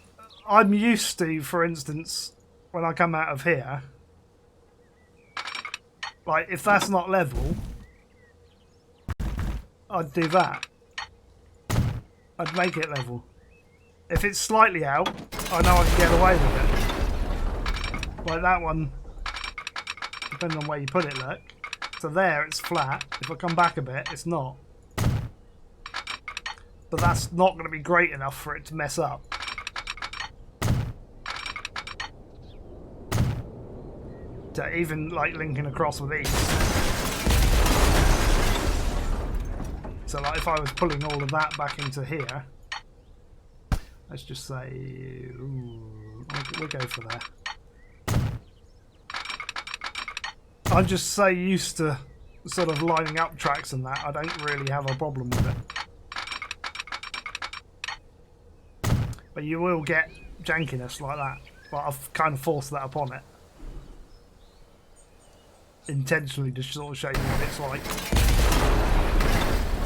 I'm used to, for instance, when I come out of here, like, if that's not level, I'd do that. I'd make it level. If it's slightly out, I know I can get away with it. Like that one, depending on where you put it, look. So there, it's flat. If I come back a bit, it's not. But that's not going to be great enough for it to mess up. To even, like, linking across with ease. So, like, if I was pulling all of that back into here, let's just say, ooh, we'll go for there. I'm just so used to sort of lining up tracks and that, I don't really have a problem with it. But you will get jankiness like that. But I've kind of forced that upon it. Intentionally to sort of show you what it's like.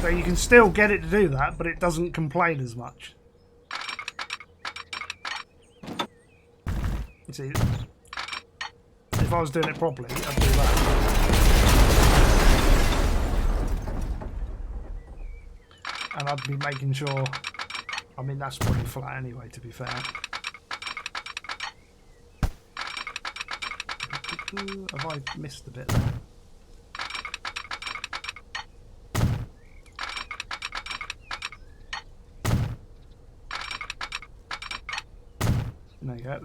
So you can still get it to do that, but it doesn't complain as much. You see, if I was doing it properly, I'd do that. And I'd be making sure, I mean, that's pretty flat anyway, to be fair. Have I missed a bit there? There you go, a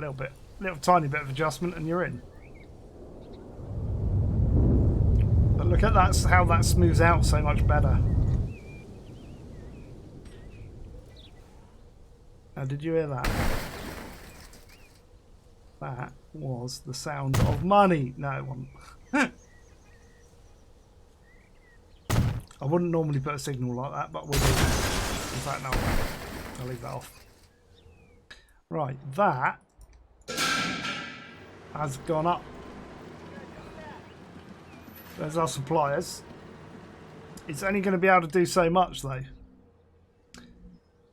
little tiny bit of adjustment and you're in. But look at that, how that smooths out so much better. Now, did you hear that? That was the sound of money. No, it wasn't. I wouldn't normally put a signal like that, but we'll do it. In fact, no, I'll leave that off. Right, that has gone up. There's our suppliers. It's only going to be able to do so much, though.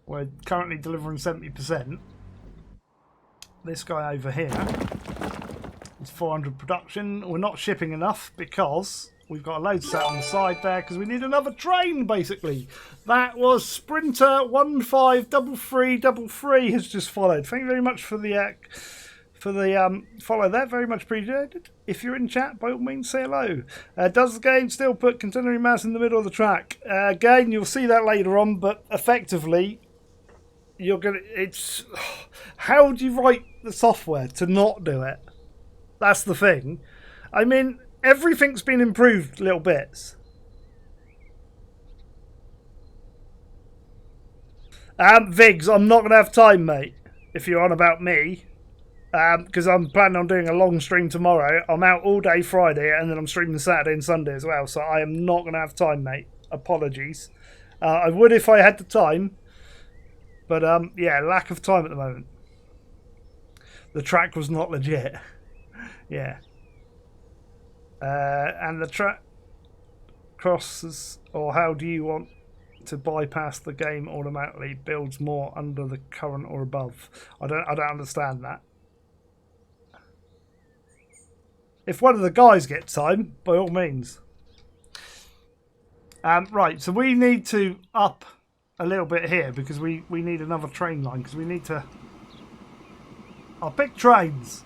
We're currently delivering 70%. This guy over here is 400 production. We're not shipping enough because we've got a load set on the side there because we need another train, basically. That was Sprinter 153333 has just followed. Thank you very much for the follow there. Very much appreciated. If you're in chat, by all means, say hello. Does the game still put containery mass in the middle of the track? Again, you'll see that later on, but effectively, you're gonna. It's how do you write the software to not do it? That's the thing. I mean, everything's been improved little bits. Vigs, I'm not going to have time, mate, if you're on about me. Because I'm planning on doing a long stream tomorrow. I'm out all day Friday, and then I'm streaming Saturday and Sunday as well. So I am not going to have time, mate. Apologies. I would if I had the time. But, yeah, lack of time at the moment. The track was not legit. Yeah. And the track crosses, or how do you want to bypass the game automatically builds more under the current or above? I don't understand that. If one of the guys gets time, by all means. Right, so we need to up a little bit here because we need another train line because we need to. I'll pick trains,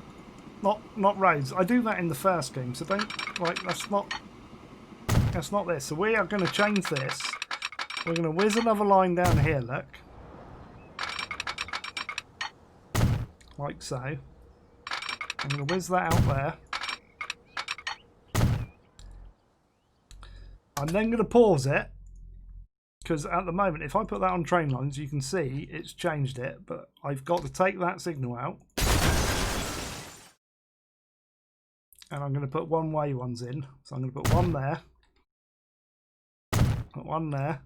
not roads. I do that in the first game, so don't like that's not this. So we are going to change this. We're going to whiz another line down here. Look, like so. I'm going to whiz that out there. I'm then going to pause it because at the moment, if I put that on train lines, you can see it's changed it, but I've got to take that signal out. And I'm going to put one-way ones in. So I'm going to put one there, put one there,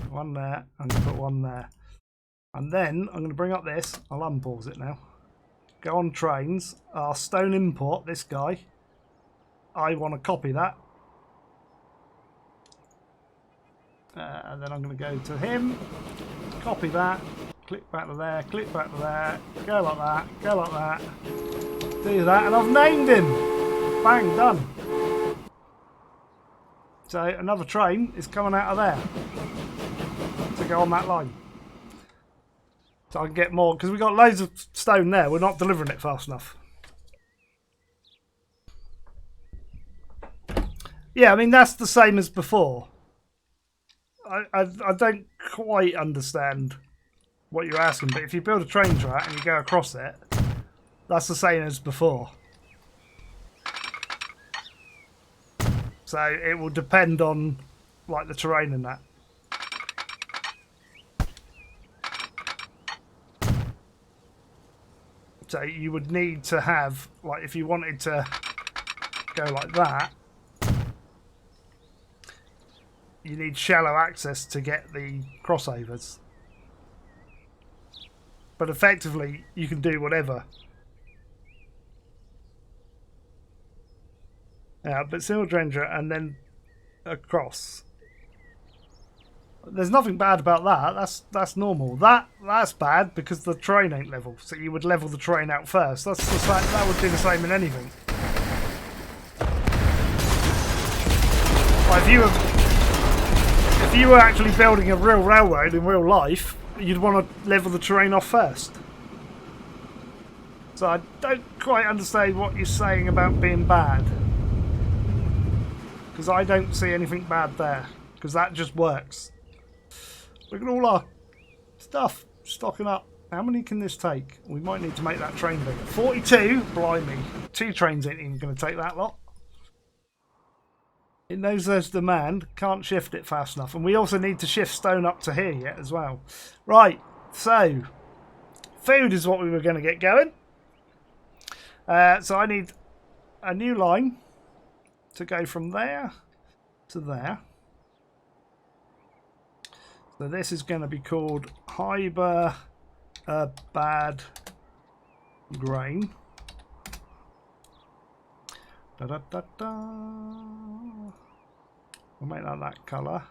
one there, I'm going to put one there. And then I'm going to bring up this, I'll unpause it now. Go on trains, our stone import, this guy. I want to copy that. And then I'm going to go to him, copy that, click back to there, click back to there, go like that, go like that, do that, and I've named him. Bang, done. So another train is coming out of there to go on that line. So I can get more, because we've got loads of stone there, we're not delivering it fast enough. Yeah, I mean, that's the same as before. I don't quite understand what you're asking, but if you build a train track and you go across it, that's the same as before. So it will depend on like the terrain and that. So you would need to have, like, if you wanted to go like that, you need shallow access to get the crossovers. But effectively, you can do whatever. But single dranger and then across. There's nothing bad about that. That's normal. That's bad because the train ain't level. So you would level the train out first. That's the same, that would be the same in anything. Like if you were actually building a real railroad in real life, you'd want to level the terrain off first. So I don't quite understand what you're saying about being bad. Because I don't see anything bad there. Because that just works. Look at all our stuff stocking up. How many can this take? We might need to make that train bigger. 42? Blimey. 2 trains ain't even going to take that lot. It knows there's demand. Can't shift it fast enough. And we also need to shift stone up to here yet as well. Right. So, food is what we were going to get going. So I need a new line to go from there to there. So this is going to be called Hyper Bad Grain. Da, da, da, da. We'll make that colour.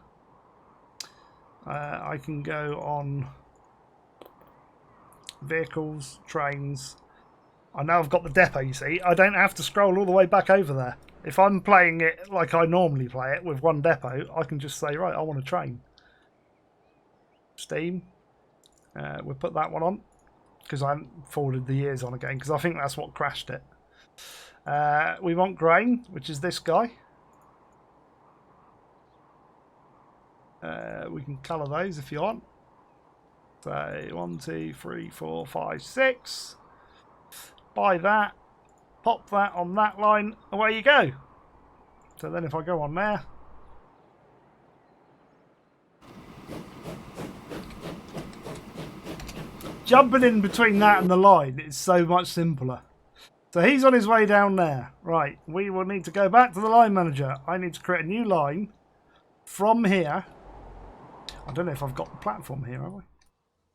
I can go on vehicles, trains. I know I've got the depot, you see. I don't have to scroll all the way back over there. If I'm playing it like I normally play it with one depot, I can just say, right, I want a train. Steam. We'll put that one on because I haven't forwarded the years on again because I think that's what crashed it. We want grain, which is this guy. We can colour those if you want. So 1, 2, 3, 4, 5, 6. Buy that. Pop that on that line. Away you go. So then if I go on there. Jumping in between that and the line is so much simpler. So he's on his way down there. Right, we will need to go back to the line manager. I need to create a new line from here. I don't know if I've got the platform here, have I?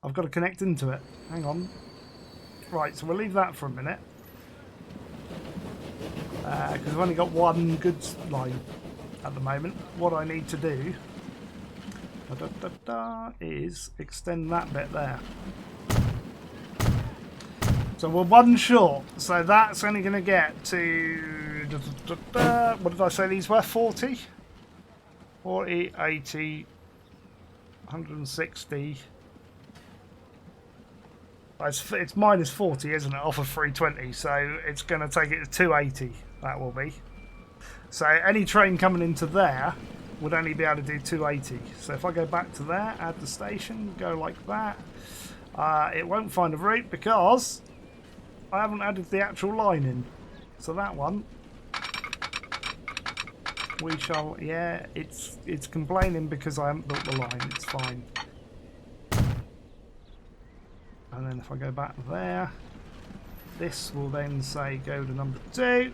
I've got to connect into it. Hang on. Right, so we'll leave that for a minute. Because we've only got one goods line at the moment. What I need to do is extend that bit there. So we're one short. So that's only going to get to... what did I say these were? 40? 40, 80, 160. It's minus 40, isn't it, off of 320, so it's going to take it to 280, that will be. So any train coming into there would only be able to do 280. So if I go back to there, add the station, go like that, it won't find a route because I haven't added the actual line in. So that one, we shall, yeah, it's complaining because I haven't built the line, it's fine. And then if I go back there, this will then say go to number 2.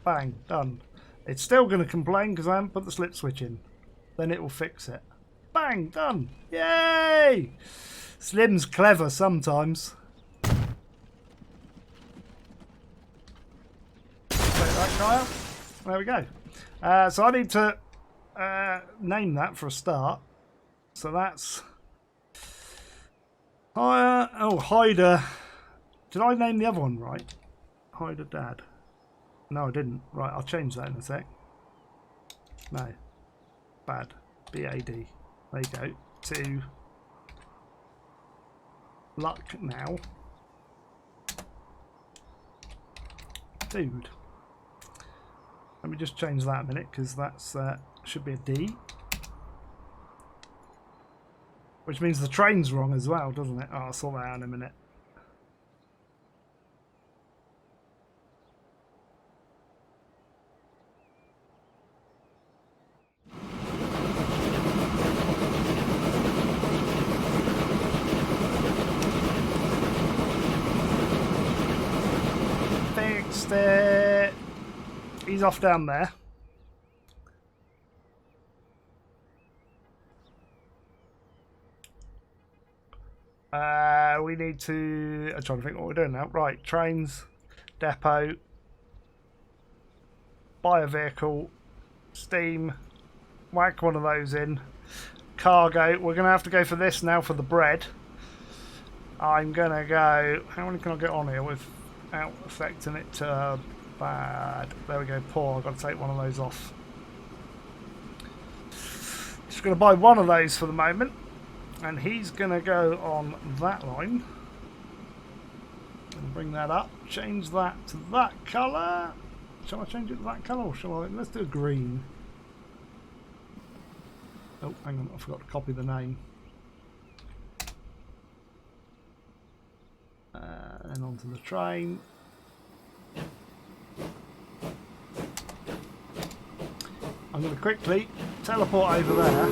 Bang, done. It's still going to complain because I haven't put the slip switch in. Then it will fix it. Bang, done. Yay! Slim's clever sometimes. Take that guy out. There we go. So I need to name that for a start. So that's... Hyder. Did I name the other one right? Hyder Dad. No, I didn't. Right, I'll change that in a sec. No. Bad. B-A-D. There you go. To Luck now. Dude. Let me just change that a minute because that's should be a D. Which means the train's wrong as well, doesn't it? Oh, I'll sort that out in a minute. Fixed it. He's off down there. We need to... I'm trying to think what we're doing now. Right, trains, depot, buy a vehicle, steam, whack one of those in, cargo. We're going to have to go for this now for the bread. I'm going to go... How many can I get on here without affecting it to bad? There we go, poor. I've got to take one of those off. Just going to buy one of those for the moment. And he's going to go on that line. And bring that up. Change that to that colour. Shall I change it to that colour or shall I? Let's do a green. Oh, hang on. I forgot to copy the name. And onto the train. I'm going to quickly teleport over there.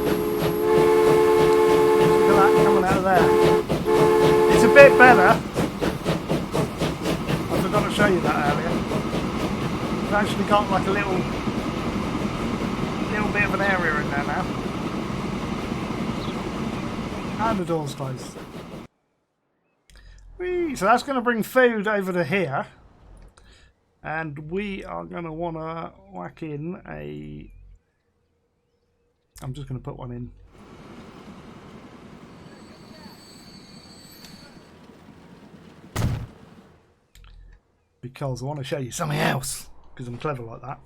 Look at that coming out of there. It's a bit better. I forgot to show you that earlier. We've actually got like a little bit of an area in there now. And the door's closed. Whee! So that's going to bring food over to here. And we are going to want to whack in a... I'm just going to put one in. Because I want to show you something else. Because I'm clever like that.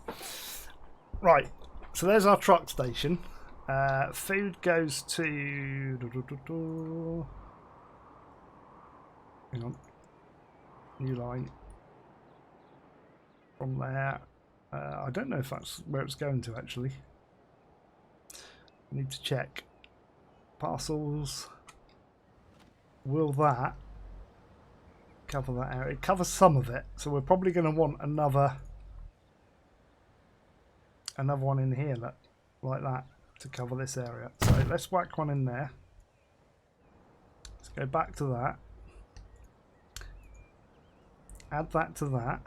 Right. So there's our truck station. Food goes to... Hang on. New line. From there. I don't know if that's where it's going to actually. I need to check. Parcels. Will that cover that area? It covers some of it, so we're probably going to want another one in here like that to cover this area. So let's whack one in there. Let's go back to that. Add that to that.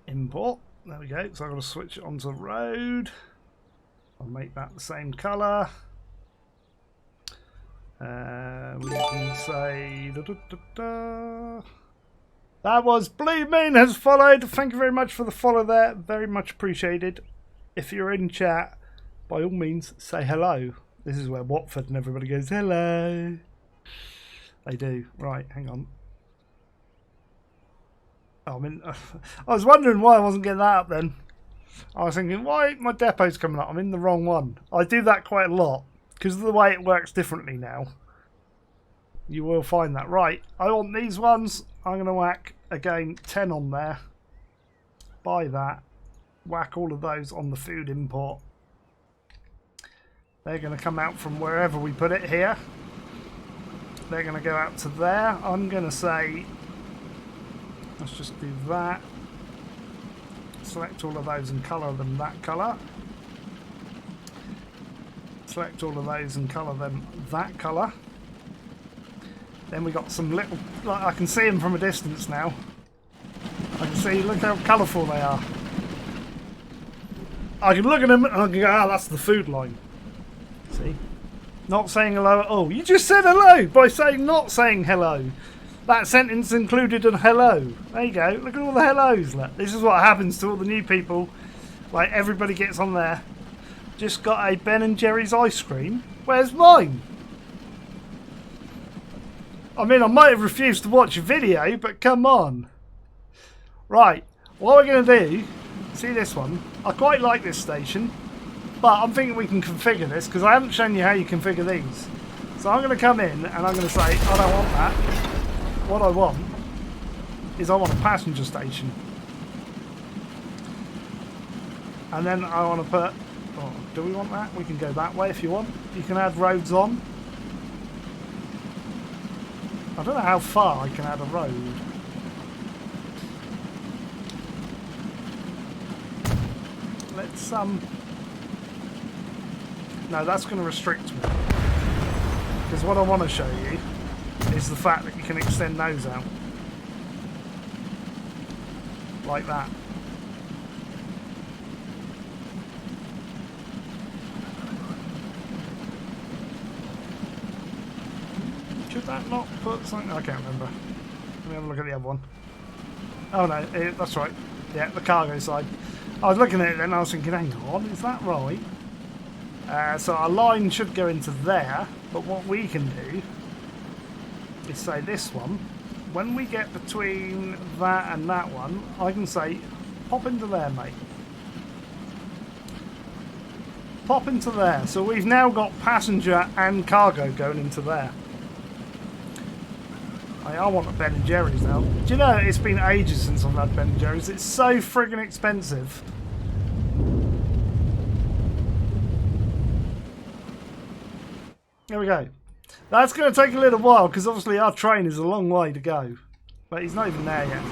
Import. There we go. So I'm going to switch it onto road. I'll make that the same colour. We can say... That was Blue Moon has followed. Thank you very much for the follow there. Very much appreciated. If you're in chat, by all means, say hello. This is where Watford and everybody goes, hello. They do. Right, hang on. Oh, I was wondering why I wasn't getting that up then. I was thinking, why my depot's coming up? I'm in the wrong one. I do that quite a lot because of the way it works differently now. You will find that. Right, I want these ones. I'm going to whack, again, 10 on there. Buy that. Whack all of those on the food import. They're going to come out from wherever we put it here. They're going to go out to there. I'm going to say, let's just do that. Select all of those and colour them that colour. Select all of those and colour them that colour. Then we got some little, like I can see them from a distance now. I can see, look how colourful they are. I can look at them and I can go, ah, that's the food line. See? Not saying hello at all. You just said hello by saying not saying hello. That sentence included a hello. There you go. Look at all the hellos. Look. This is what happens to all the new people. Like, everybody gets on there. Just got a Ben & Jerry's ice cream. Where's mine? I mean, I might have refused to watch a video, but come on. Right. What we're going to do... See this one? I quite like this station. But I'm thinking we can configure this, because I haven't shown you how you configure these. So I'm going to come in, and I'm going to say, I don't want that. What I want is I want a passenger station. And then I want to put... Oh, do we want that? We can go that way if you want. You can add roads on. I don't know how far I can add a road. Let's, No, that's going to restrict me. Because what I want to show you is the fact that you can extend those out. Like that. Should that not put something? I can't remember. Let me have a look at the other one. Oh no, that's right. Yeah, the cargo side. I was looking at it then and I was thinking, hang on, is that right? So our line should go into there, but what we can do is say this one, when we get between that and that one, I can say, pop into there, mate. Pop into there. So we've now got passenger and cargo going into there. I want a Ben & Jerry's now. Do you know, it's been ages since I've had Ben & Jerry's. It's so friggin' expensive. There we go. That's going to take a little while because obviously our train is a long way to go. But he's not even there yet.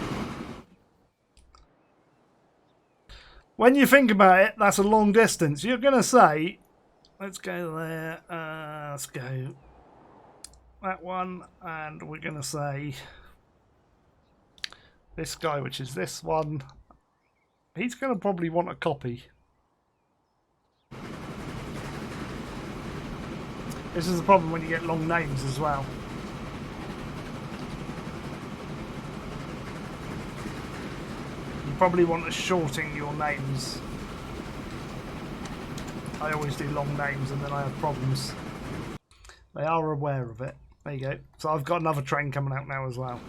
When you think about it, that's a long distance. You're going to say, let's go there, let's go that one, and we're going to say this guy, which is this one. He's going to probably want a copy. This is the problem when you get long names as well. You probably want to shorten your names. I always do long names and then I have problems. They are aware of it. There you go. So I've got another train coming out now as well.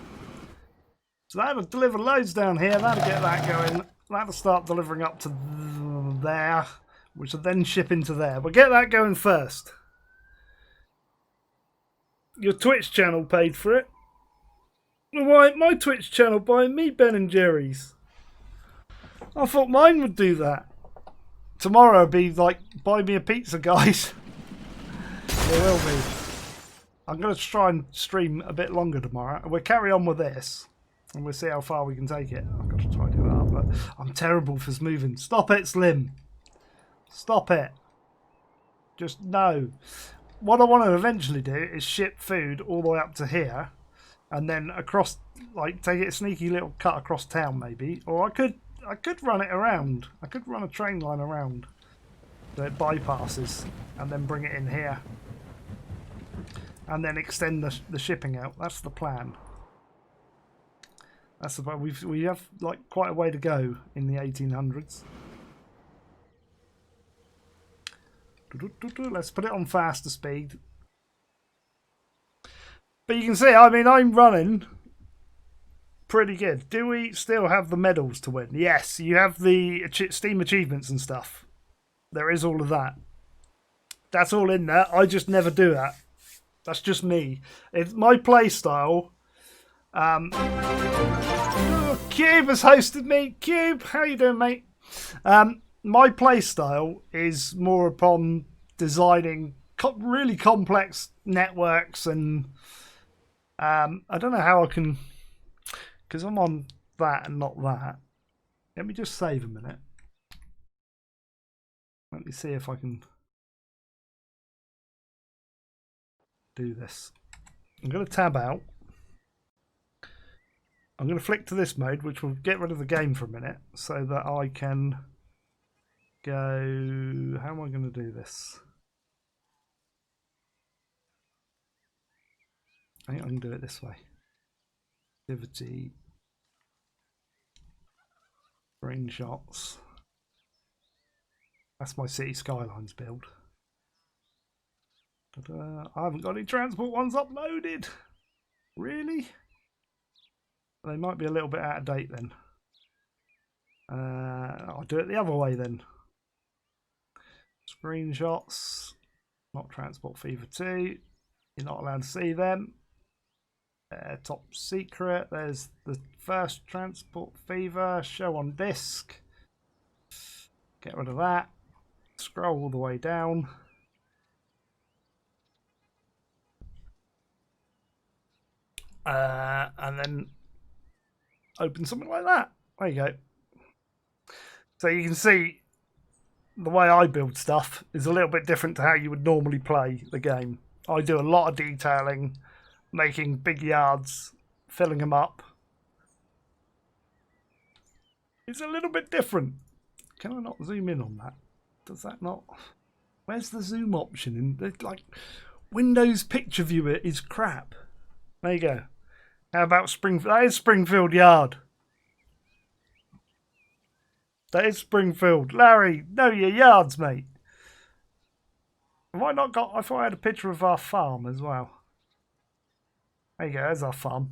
So that'll deliver loads down here. That'll get that going. That'll start delivering up to there, which will then ship into there. But get that going first. Your Twitch channel paid for it. Why, my Twitch channel buying me Ben & Jerry's. I thought mine would do that. Tomorrow will be like, buy me a pizza, guys. There will be. I'm going to try and stream a bit longer tomorrow. We'll carry on with this. And we'll see how far we can take it. I've got to try and do that, but I'm terrible for smoothing. Stop it, Slim. Stop it. Just no. What I want to eventually do is ship food all the way up to here. And then across, like, take it a sneaky little cut across town maybe. Or I could run it around. I could run a train line around. So it bypasses. And then bring it in here. and then extend the shipping out. That's the plan. That's about we have like quite a way to go in the 1800s. Let's put it on faster speed. But you can see, I mean, I'm running pretty good. Do we still have the medals to win? Yes, you have the Steam achievements and stuff. There is all of that. That's all in there. I just never do that. That's just me. It's my play style. Cube has hosted me. Cube, how you doing, mate? My play style is more upon designing really complex networks, and I don't know how I can, because I'm on that and not that. Let me just save a minute. Let me see if I can do this. I'm going to tab out. I'm going to flick to this mode, which will get rid of the game for a minute, so that I can go. How am I going to do this? I think I can do it this way. Activity, screenshots. That's my City Skylines build. I haven't got any transport ones uploaded. Really? They might be a little bit out of date then. I'll do it the other way then. Screenshots, not Transport Fever 2. You're not allowed to see them. Top secret. There's the first Transport Fever. Show on disk. Get rid of that. Scroll all the way down. And then open something like that. There you go. So you can see the way I build stuff is a little bit different to how you would normally play the game. I do a lot of detailing, making big yards, filling them up. It's a little bit different. Can I not zoom in on that? Does that not? Where's the zoom option? In like Windows Picture Viewer is crap. There you go. How about Springfield? That is Springfield Yard. That is Springfield. Larry, know your yards, mate. Have I not got... I thought I had a picture of our farm as well. There you go, there's our farm.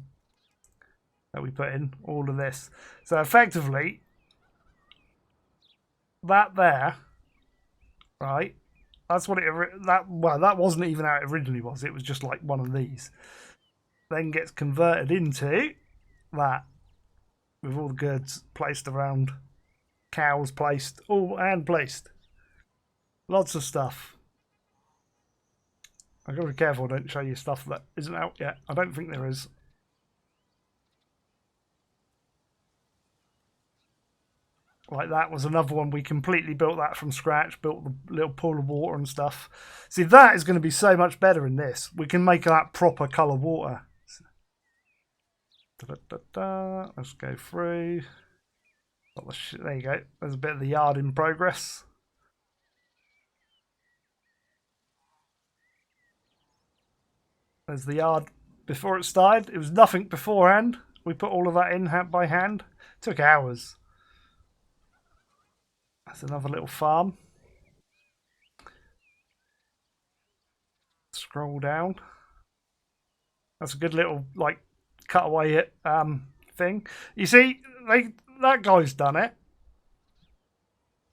That we put in all of this. So effectively, that there, right? That's what it... that wasn't even how it originally was. It was just like one of these. Then gets converted into that with all the goods placed around, cows placed, all and placed. Lots of stuff. I've got to be careful I don't show you stuff that isn't out yet. I don't think there is. Like that was another one. We completely built that from scratch, built the little pool of water and stuff. See, that is going to be so much better in this. We can make that proper colour water. Let's go through. There you go. There's a bit of the yard in progress. There's the yard before it started. It was nothing beforehand. We put all of that in by hand. It took hours. That's another little farm. Scroll down. That's a good little like cutaway thing. You see, that guy's done it.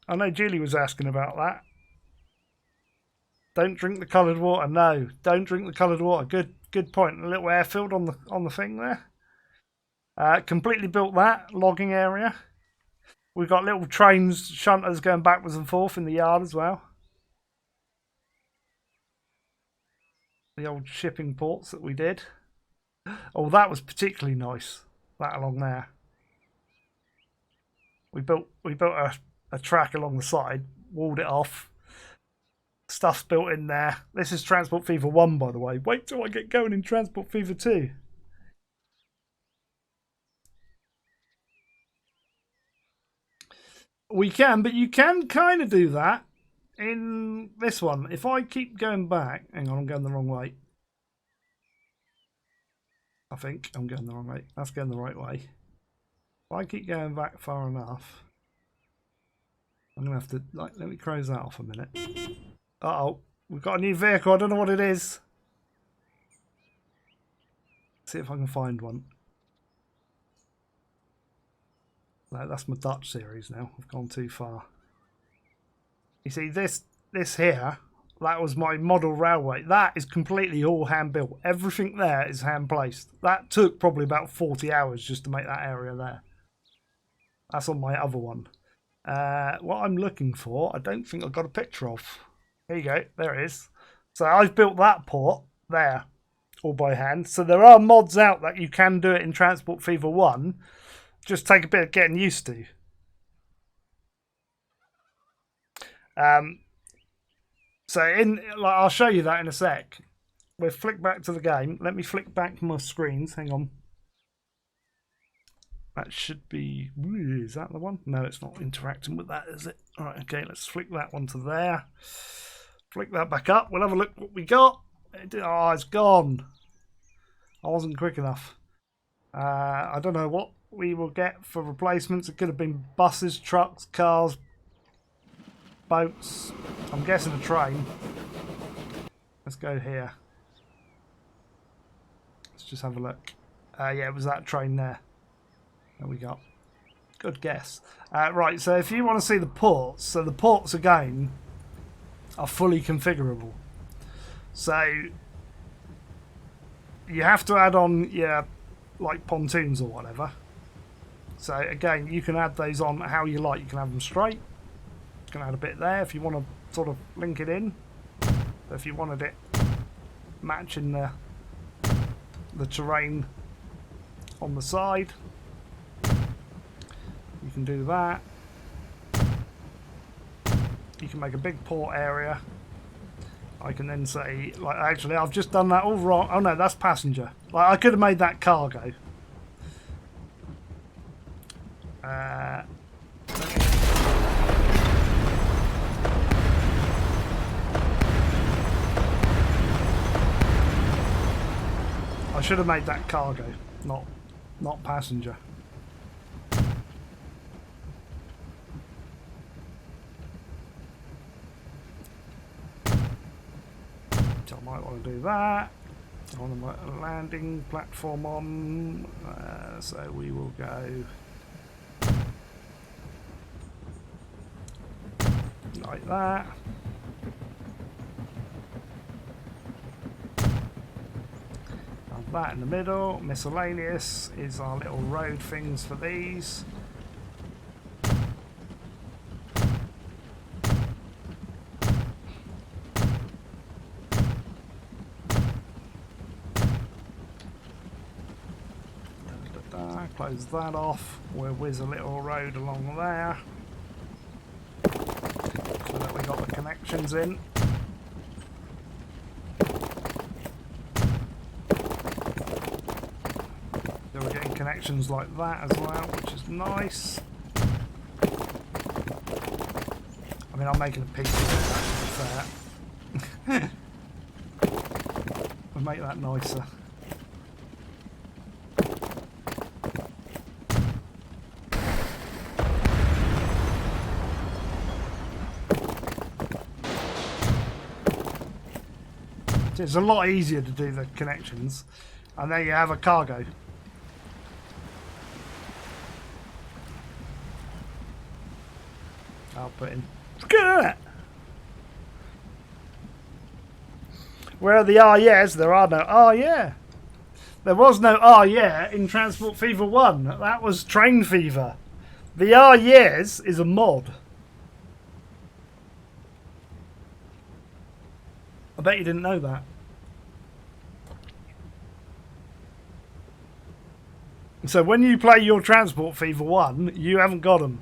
I know Julie was asking about that. Don't drink the coloured water. No, don't drink the coloured water. Good point. A little airfield on the thing there. Completely built that logging area. We've got little trains, shunters going backwards and forth in the yard as well. The old shipping ports that we did. Oh, that was particularly nice. That along there. We built a track along the side, walled it off. Stuff's built in there. This is Transport Fever 1, by the way. Wait till I get going in Transport Fever 2. We can, but you can kind of do that in this one. If I keep going back... Hang on, I'm going the wrong way. I think I'm going the wrong way. That's going the right way. If I keep going back far enough, I'm going to have to, like, let me close that off a minute. Uh-oh, we've got a new vehicle. I don't know what it is. See if I can find one. No, that's my Dutch series now. I've gone too far. You see, this here, that was my model railway. That is completely all hand-built. Everything there is hand-placed. That took probably about 40 hours just to make that area there. That's on my other one. What I'm looking for, I don't think I've got a picture of. Here you go. There it is. So I've built that port there, all by hand. So there are mods out that you can do it in Transport Fever 1. Just take a bit of getting used to. So I'll show you that in a sec. We'll flick back to the game. Let me flick back my screens. Hang on. That should be... Is that the one? No, it's not interacting with that, is it? All right, okay, let's flick that one to there. Flick that back up. We'll have a look what we got. Oh, it's gone. I wasn't quick enough. I don't know what we will get for replacements. It could have been buses, trucks, cars, boats. I'm guessing a train. Let's go here. Let's just have a look. Yeah, it was that train there. There we go. Good guess. Right, so if you want to see the ports, so the ports again are fully configurable. So you have to add on your like pontoons or whatever. So again, you can add those on how you like. You can have them straight. You can add a bit there if you want to sort of link it in. If you wanted it matching the terrain on the side, you can do that. You can make a big port area. I can then say, like, actually, I've just done that all wrong. Oh no, that's passenger. Like, I could have made that cargo. I should have made that cargo, not passenger. So I might want to do that. I want to put a landing platform on, so we will go like that. Have that in the middle. Miscellaneous is our little road things for these. Close that off. We'll whiz a little road along there so that we got the connections in. So we're getting connections like that as well, which is nice. I mean, I'm making a piece of it, that, to be fair. We'll make that nicer. It's a lot easier to do the connections, and there you have a cargo. I'll put in. Look at that! Where are the yeahs? There are no yeah. There was no yeah in Transport Fever 1. That was Train Fever. The yeahs is a mod. I bet you didn't know that. So when you play your Transport Fever 1, you haven't got them.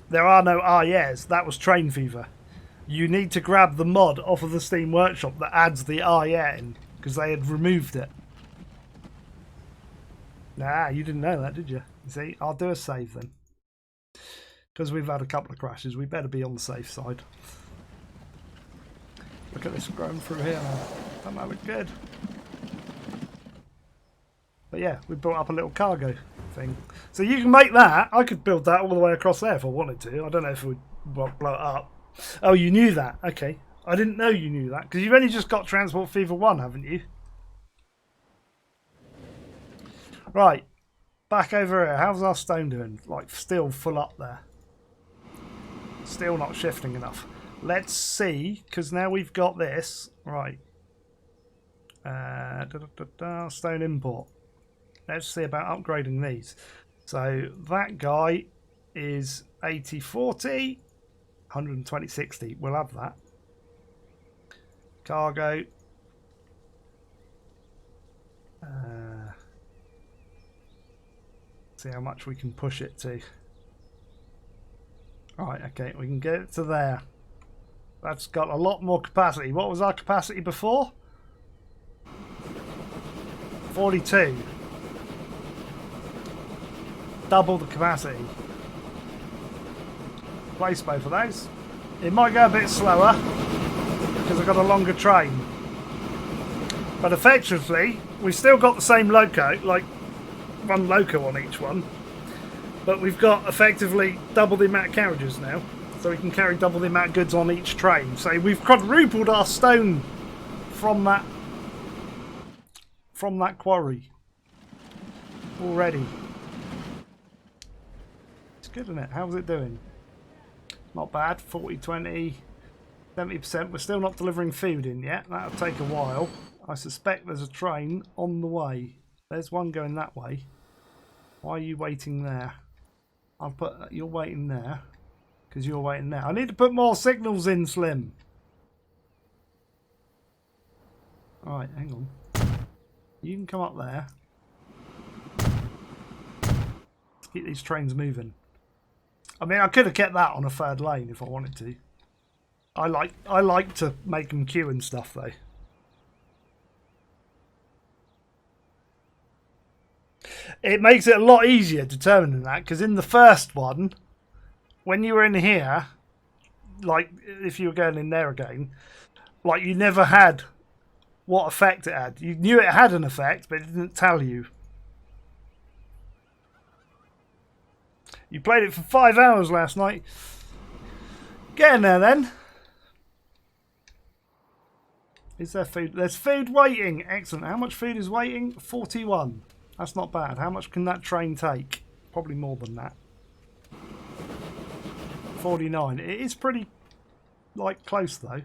There are no yeahs. That was Train Fever. You need to grab the mod off of the Steam Workshop that adds the yeah in, because they had removed it. Nah, you didn't know that, did you? You see, I'll do a save then. Because we've had a couple of crashes, we better be on the safe side. Look at this growing through here now. Doesn't that look good? But yeah, we built up a little cargo thing. So you can make that. I could build that all the way across there if I wanted to. I don't know if it would blow it up. Oh, you knew that. Okay. I didn't know you knew that. Because you've only just got Transport Fever 1, haven't you? Right. Back over here. How's our stone doing? Like, still full up there. Still not shifting enough. Let's see. Because now we've got this. Right. Stone import. Let's see about upgrading these. So that guy is 80/40, 120/60. We'll have that. Cargo. See how much we can push it to. Alright, okay, we can get it to there. That's got a lot more capacity. What was our capacity before? 42. Double the capacity. Place both of those. It might go a bit slower because I've got a longer train. But effectively, we've still got the same loco, like one loco on each one. But we've got effectively double the amount of carriages now. So we can carry double the amount of goods on each train. So we've quadrupled our stone from that quarry already. It's good, isn't it? How's it doing? Not bad. 40, 20, 70%. We're still not delivering food in yet. That'll take a while. I suspect there's a train on the way. There's one going that way. Why are you waiting there? I'll put you're waiting there because you're waiting there. I need to put more signals in, Slim. All right, hang on. You can come up there. Let's keep these trains moving. I mean, I could have kept that on a third lane if I wanted to. I like to make them queue and stuff though. It makes it a lot easier determining that, because in the first one, when you were in here, like if you were going in there again, like you never had what effect it had. You knew it had an effect, but it didn't tell you. You played it for 5 hours last night. Get in there then. Is there food? There's food waiting. Excellent. How much food is waiting? 41. That's not bad. How much can that train take? Probably more than that. 49. It is pretty, like, close though.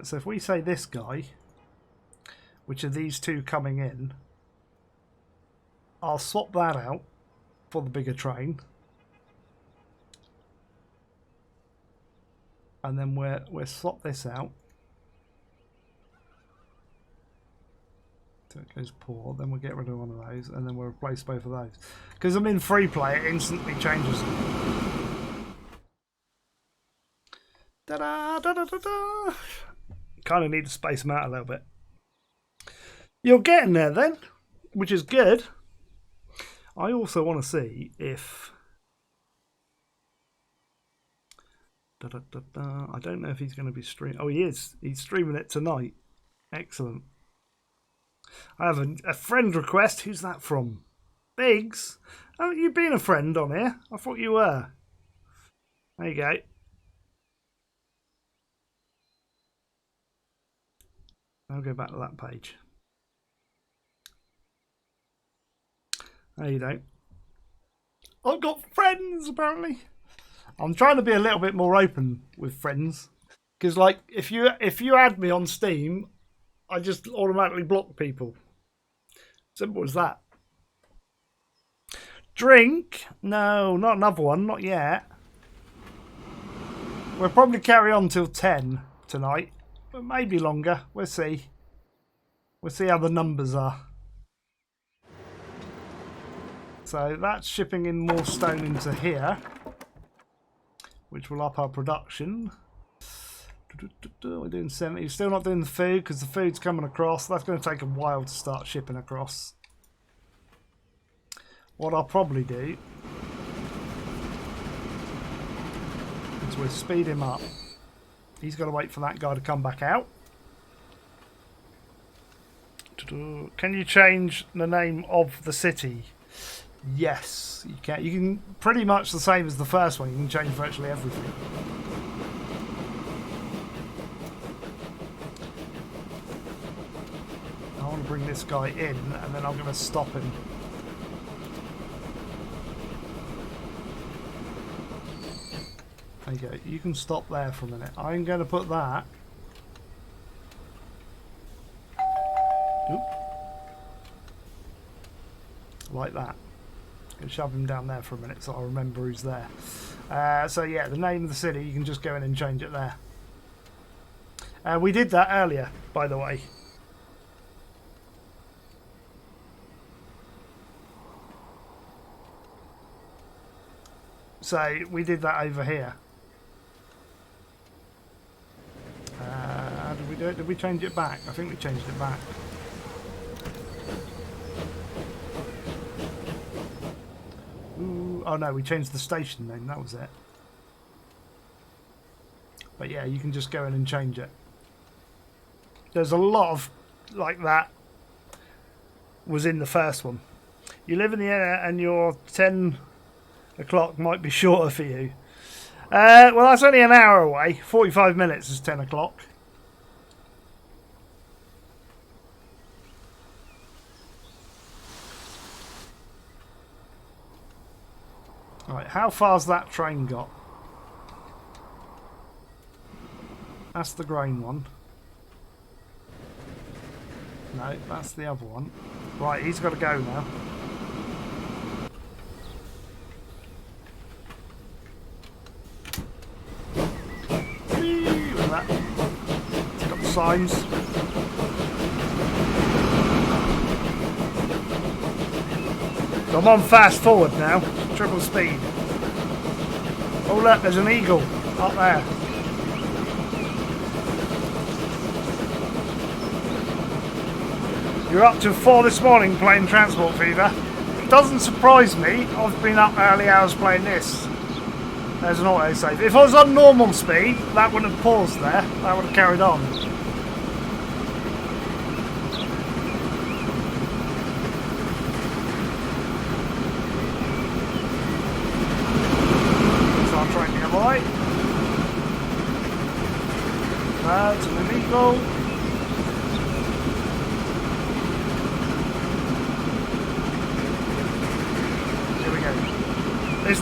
So if we say this guy, which are these two coming in, I'll swap that out for the bigger train. And then we'll swap this out. So it goes poor, then we'll get rid of one of those, and then we'll replace both of those. Because I'm in free play, it instantly changes them. Da-da, da-da-da-da. Kind of need to space them out a little bit. You're getting there then, which is good. I also want to see if... Da-da-da-da. I don't know if he's going to be streaming. Oh, he is. He's streaming it tonight. Excellent. I have a friend request. Who's that from? Biggs? Haven't you been a friend on here? I thought you were. There you go. I'll go back to that page. There you go. I've got friends, apparently. I'm trying to be a little bit more open with friends. Because, like, if you add me on Steam, I just automatically block people. Simple as that. Drink? No, not another one. Not yet. We'll probably carry on till 10 tonight. But maybe longer. We'll see. We'll see how the numbers are. So that's shipping in more stone into here, which will up our production. We're doing 70. We're still not doing the food because the food's coming across. That's going to take a while to start shipping across. What I'll probably do is we'll speed him up. He's got to wait for that guy to come back out. Can you change the name of the city? Yes, you can. You can pretty much the same as the first one. You can change virtually everything. I want to bring this guy in, and then I'm going to stop him. There you go. You can stop there for a minute. I'm going to put that. Oop. Like that. Gonna shove him down there for a minute so I'll remember who's there. So yeah, the name of the city, you can just go in and change it there. We did that earlier, by the way. So we did that over here. How did we do it? Did we change it back? I think we changed it back. Ooh, oh no, we changed the station name, that was it. But yeah, you can just go in and change it. There's a lot of like that was in the first one. You live in the area and your 10 o'clock might be shorter for you. Well, that's only an hour away. 45 minutes is 10 o'clock. Right, how far's that train got? That's the grain one. No, that's the other one. Right, he's got to go now. Whee, look at that. It's got the signs. So I'm on fast forward now. Triple speed. Oh look, there's an eagle up there. You're up to 4 this morning playing Transport Fever. It doesn't surprise me. I've been up early hours playing this. There's an autosave. If I was on normal speed, that wouldn't have paused there. That would have carried on. So I'm trying to get right. That's an eagle.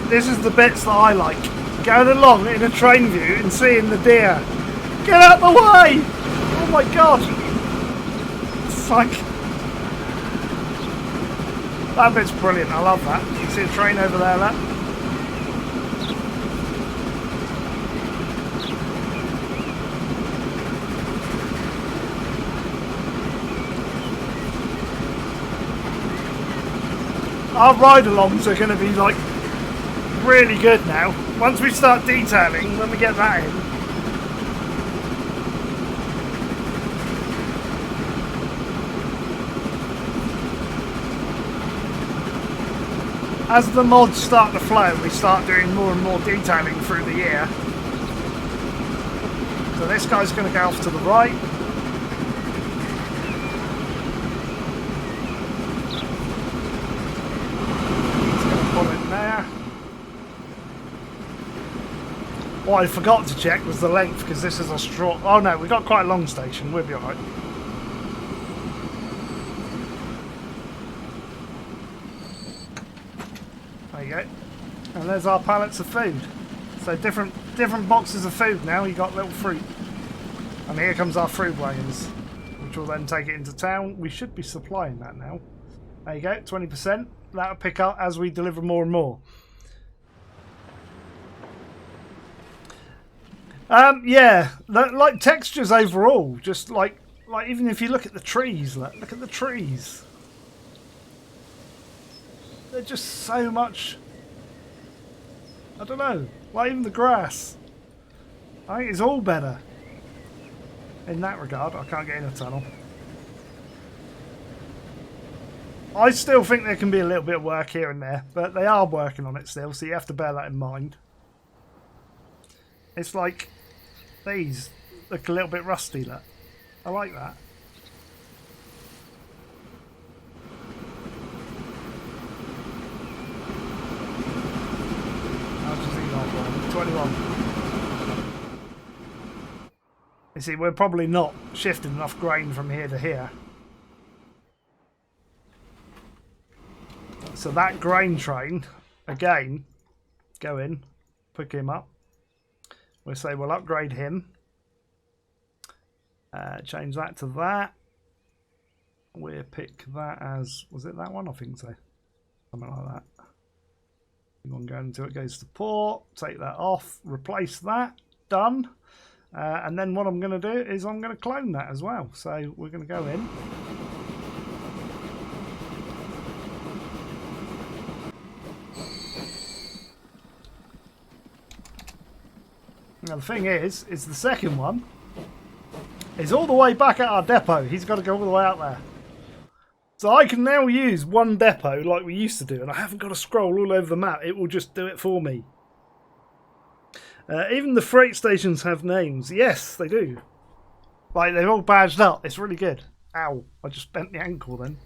This is the bits that I like. Going along in a train view and seeing the deer. Get out the way! Oh my god! It's like... That bit's brilliant, I love that. You can see a train over there, look. Our ride-alongs are going to be like really good now. Once we start detailing, when we get that in. As the mods start to flow, we start doing more and more detailing through the year. So this guy's going to go off to the right. He's going to pull in there. What I forgot to check was the length, because this is a straw. Oh no, we've got quite a long station. We'll be alright. There you go. And there's our pallets of food. So different boxes of food now. You got little fruit. And here comes our fruit wagons, which will then take it into town. We should be supplying that now. There you go, 20%. That'll pick up as we deliver more and more. Yeah, like textures overall, just like even if you look at the trees, look at the trees. They're just so much, I don't know, like even the grass. I think it's all better in that regard. I can't get in a tunnel. I still think there can be a little bit of work here and there, but they are working on it still, so you have to bear that in mind. It's like these look a little bit rusty, look. I like that. You see, we're probably not shifting enough grain from here to here. So that grain train, again, go in, pick him up. We'll say we'll upgrade him. Change that to that. We'll pick that as, was it that one? I think so. Something like that. One going until it goes to port. Take that off. Replace that. Done. And then what I'm going to do is I'm going to clone that as well. So we're going to go in. Now the thing is the second one is all the way back at our depot. He's got to go all the way out there. So I can now use one depot like we used to do, and I haven't got to scroll all over the map. It will just do it for me. Even the freight stations have names. Yes, they do. Like, they're all badged up. It's really good. Ow, I just bent the ankle then.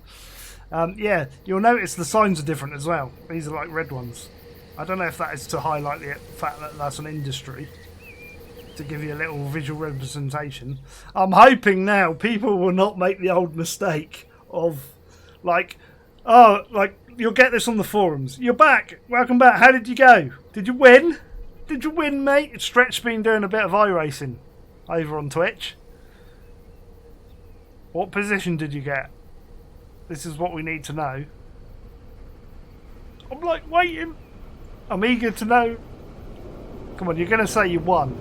Yeah, you'll notice the signs are different as well. These are like red ones. I don't know if that is to highlight the fact that that's an industry, to give you a little visual representation. I'm hoping now people will not make the old mistake of, like, oh, like, you'll get this on the forums. You're back. Welcome back. How did you go? Did you win? Did you win, mate? Stretch's been doing a bit of iRacing over on Twitch. What position did you get? This is what we need to know. I'm like waiting. I'm eager to know. Come on, you're going to say you won.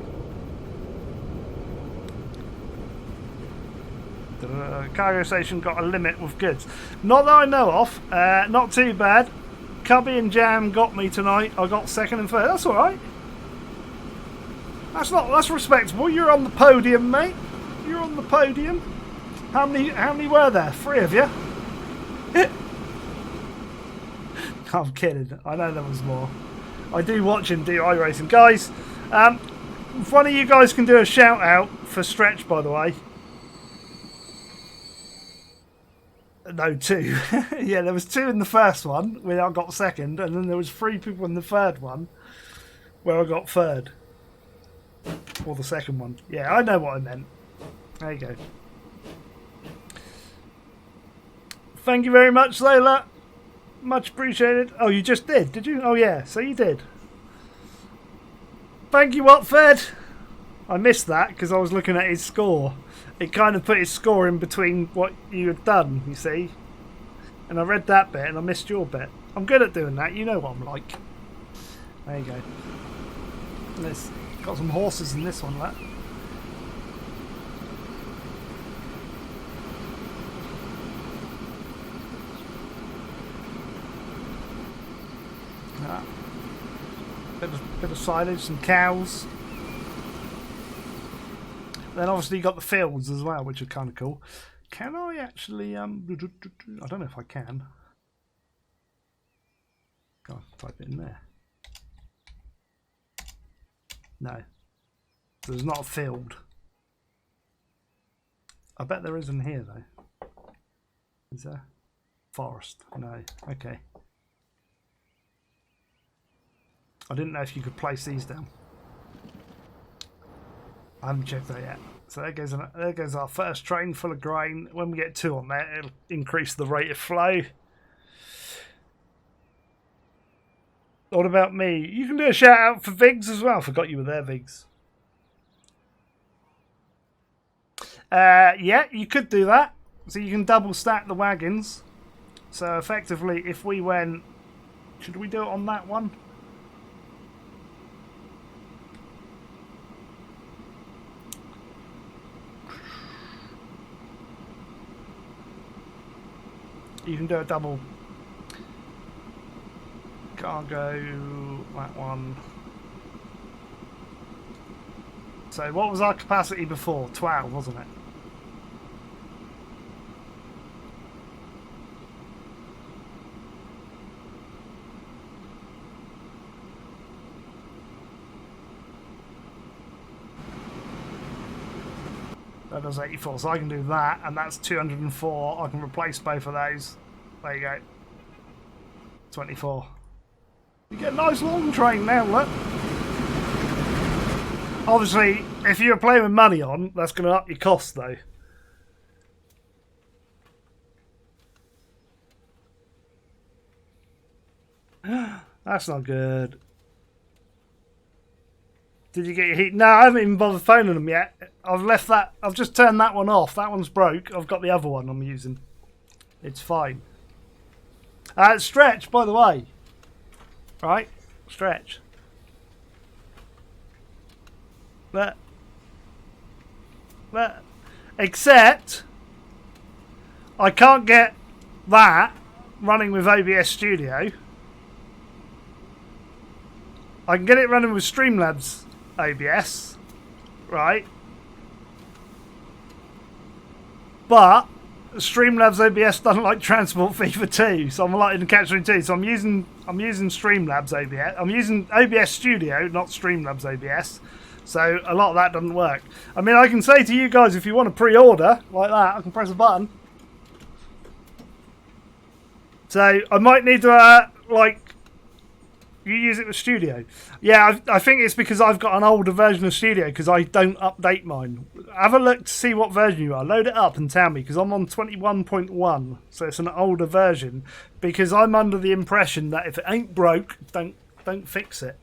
The cargo station got a limit with goods. Not that I know of. Not too bad. Cubby and Jam got me tonight. I got second and third. That's all right. That's respectable. You're on the podium, mate. You're on the podium. How many were there? 3 of you. I'm kidding. I know there was more. I do watch him do iRacing. Guys, if one of you guys can do a shout out for Stretch, by the way. No, 2. Yeah, there was 2 in the first one where I got second, and then there was 3 people in the third one where I got third. Or the second one. Yeah, I know what I meant. There you go. Thank you very much, Lola. Much appreciated. Oh, you just did you? Oh, yeah, so you did. Thank you, Watford. I missed that because I was looking at his score. It kind of put his score in between what you had done, you see. And I read that bit and I missed your bit. I'm good at doing that. You know what I'm like. There you go. Let's got some horses in this one, that. Bit of silage, some cows. Then obviously you got the fields as well, which are kind of cool. Can I actually I don't know if I can. Go on, type it in there. No. So there's not a field. I bet there is in here though. Is there? Forest. No. Okay. I didn't know if you could place these down. I haven't checked that yet. So there goes our first train full of grain. When we get 2 on there, it'll increase the rate of flow. What about me? You can do a shout out for Vigs as well. Forgot you were there, Vigs. Yeah, you could do that. So you can double stack the wagons. So effectively, if we went... Should we do it on that one? You can do a double cargo, that one. So what was our capacity before? 12, wasn't it? That does 84, so I can do that, and that's 204. I can replace both of those. There you go. 24. You get a nice long train now, look. Obviously, if you're playing with money on, that's going to up your costs though. That's not good. Did you get your heat? No, I haven't even bothered phoning them yet. I've left that. I've just turned that one off. That one's broke. I've got the other one I'm using. It's fine. Stretch, by the way. Right? Stretch. But except I can't get that running with OBS Studio. I can get it running with Streamlabs OBS, right? But Streamlabs OBS doesn't like Transport FIFA 2, so I'm like in the catch-22. So I'm using Streamlabs OBS. I'm using OBS Studio, not Streamlabs OBS. So a lot of that doesn't work. I mean, I can say to you guys, if you want to pre-order like that, I can press a button. So I might need to you use it with Studio. Yeah, I think it's because I've got an older version of Studio because I don't update mine. Have a look to see what version you are. Load it up and tell me because I'm on 21.1, so it's an older version. Because I'm under the impression that if it ain't broke, don't fix it.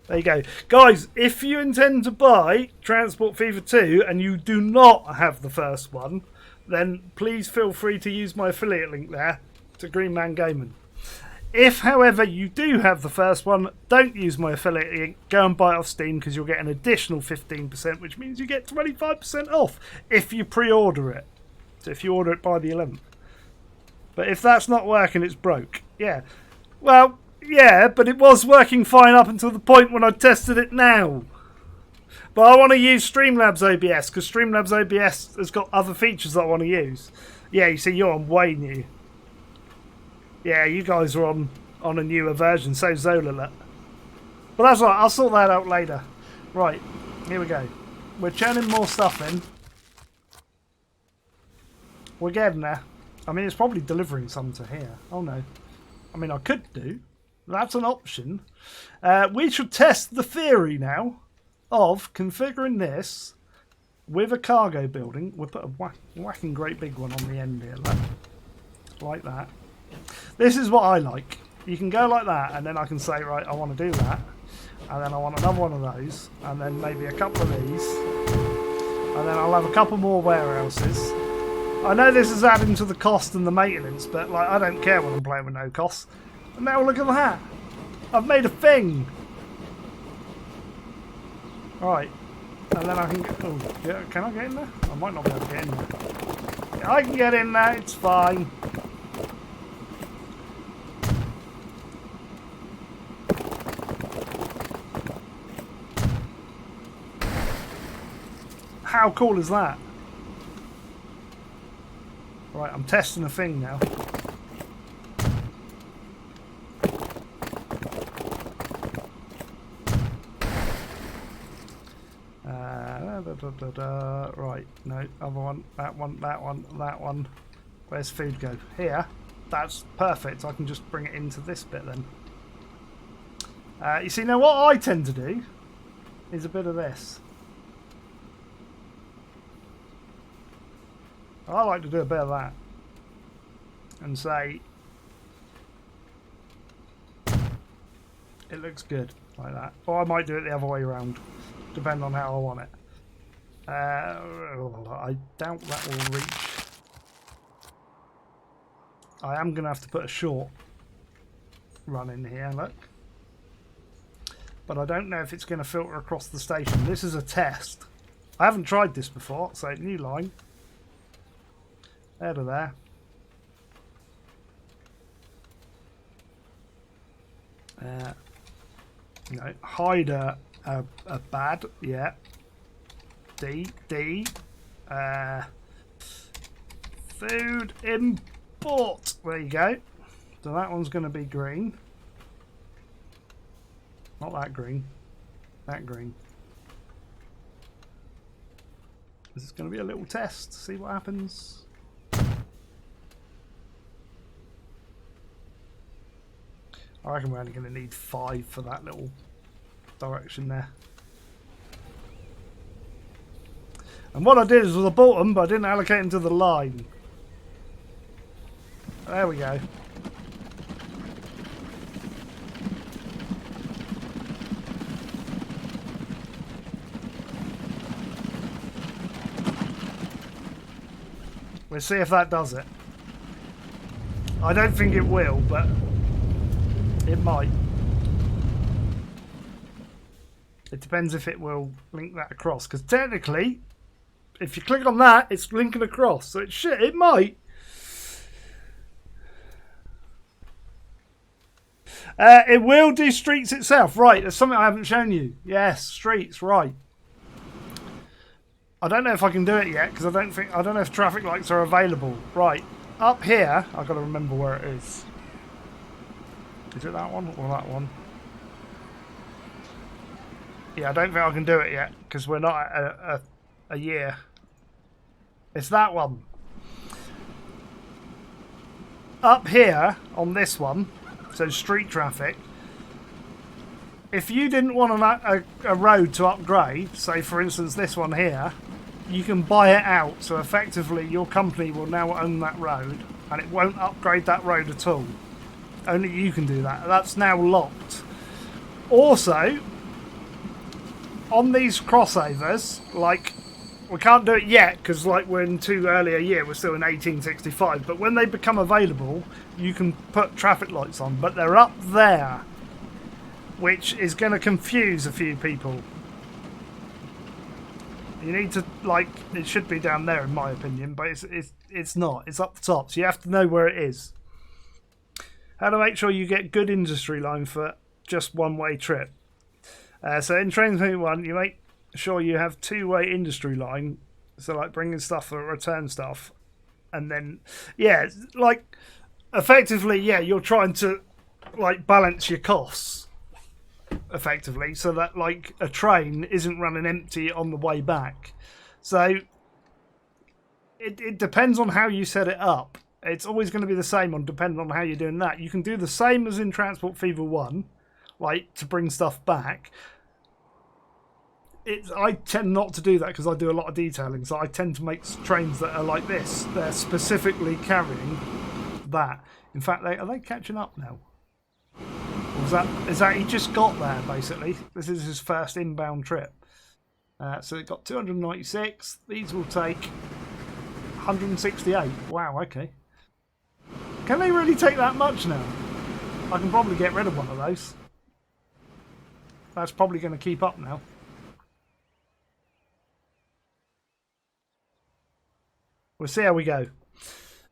There you go. Guys, if you intend to buy Transport FIFA 2 and you do not have the first one, then please feel free to use my affiliate link there to Green Man Gaming. If, however, you do have the first one, don't use my affiliate link. Go and buy it off Steam because you'll get an additional 15%, which means you get 25% off if you pre-order it. So if you order it by the 11th. But if that's not working, it's broke. Yeah. Well, yeah, but it was working fine up until the point when I tested it now. But I want to use Streamlabs OBS because Streamlabs OBS has got other features that I want to use. Yeah, you see, you're on way new. Yeah, you guys are on a newer version, so Zola. But that's all right, I'll sort that out later. Right, here we go. We're churning more stuff in. We're getting there. I mean, it's probably delivering some to here. Oh no. I mean, I could do. That's an option. We should test the theory now of configuring this with a cargo building. We'll put a whacking great big one on the end here, like that. This is what I like. You can go like that, and then I can say, right, I want to do that, and then I want another one of those, and then maybe a couple of these, and then I'll have a couple more warehouses. I know this is adding to the cost and the maintenance, but like I don't care when I'm playing with no costs. And now look at that. I've made a thing. Right. And then I can get... Oh, yeah, can I get in there? I might not be able to get in there. Yeah, I can get in there. It's fine. How cool is that? Right, I'm testing a thing now. Right, no, other one, that one, that one, that one. Where's food go? Here. That's perfect. I can just bring it into this bit then. You see, now what I tend to do is a bit of this. I like to do a bit of that and say it looks good like that, or I might do it the other way around, depending on how I want it. I doubt that will reach. I am going to have to put a short run in here, look, but I don't know if it's going to filter across the station. This is a test. I haven't tried this before, so new line. There to there. No, hide a bad, yeah. D. Food import. There you go. So that one's going to be green. Not that green. That green. This is going to be a little test. See what happens. I reckon we're only going to need 5 for that little direction there. And what I did is I bought them, but I didn't allocate them to the line. There we go. We'll see if that does it. I don't think it will, but it might. It depends if it will link that across, because technically, if you click on that, it's linking across. So it might. It will do streets itself. Right, there's something I haven't shown you. Yes, streets, right. I don't know if I can do it yet, because I don't know if traffic lights are available. Right, up here, I've got to remember where it is. Is it that one or that one? Yeah, I don't think I can do it yet, because we're not at a year. It's that one. Up here, on this one, so street traffic, if you didn't want a road to upgrade, say for instance this one here, you can buy it out. So effectively your company will now own that road and it won't upgrade that road at all. Only you can do that. That's now locked. Also, on these crossovers, like, we can't do it yet because like we're in too early a year, we're still in 1865, but when they become available you can put traffic lights on, but they're up there, which is going to confuse a few people. You need to, like, it should be down there in my opinion, but it's not. It's up the top, so you have to know where it is. How to make sure you get good industry line for just one-way trip. So in Train 21, you make sure you have two-way industry line, so like bringing stuff or return stuff, and then, yeah, like, effectively, yeah, you're trying to, like, balance your costs. Effectively, so that like a train isn't running empty on the way back. So it depends on how you set it up. It's always going to be the same on depending on how you're doing that. You can do the same as in Transport Fever 1, like to bring stuff back. I tend not to do that because I do a lot of detailing, so I tend to make trains that are like this. They're specifically carrying that. In fact, are they catching up now? Is that he just got there, basically? This is his first inbound trip. So it got 296. These will take 168. Wow, okay. Can they really take that much now? I can probably get rid of one of those. That's probably going to keep up now. We'll see how we go.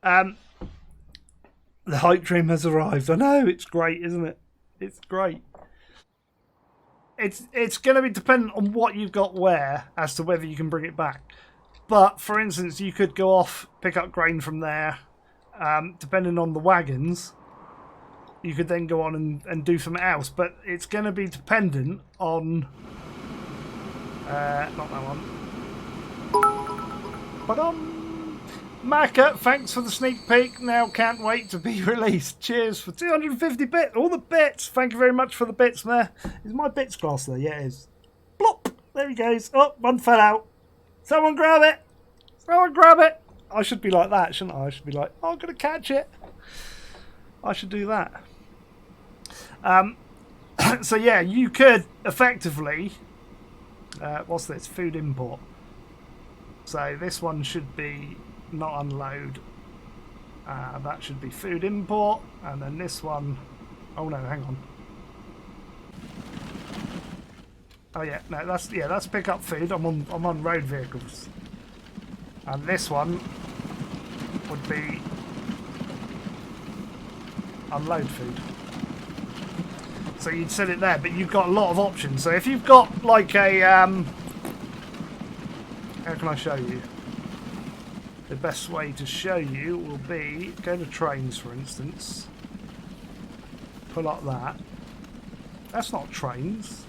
The hype trim has arrived. I know, it's great, isn't it? It's great. It's going to be dependent on what you've got where as to whether you can bring it back. But, for instance, you could go off, pick up grain from there. Depending on the wagons, you could then go on and do something else. But it's going to be dependent on... not that one. Ba-dum! Macca, thanks for the sneak peek. Now can't wait to be released. Cheers for 250 bits. All the bits. Thank you very much for the bits there. Is my bits glass there? Yeah, it is. Plop! There he goes. Oh, one fell out. Someone grab it. Someone grab it. I should be like that, shouldn't I? I should be like, oh, I'm going to catch it. I should do that. So, yeah, you could effectively... what's this? Food import. So this one should be... not unload. That should be food import, and then this one, oh no, hang on. Oh yeah, no, that's pick up food. I'm on road vehicles, and this one would be unload food. So you'd set it there, but you've got a lot of options. So if you've got like a how can I show you? The best way to show you will be go to trains, for instance. Pull up that. That's not trains.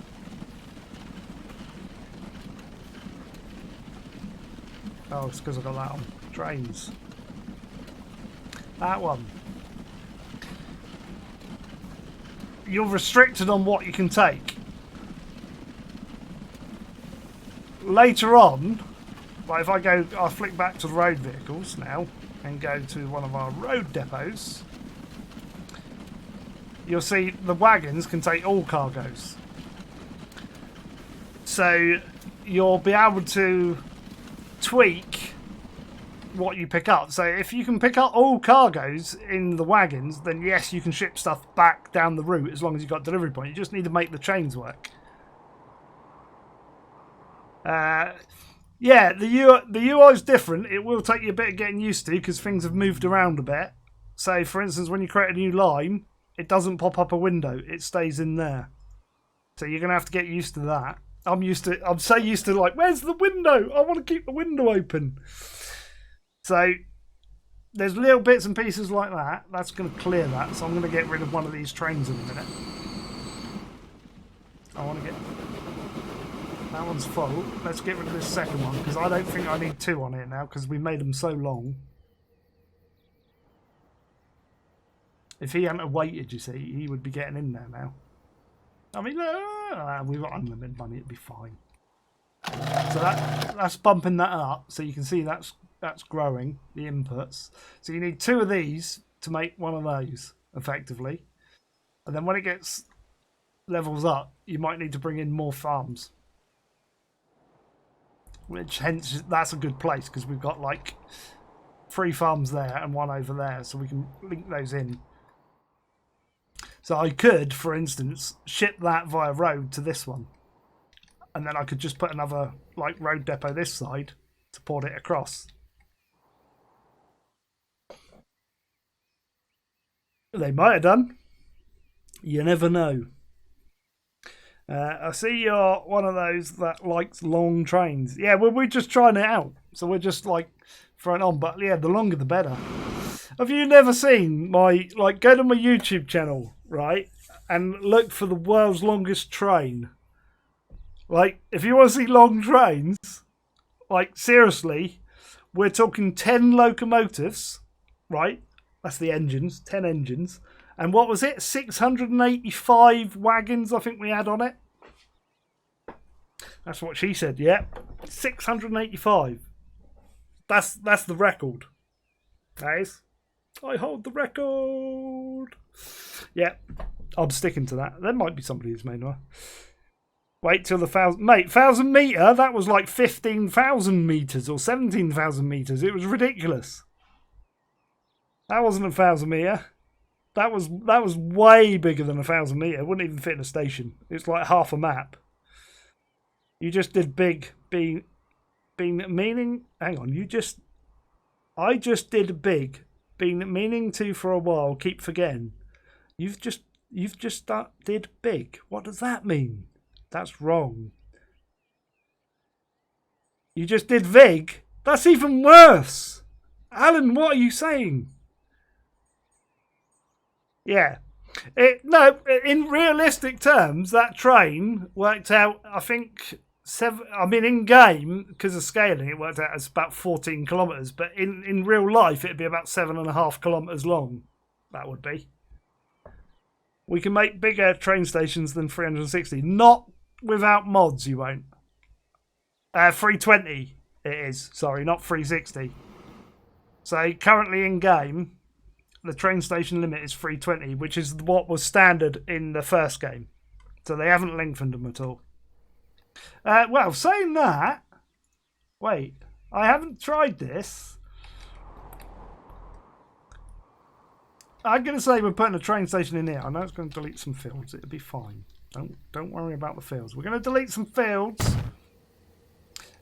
Oh, it's because I got that on. Trains. That one. You're restricted on what you can take. Later on, Like if I go, I'll flick back to the road vehicles now and go to one of our road depots. You'll see the wagons can take all cargoes. So you'll be able to tweak what you pick up. So if you can pick up all cargoes in the wagons, then yes, you can ship stuff back down the route as long as you've got delivery point. You just need to make the chains work. Yeah, the UI is different. It will take you a bit of getting used to because things have moved around a bit. So for instance, when you create a new line, it doesn't pop up a window. It stays in there. So you're going to have to get used to that. I'm so used to like, where's the window? I want to keep the window open. So there's little bits and pieces like that. That's going to clear that. So I'm going to get rid of one of these trains in a minute. I want to get... That one's full. Let's get rid of this second one because I don't think I need two on it now because we made them so long. If he hadn't waited, you see, he would be getting in there now. I mean, we've got unlimited money, it'd be fine. So that's bumping that up, so you can see that's growing, the inputs. So you need two of these to make one of those, effectively. And then when it gets levels up, you might need to bring in more farms. Which, hence, that's a good place, because we've got, like, 3 farms there and 1 over there, so we can link those in. So I could, for instance, ship that via road to this one. And then I could just put another like road depot this side to port it across. They might have done. You never know. I see you're one of those that likes long trains. Yeah, well, we're just trying it out. So we're just like throwing on. But yeah, the longer the better. Have you never seen my, like, go to my YouTube channel, right? And look for the world's longest train. Like, if you want to see long trains, like, seriously, we're talking 10 locomotives, right? That's the engines, 10 engines. And what was it? 685 wagons, I think we had on it. That's what she said, yeah. 685. That's the record. That is. I hold the record. Yeah, I'm sticking to that. There might be somebody who's made one. Wait till the 1,000... Mate, 1,000 metre? That was like 15,000 metres or 17,000 metres. It was ridiculous. That wasn't 1,000 metre. That was way bigger than 1,000 metre. It wouldn't even fit in a station. It's like half a map. You just did big being meaning... Hang on, I just did big. Been meaning to for a while, keep forgetting. You've just did big. What does that mean? That's wrong. You just did vig? That's even worse. Alan, what are you saying? Yeah. No, in realistic terms, that train worked out, I think, in game, because of scaling, it worked out as about 14 kilometres, but in real life, it'd be about 7.5 kilometres long. That would be. We can make bigger train stations than 360. Not without mods, you won't. 320 it is. Sorry, not 360. So currently in game, the train station limit is 320, which is what was standard in the first game. So they haven't lengthened them at all. Well, saying that, wait, I haven't tried this. I'm going to say we're putting a train station in here. I know it's going to delete some fields. It'll be fine. Don't worry about the fields. We're going to delete some fields.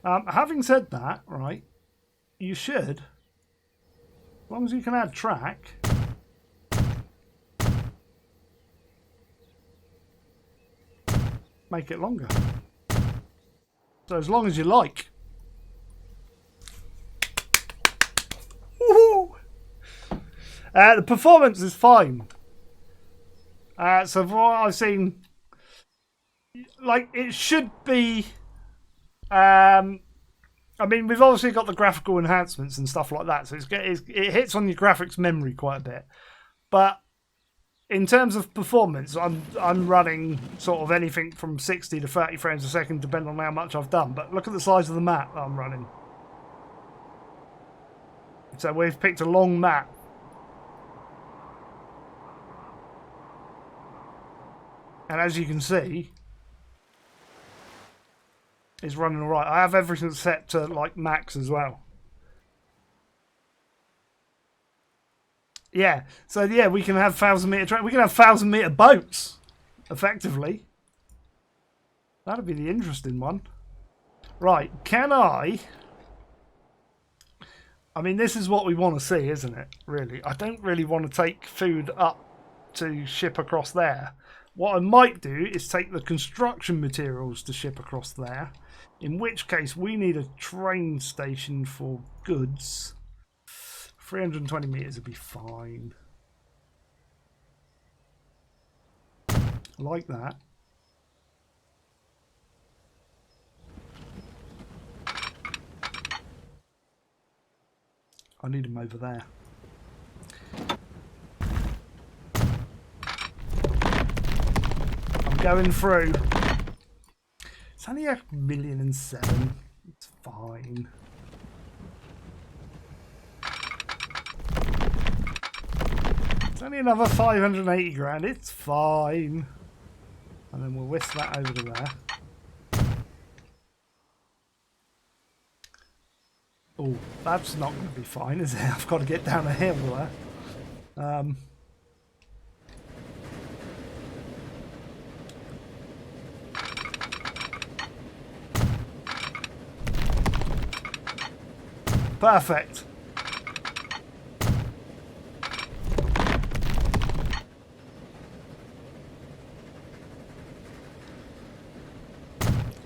Having said that, right, you should, as long as you can add track, make it longer. So as long as you like. Woohoo! The performance is fine. So from what I've seen, like, it should be... I mean, we've obviously got the graphical enhancements and stuff like that, so it hits on your graphics memory quite a bit. But in terms of performance, I'm running sort of anything from 60 to 30 frames a second, depending on how much I've done. But look at the size of the map that I'm running. So we've picked a long map. And as you can see, it's running all right. I have everything set to like max as well. Yeah. So yeah, we can have 1,000-meter track. We can have 1,000-meter boats, effectively. That'd be the interesting one. Right, can I mean, this is what we want to see, isn't it? Really. I don't really want to take food up to ship across there. What I might do is take the construction materials to ship across there. In which case, we need a train station for goods. 320 meters would be fine. Like that. I need them over there. I'm going through. It's only 1,000,007. It's fine. It's only another 580 grand. It's fine. And then we'll whisk that over to there. Oh, that's not going to be fine, is it? I've got to get down a hill there. Perfect.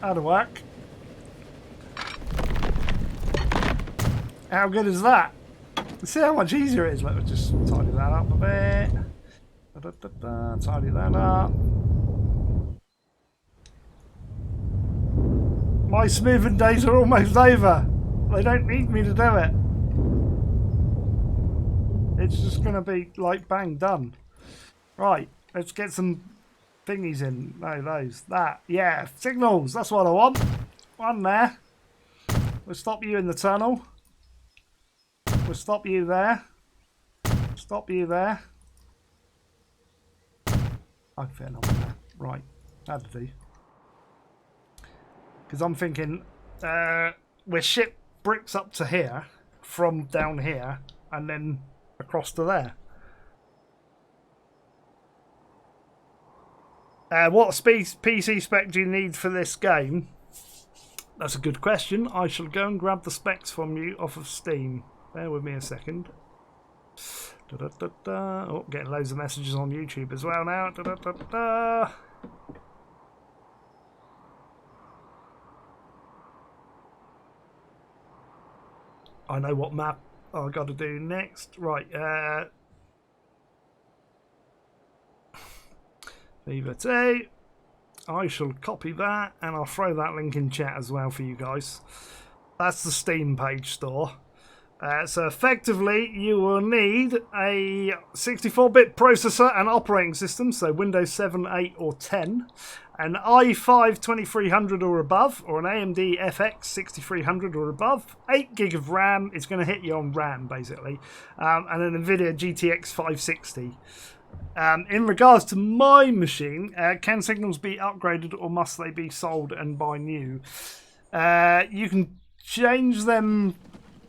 That'll work. How good is that? See how much easier it is. Let me just tidy that up a bit. Tidy that up. My smoothing days are almost over. They don't need me to do it. It's just going to be like bang, done. Right, let's get some thingies in. No, those. That. Yeah, signals. That's what I want. One there. We'll stop you in the tunnel. We'll stop you there. Stop you there. I can fit another there. Right, that'll do. Because I'm thinking we'll ship bricks up to here from down here and then across to there. What PC spec do you need for this game? That's a good question. I shall go and grab the specs from you off of Steam. Bear with me a second. Oh, getting loads of messages on YouTube as well now. I know what map I've got to do next. Right. Viva 2. I shall copy that and I'll throw that link in chat as well for you guys. That's the Steam page store. So effectively you will need a 64-bit processor and operating system, so Windows 7, 8 or 10, an i5 2300 or above, or an AMD FX 6300 or above, 8 gig of RAM. It's going to hit you on RAM basically, and an NVIDIA GTX 560. In regards to my machine, can signals be upgraded or must they be sold and buy new? You can change them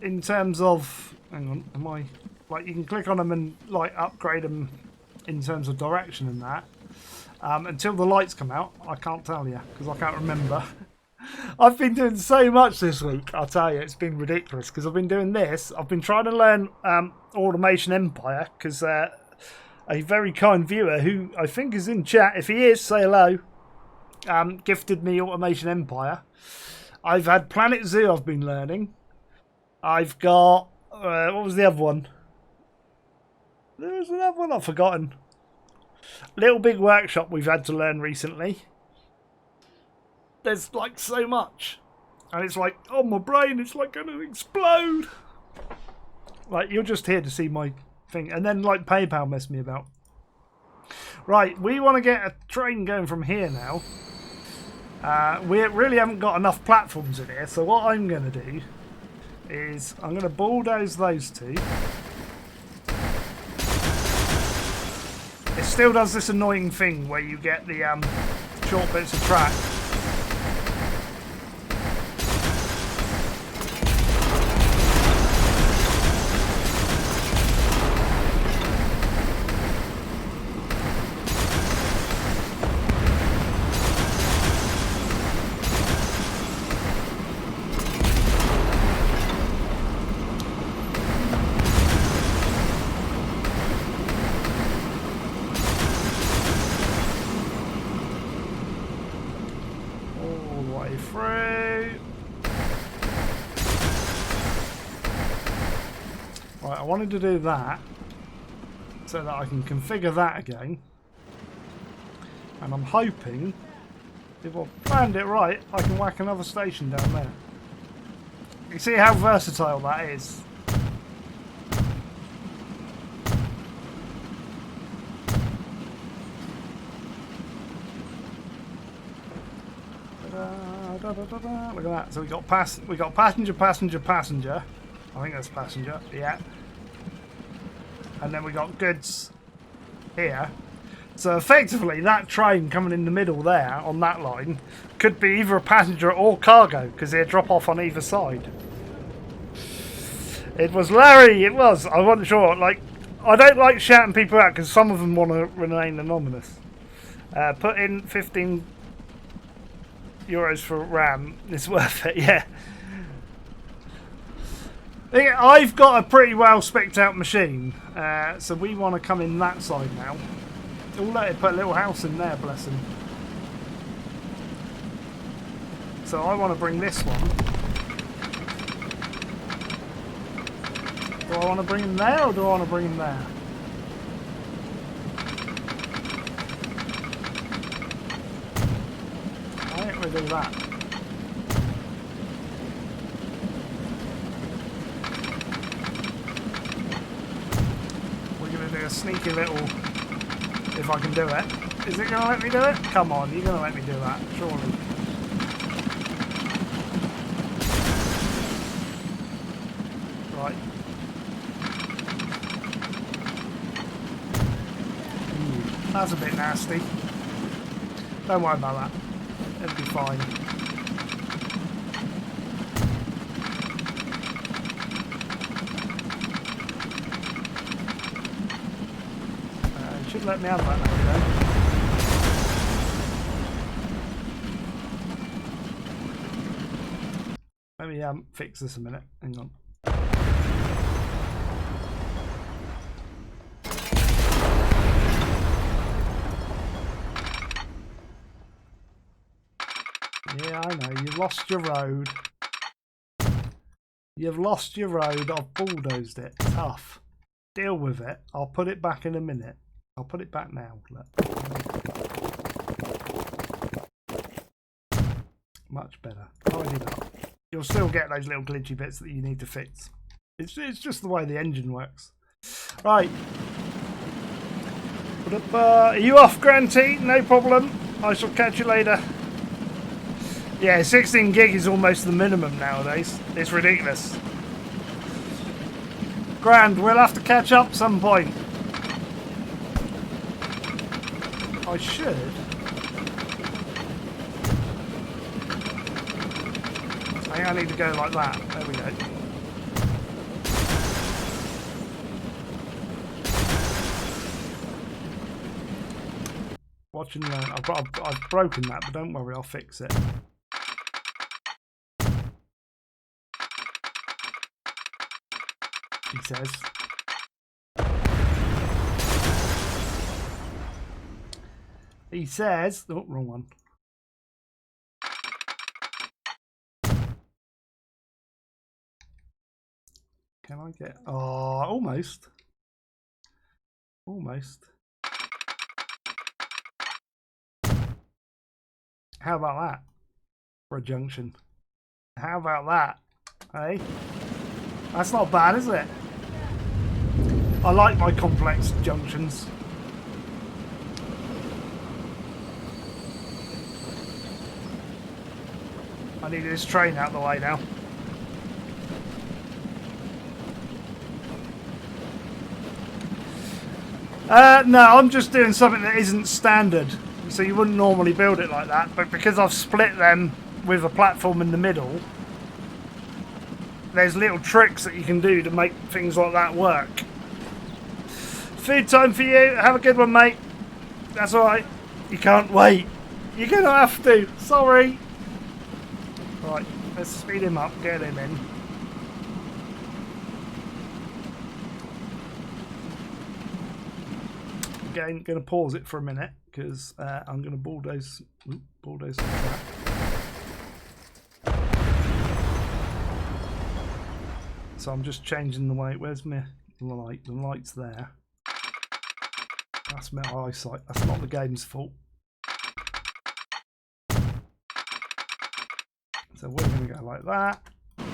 in terms of, hang on, am I, like you can click on them and like upgrade them in terms of direction and that. Until the lights come out, I can't tell you because I can't remember. I've been doing so much this week, I'll tell you, it's been ridiculous because I've been doing this. I've been trying to learn Automation Empire because a very kind viewer who I think is in chat, if he is, say hello, gifted me Automation Empire. I've had Planet Zoo I've been learning. I've got, what was the other one? There was another one I've forgotten. Little Big Workshop we've had to learn recently. There's like so much. And it's like, oh my brain, it's like going to explode. Like, you're just here to see my thing. And then like PayPal messed me about. Right, we want to get a train going from here now. We really haven't got enough platforms in here. So what I'm going to do is I'm going to bulldoze those two. It still does this annoying thing where you get the short bits of track. Right, I wanted to do that so that I can configure that again, and I'm hoping if I planned it right I can whack another station down there. You see how versatile that is. Look at that. So we got passenger, passenger, passenger. I think that's passenger. Yeah. And then we got goods here. So effectively, that train coming in the middle there on that line could be either a passenger or cargo because they drop off on either side. It was Larry. It was. I wasn't sure. Like, I don't like shouting people out because some of them want to remain anonymous. Put in 15 euros for RAM. It's worth it. Yeah. I've got a pretty well spec'd out machine, so we want to come in that side now. Oh, let it put a little house in there, bless him. So I want to bring this one. Do I want to bring him there or do I want to bring him there? I think we'll do that. We're going to do a sneaky little, if I can do it. Is it going to let me do it? Come on, you're going to let me do that, surely. Right. That's a bit nasty. Don't worry about that. It'll be fine. It should let me have that now. Let me fix this a minute. Hang on. Yeah, I know. You've lost your road. You've lost your road. I've bulldozed it. Tough. Deal with it. I'll put it back in a minute. I'll put it back now. Look. Much better. Tidy it up. You'll still get those little glitchy bits that you need to fix. It's just the way the engine works. Right. Are you off, Granty? No problem. I shall catch you later. Yeah, 16 gig is almost the minimum nowadays. It's ridiculous. Grand, we'll have to catch up some point. I should. I think I need to go like that. There we go. Watch and learn. I've broken that, but don't worry, I'll fix it. He says. He says. Oh, wrong one. Can I get? Oh, almost. Almost. How about that for a junction? How about that? Hey? That's not bad, is it? I like my complex junctions. I need this train out of the way now. No, I'm just doing something that isn't standard. So you wouldn't normally build it like that. But because I've split them with a platform in the middle, there's little tricks that you can do to make things like that work. Food time for you. Have a good one, mate. That's alright. You can't wait. You're going to have to. Sorry. Right, let's speed him up. Get him in. Again, going to pause it for a minute because I'm going to bulldoze that. So I'm just changing the way. Where's my light? The light's there. That's my eyesight. That's not the game's fault. So we're going to go like that. Tidy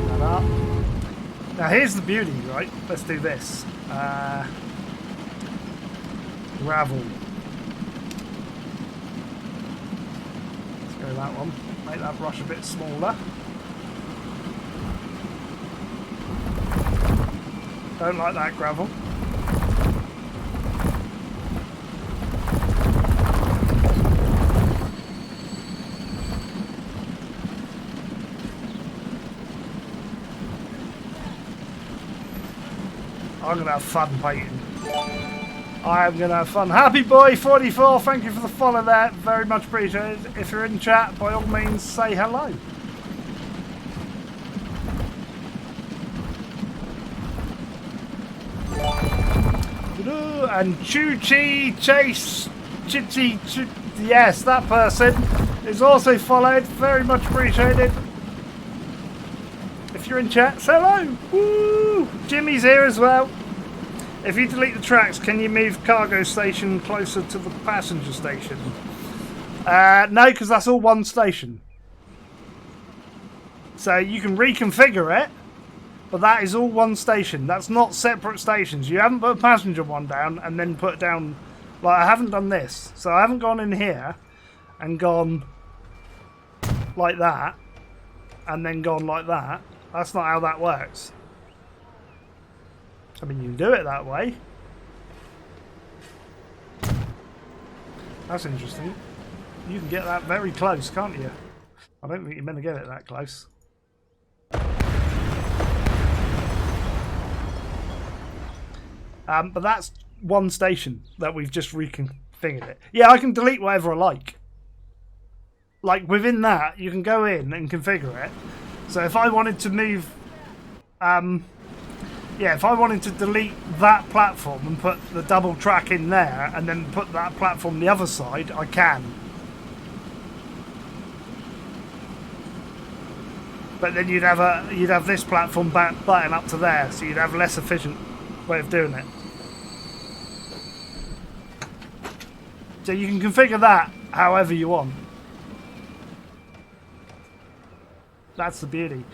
that up. Now here's the beauty, right? Let's do this. Gravel. Let's go that one. Make that brush a bit smaller. Don't like that gravel. I'm going to have fun painting. I am going to have fun. Happy Boy 44, thank you for the follow there. Very much appreciated. If you're in chat, by all means, say hello. And Chuchi Chase Chitty, yes, that person is also followed. Very much appreciated. If you're in chat, say hello. Woo! Jimmy's here as well. If you delete the tracks, can you move cargo station closer to the passenger station? No, because that's all one station. So you can reconfigure it, but that is all one station. That's not separate stations. You haven't put a passenger one down and then put down... Like, I haven't done this. So I haven't gone in here and gone like that and then gone like that. That's not how that works. I mean, you can do it that way. That's interesting. You can get that very close, can't you? I don't think you're meant to get it that close. But that's one station that we've just reconfigured it. Yeah, I can delete whatever I like. Like, within that, you can go in and configure it. So if I wanted to move... yeah, if I wanted to delete that platform and put the double track in there and then put that platform the other side, I can. But then you'd have this platform button up to there, so you'd have a less efficient way of doing it. So you can configure that however you want. That's the beauty.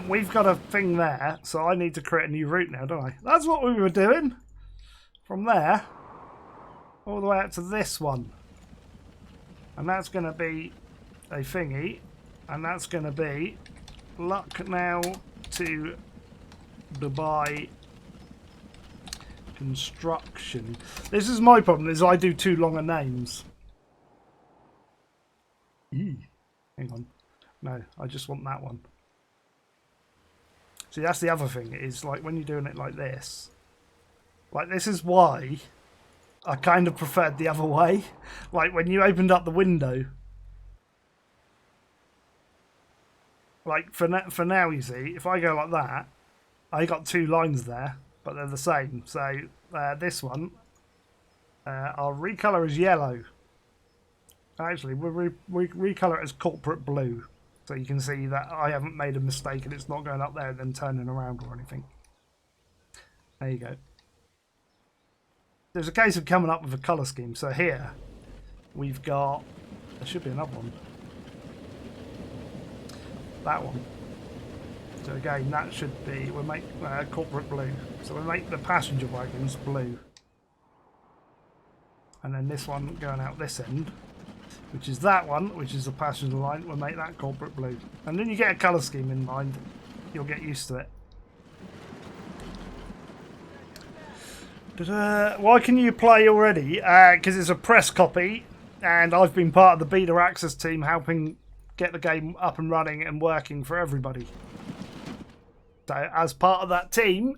We've got a thing there, so I need to create a new route now, don't I? That's what we were doing. From there, all the way out to this one. And that's going to be a thingy. And that's going to be Lucknow to Dubai construction. This is my problem, is I do too long a names. Hang on. No, I just want that one. See, that's the other thing, is like when you're doing it like this. Like, this is why I kind of preferred the other way. Like, when you opened up the window. Like, for now, you see, if I go like that, I got two lines there, but they're the same. So, this one, I'll recolor as yellow. Actually, we'll recolor it as corporate blue. So you can see that I haven't made a mistake and it's not going up there and then turning around or anything. There you go. There's a case of coming up with a colour scheme. So here, we've got... There should be another one. That one. So again, that should be... We'll make corporate blue. So we'll make the passenger wagons blue. And then this one going out this end, which is that one, which is the passenger line, we'll make that corporate blue. And then you get a colour scheme in mind, you'll get used to it. Why can you play already? Because it's a press copy, and I've been part of the beta access team helping get the game up and running and working for everybody. So as part of that team,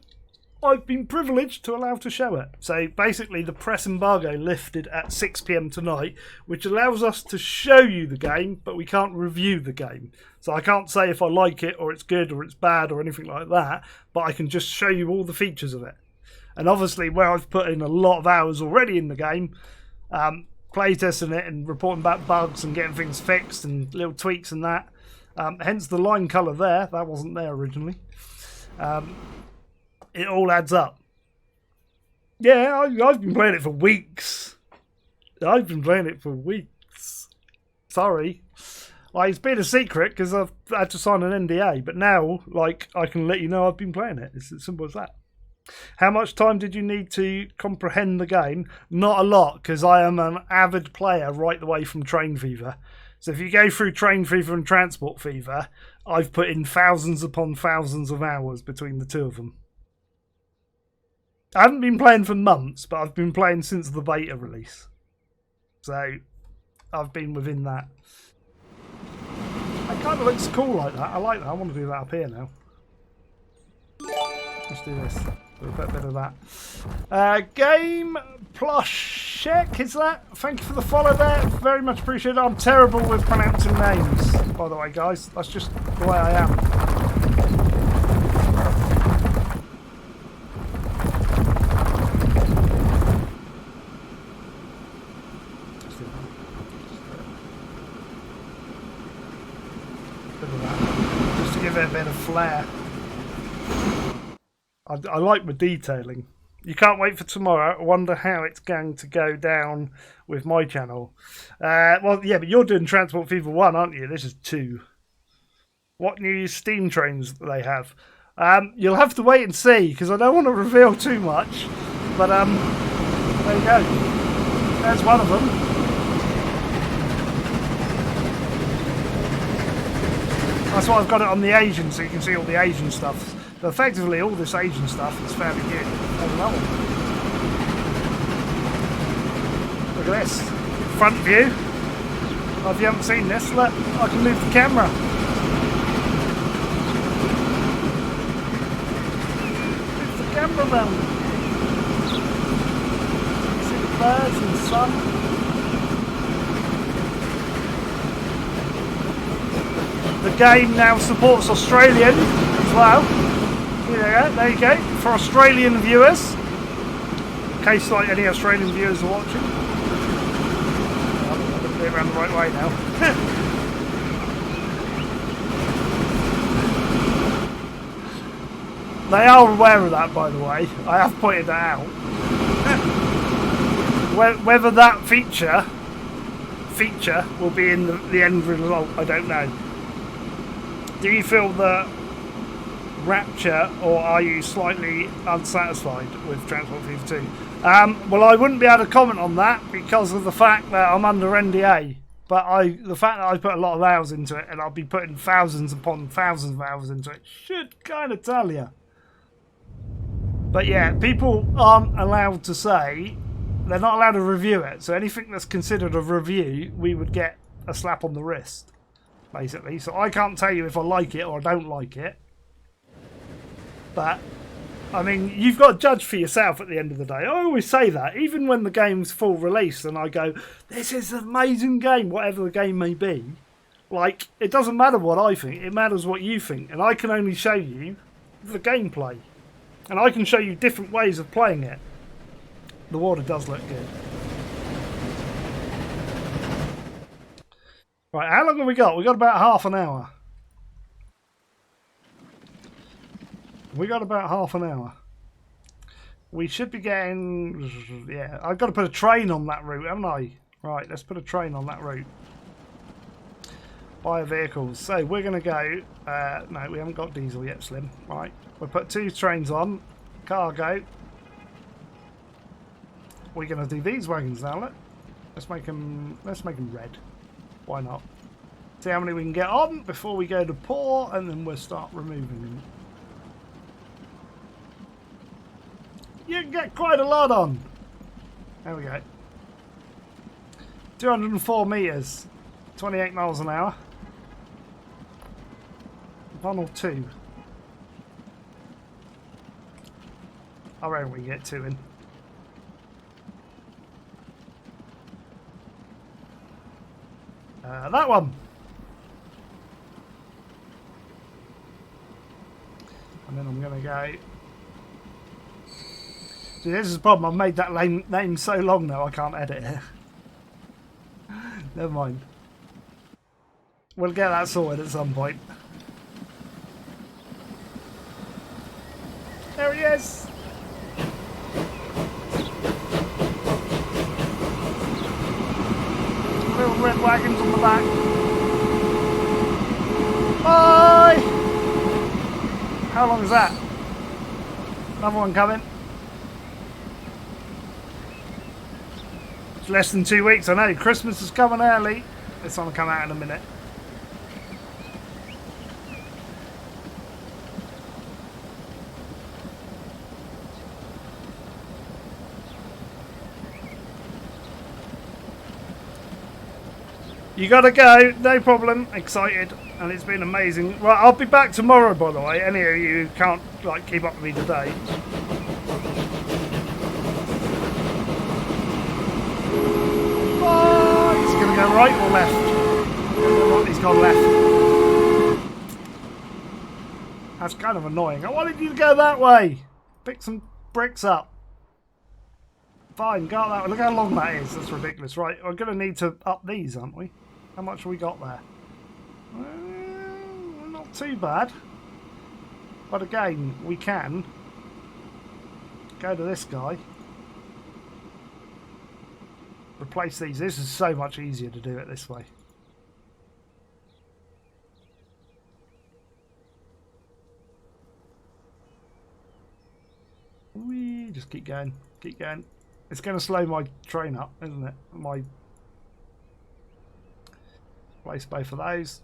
I've been privileged to allow to show it. So basically the press embargo lifted at 6 PM tonight, which allows us to show you the game, but we can't review the game. So I can't say if I like it or it's good or it's bad or anything like that, but I can just show you all the features of it. And obviously where I've put in a lot of hours already in the game, playtesting it and reporting back bugs and getting things fixed and little tweaks and that. Hence the line colour there, that wasn't there originally. It all adds up. Yeah, I've been playing it for weeks. I've been playing it for weeks. Sorry. Like, it's been a secret because I've had to sign an NDA, but now, like, I can let you know I've been playing it. It's as simple as that. How much time did you need to comprehend the game? Not a lot, because I am an avid player right the way from Train Fever. So if you go through Train Fever and Transport Fever, I've put in thousands upon thousands of hours between the two of them. I haven't been playing for months, but I've been playing since the beta release. So I've been within that. It kind of looks cool like that. I like that. I want to do that up here now. Let's do this. Do a bit of that. Game Plush check, is that? Thank you for the follow there. Very much appreciated. I'm terrible with pronouncing names, by the way, guys. That's just the way I am. Just to give it a bit of flair. I like my detailing. You can't wait for tomorrow. I wonder how it's going to go down with my channel. Well, yeah, but you're doing Transport Fever 1, aren't you? This is 2. What new steam trains do they have? You'll have to wait and see, because I don't want to reveal too much. But, there you go. There's one of them. That's why I've got it on the Asian, so you can see all the Asian stuff. So effectively, all this Asian stuff is fairly new. There's another one. Look at this. Front view. Oh, if you haven't seen this, look, I can move the camera. Move the camera around. You see the birds and the sun. The game now supports Australian as well. There you go. For Australian viewers, in case like any Australian viewers are watching. I'm going to put it around the right way now. They are aware of that, by the way. I have pointed that out. Whether that feature will be in the end result, I don't know. Do you feel the rapture, or are you slightly unsatisfied with Transport Fever 2? Well, I wouldn't be able to comment on that because of the fact that I'm under NDA. But the fact that I put a lot of hours into it, and I'll be putting thousands upon thousands of hours into it, should kind of tell you. But yeah, people aren't allowed to say, they're not allowed to review it. So anything that's considered a review, we would get a slap on the wrist, basically. So I can't tell you if I like it or I don't like it. But, I mean, you've got to judge for yourself at the end of the day. I always say that, even when the game's full release and I go, this is an amazing game, whatever the game may be. Like, it doesn't matter what I think, it matters what you think. And I can only show you the gameplay. And I can show you different ways of playing it. The water does look good. Right, how long have we got? We've got about half an hour. We got about half an hour. We should be getting... Yeah, I've got to put a train on that route, haven't I? Right, let's put a train on that route. Fire vehicles. So we're going to go... no, we haven't got diesel yet, Slim. Right, we'll put 2 trains on. Cargo. We're going to do these wagons now, look. Let's make them red. Why not? See how many we can get on before we go to pour, and then we'll start removing them. You can get quite a lot on. There we go. 204 metres. 28 miles an hour. 1 or 2. I reckon we can get 2 in. That one. And then I'm going to go... See, this is the problem. I've made that name so long now I can't edit it. Never mind. We'll get that sorted at some point. There he is! Little red wagons on the back. Bye! How long is that? Another one coming. It's less than 2 weeks, I know. Christmas is coming early. This one will come out in a minute. You gotta go, no problem. Excited, and it's been amazing. Right, I'll be back tomorrow, by the way. Any of you who can't keep up with me today. Oh, he's gonna go right or left? He's gone left. That's kind of annoying. I wanted you to go that way. Pick some bricks up. Fine, go that way. Look how long that is. That's ridiculous. Right, we're gonna need to up these, aren't we? How much have we got there? Not too bad. But again, we can go to this guy. Replace these. This is so much easier to do it this way. We just keep going. Keep going. It's going to slow my train up, isn't it? My... Place both of those.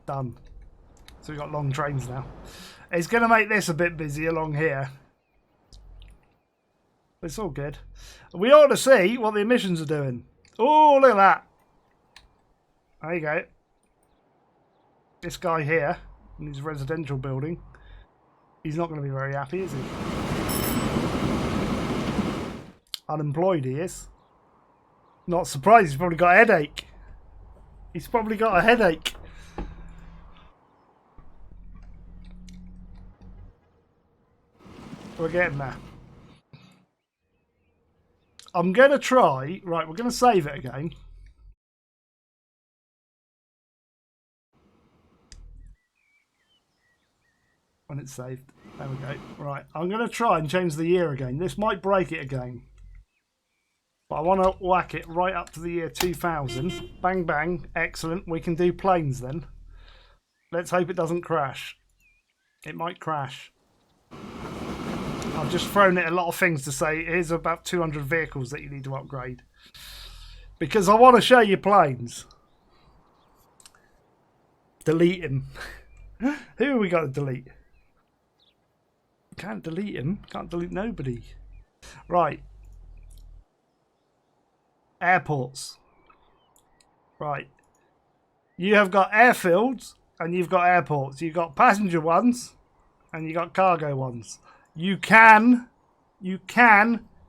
Done. So we've got long trains now. It's going to make this a bit busy along here. It's all good. We ought to see what the emissions are doing. Oh, look at that. There you go. This guy here in his residential building. He's not going to be very happy, is he? Unemployed he is. Not surprised, he's probably got a headache. He's probably got a headache. We're getting there. I'm going to try... Right, we're going to save it again. When it's saved. There we go. Right, I'm going to try and change the year again. This might break it again. But I want to whack it right up to the year 2000. Bang, bang. Excellent. We can do planes then. Let's hope it doesn't crash. It might crash. I've just thrown it a lot of things to say. Here's about 200 vehicles that you need to upgrade. Because I want to show you planes. Delete him. Who have we got to delete? Can't delete him. Can't delete nobody. Right. Airports. Right. You have got airfields and you've got airports. You've got passenger ones and you've got cargo ones. You can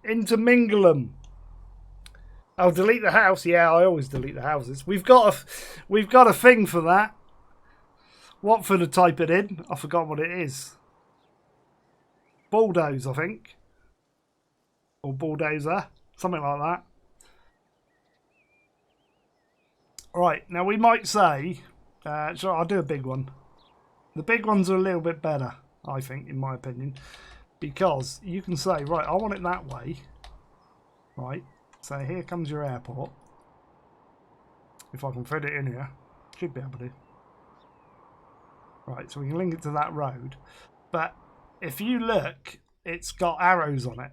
intermingle them. I'll delete the house. Yeah, I always delete the houses. We've got a thing for that. Watford to type it in. I forgot what it is. Bulldoze, I think. Or bulldozer. Something like that. Right, now we might say, so I'll do a big one. The big ones are a little bit better, I think, in my opinion. Because you can say, right, I want it that way. Right, so here comes your airport. If I can fit it in here. Should be able to. Right, so we can link it to that road. But if you look, it's got arrows on it.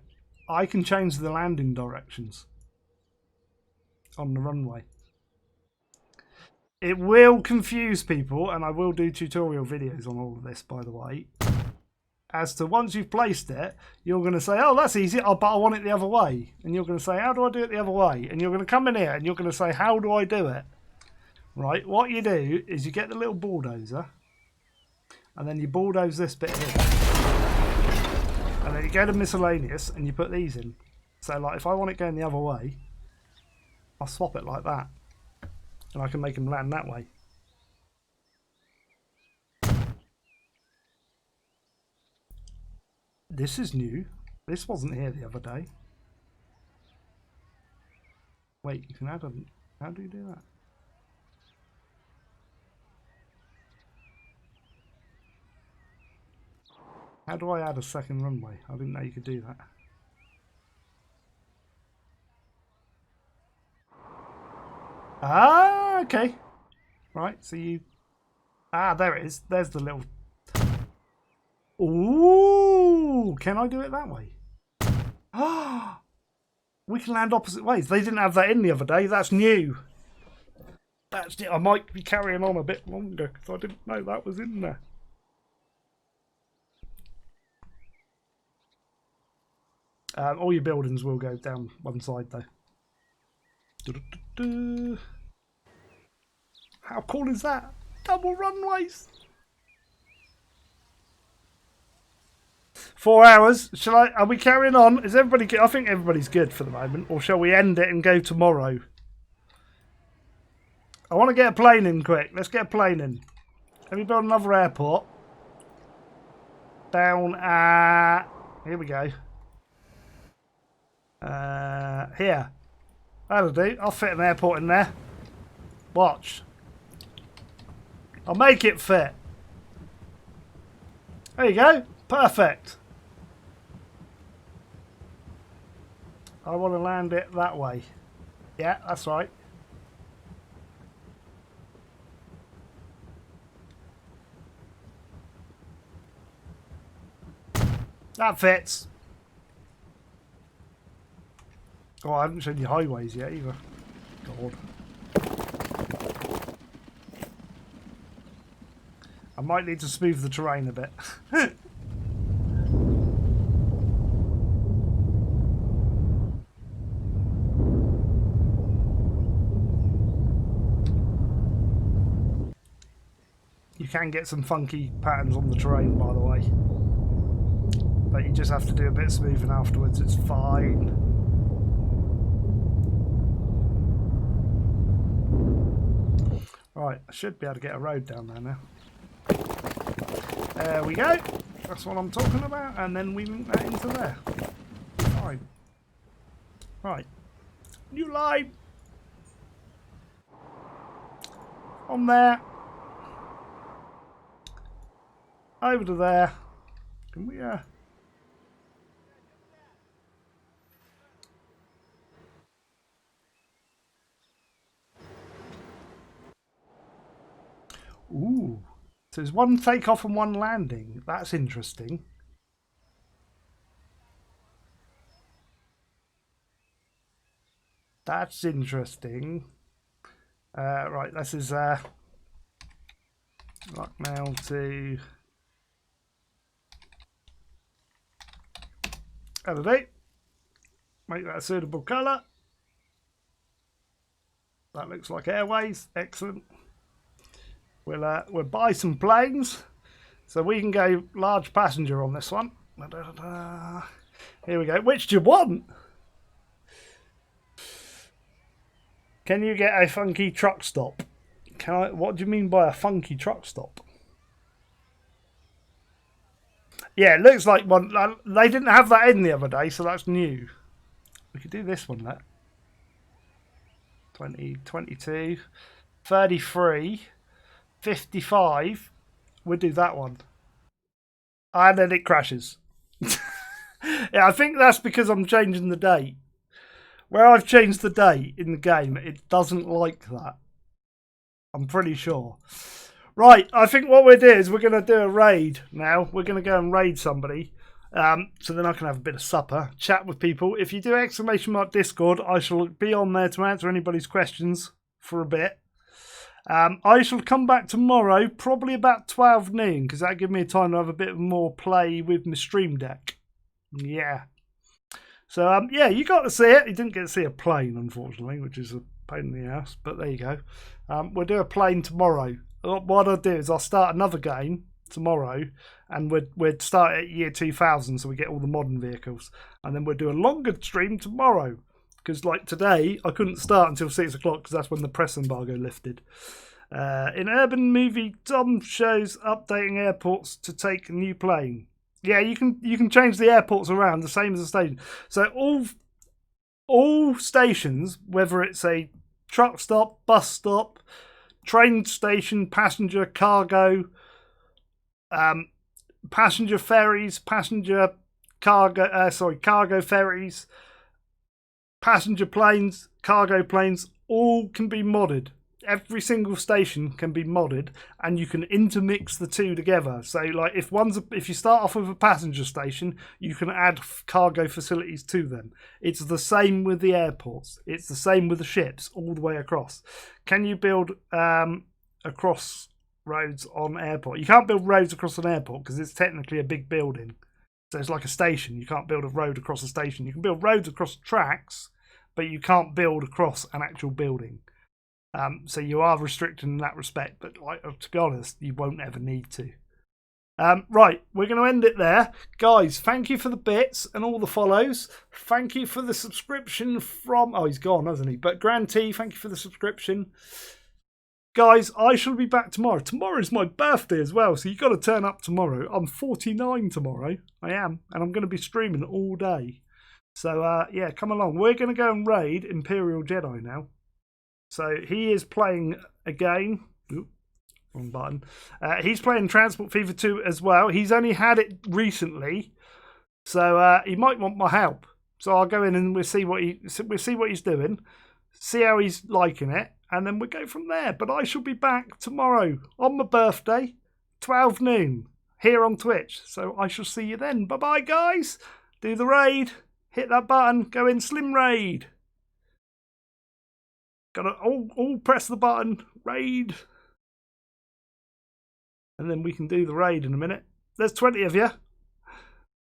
I can change the landing directions on the runway. It will confuse people, and I will do tutorial videos on all of this, by the way. as to once you've placed it, you're going to say, oh, that's easy, but I want it the other way. And you're going to say, how do I do it the other way? And you're going to come in here and you're going to say, how do I do it? Right, what you do is you get the little bulldozer and then you bulldoze this bit here. And then you go to miscellaneous and you put these in. So like if I want it going the other way, I'll swap it like that. And I can make them land that way. This is new. This wasn't here the other day. Wait, you can add a... How do you do that? How do I add a second runway? I didn't know you could do that. Ah, okay. Right, so you... Ah, there it is. There's the little... Ooh, can I do it that way? Ah, we can land opposite ways. They didn't have that in the other day. That's new. That's it. I might be carrying on a bit longer because I didn't know that was in there. All your buildings will go down one side though. How cool is that? Double runways. 4 hours. Are we carrying on? Is everybody good? I think everybody's good for the moment. Or shall we end it and go tomorrow? I want to get a plane in quick. Let's get a plane in. Let me build another airport. Down at... Here we go. Here. That'll do. I'll fit an airport in there. Watch. I'll make it fit. There you go. Perfect. I want to land it that way. Yeah, that's right. That fits. Oh, I haven't shown you highways yet either. God. I might need to smooth the terrain a bit. You can get some funky patterns on the terrain, by the way. But you just have to do a bit of smoothing afterwards. It's fine. Right, I should be able to get a road down there now. There we go. That's what I'm talking about. And then we link that into there. Fine. Right. New line. On there. Over to there. Can we, Ooh. So there's one takeoff and one landing. That's interesting. That's interesting. Right, this is like now to elevate. Make that a suitable colour. That looks like airways. Excellent. We'll buy some planes so we can go large passenger on this one. Here we go. Which do you want? Can you get a funky truck stop? What do you mean by a funky truck stop? Yeah, it looks like one. They didn't have that in the other day, so that's new. We could do this one there. 20, 22, 33. 55, we'll do that one. And then it crashes. Yeah, I think that's because I'm changing the date. Where I've changed the date in the game, it doesn't like that. I'm pretty sure. Right, I think what we'll do is we're going to do a raid now. We're going to go and raid somebody. So then I can have a bit of supper, chat with people. If you do !Discord, I shall be on there to answer anybody's questions for a bit. I shall come back tomorrow, probably about 12 noon, because that'll give me time to have a bit more play with my Stream Deck. Yeah. So, yeah, you got to see it. You didn't get to see a plane, unfortunately, which is a pain in the ass, but there you go. We'll do a plane tomorrow. What I'll do is I'll start another game tomorrow, and we'd start at year 2000, so we get all the modern vehicles, and then we'll do a longer stream tomorrow, because like today I couldn't start until 6 o'clock because that's when the press embargo lifted. In Urban Movie, Tom shows updating airports to take a new plane. Yeah, you can change the airports around the same as the station. So all stations, whether it's a truck stop, bus stop, train station, passenger, cargo, passenger ferries, cargo ferries, passenger planes, cargo planes, all can be modded. Every single station can be modded, and you can intermix the two together. So, like, if you start off with a passenger station, you can add cargo facilities to them. It's the same with the airports. It's the same with the ships, all the way across. Can you build across roads on airport? You can't build roads across an airport because it's technically a big building. So it's like a station. You can't build a road across a station. You can build roads across tracks, but you can't build across an actual building. So you are restricted in that respect, but like, to be honest, you won't ever need to. Right, we're going to end it there. Guys, thank you for the bits and all the follows. Thank you for the subscription from... Oh, he's gone, hasn't he? But Grand T, thank you for the subscription. Guys, I shall be back tomorrow. Tomorrow is my birthday as well, so you've got to turn up tomorrow. I'm 49 tomorrow. I am, and I'm going to be streaming all day. So, yeah, come along. We're going to go and raid Imperial Jedi now. So he is playing again. Oop, wrong button. He's playing Transport Fever 2 as well. He's only had it recently, so he might want my help. So I'll go in and we'll see what he's doing, see how he's liking it, and then we'll go from there. But I shall be back tomorrow on my birthday, 12 noon, here on Twitch. So I shall see you then. Bye bye, guys. Do the raid. Hit that button. Go in Slim Raid. Gotta all press the button, raid. And then we can do the raid in a minute. There's 20 of you.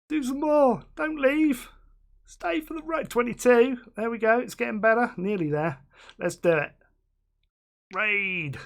Do some more. Don't leave. Stay for the raid. 22. There we go. It's getting better. Nearly there. Let's do it. Raid.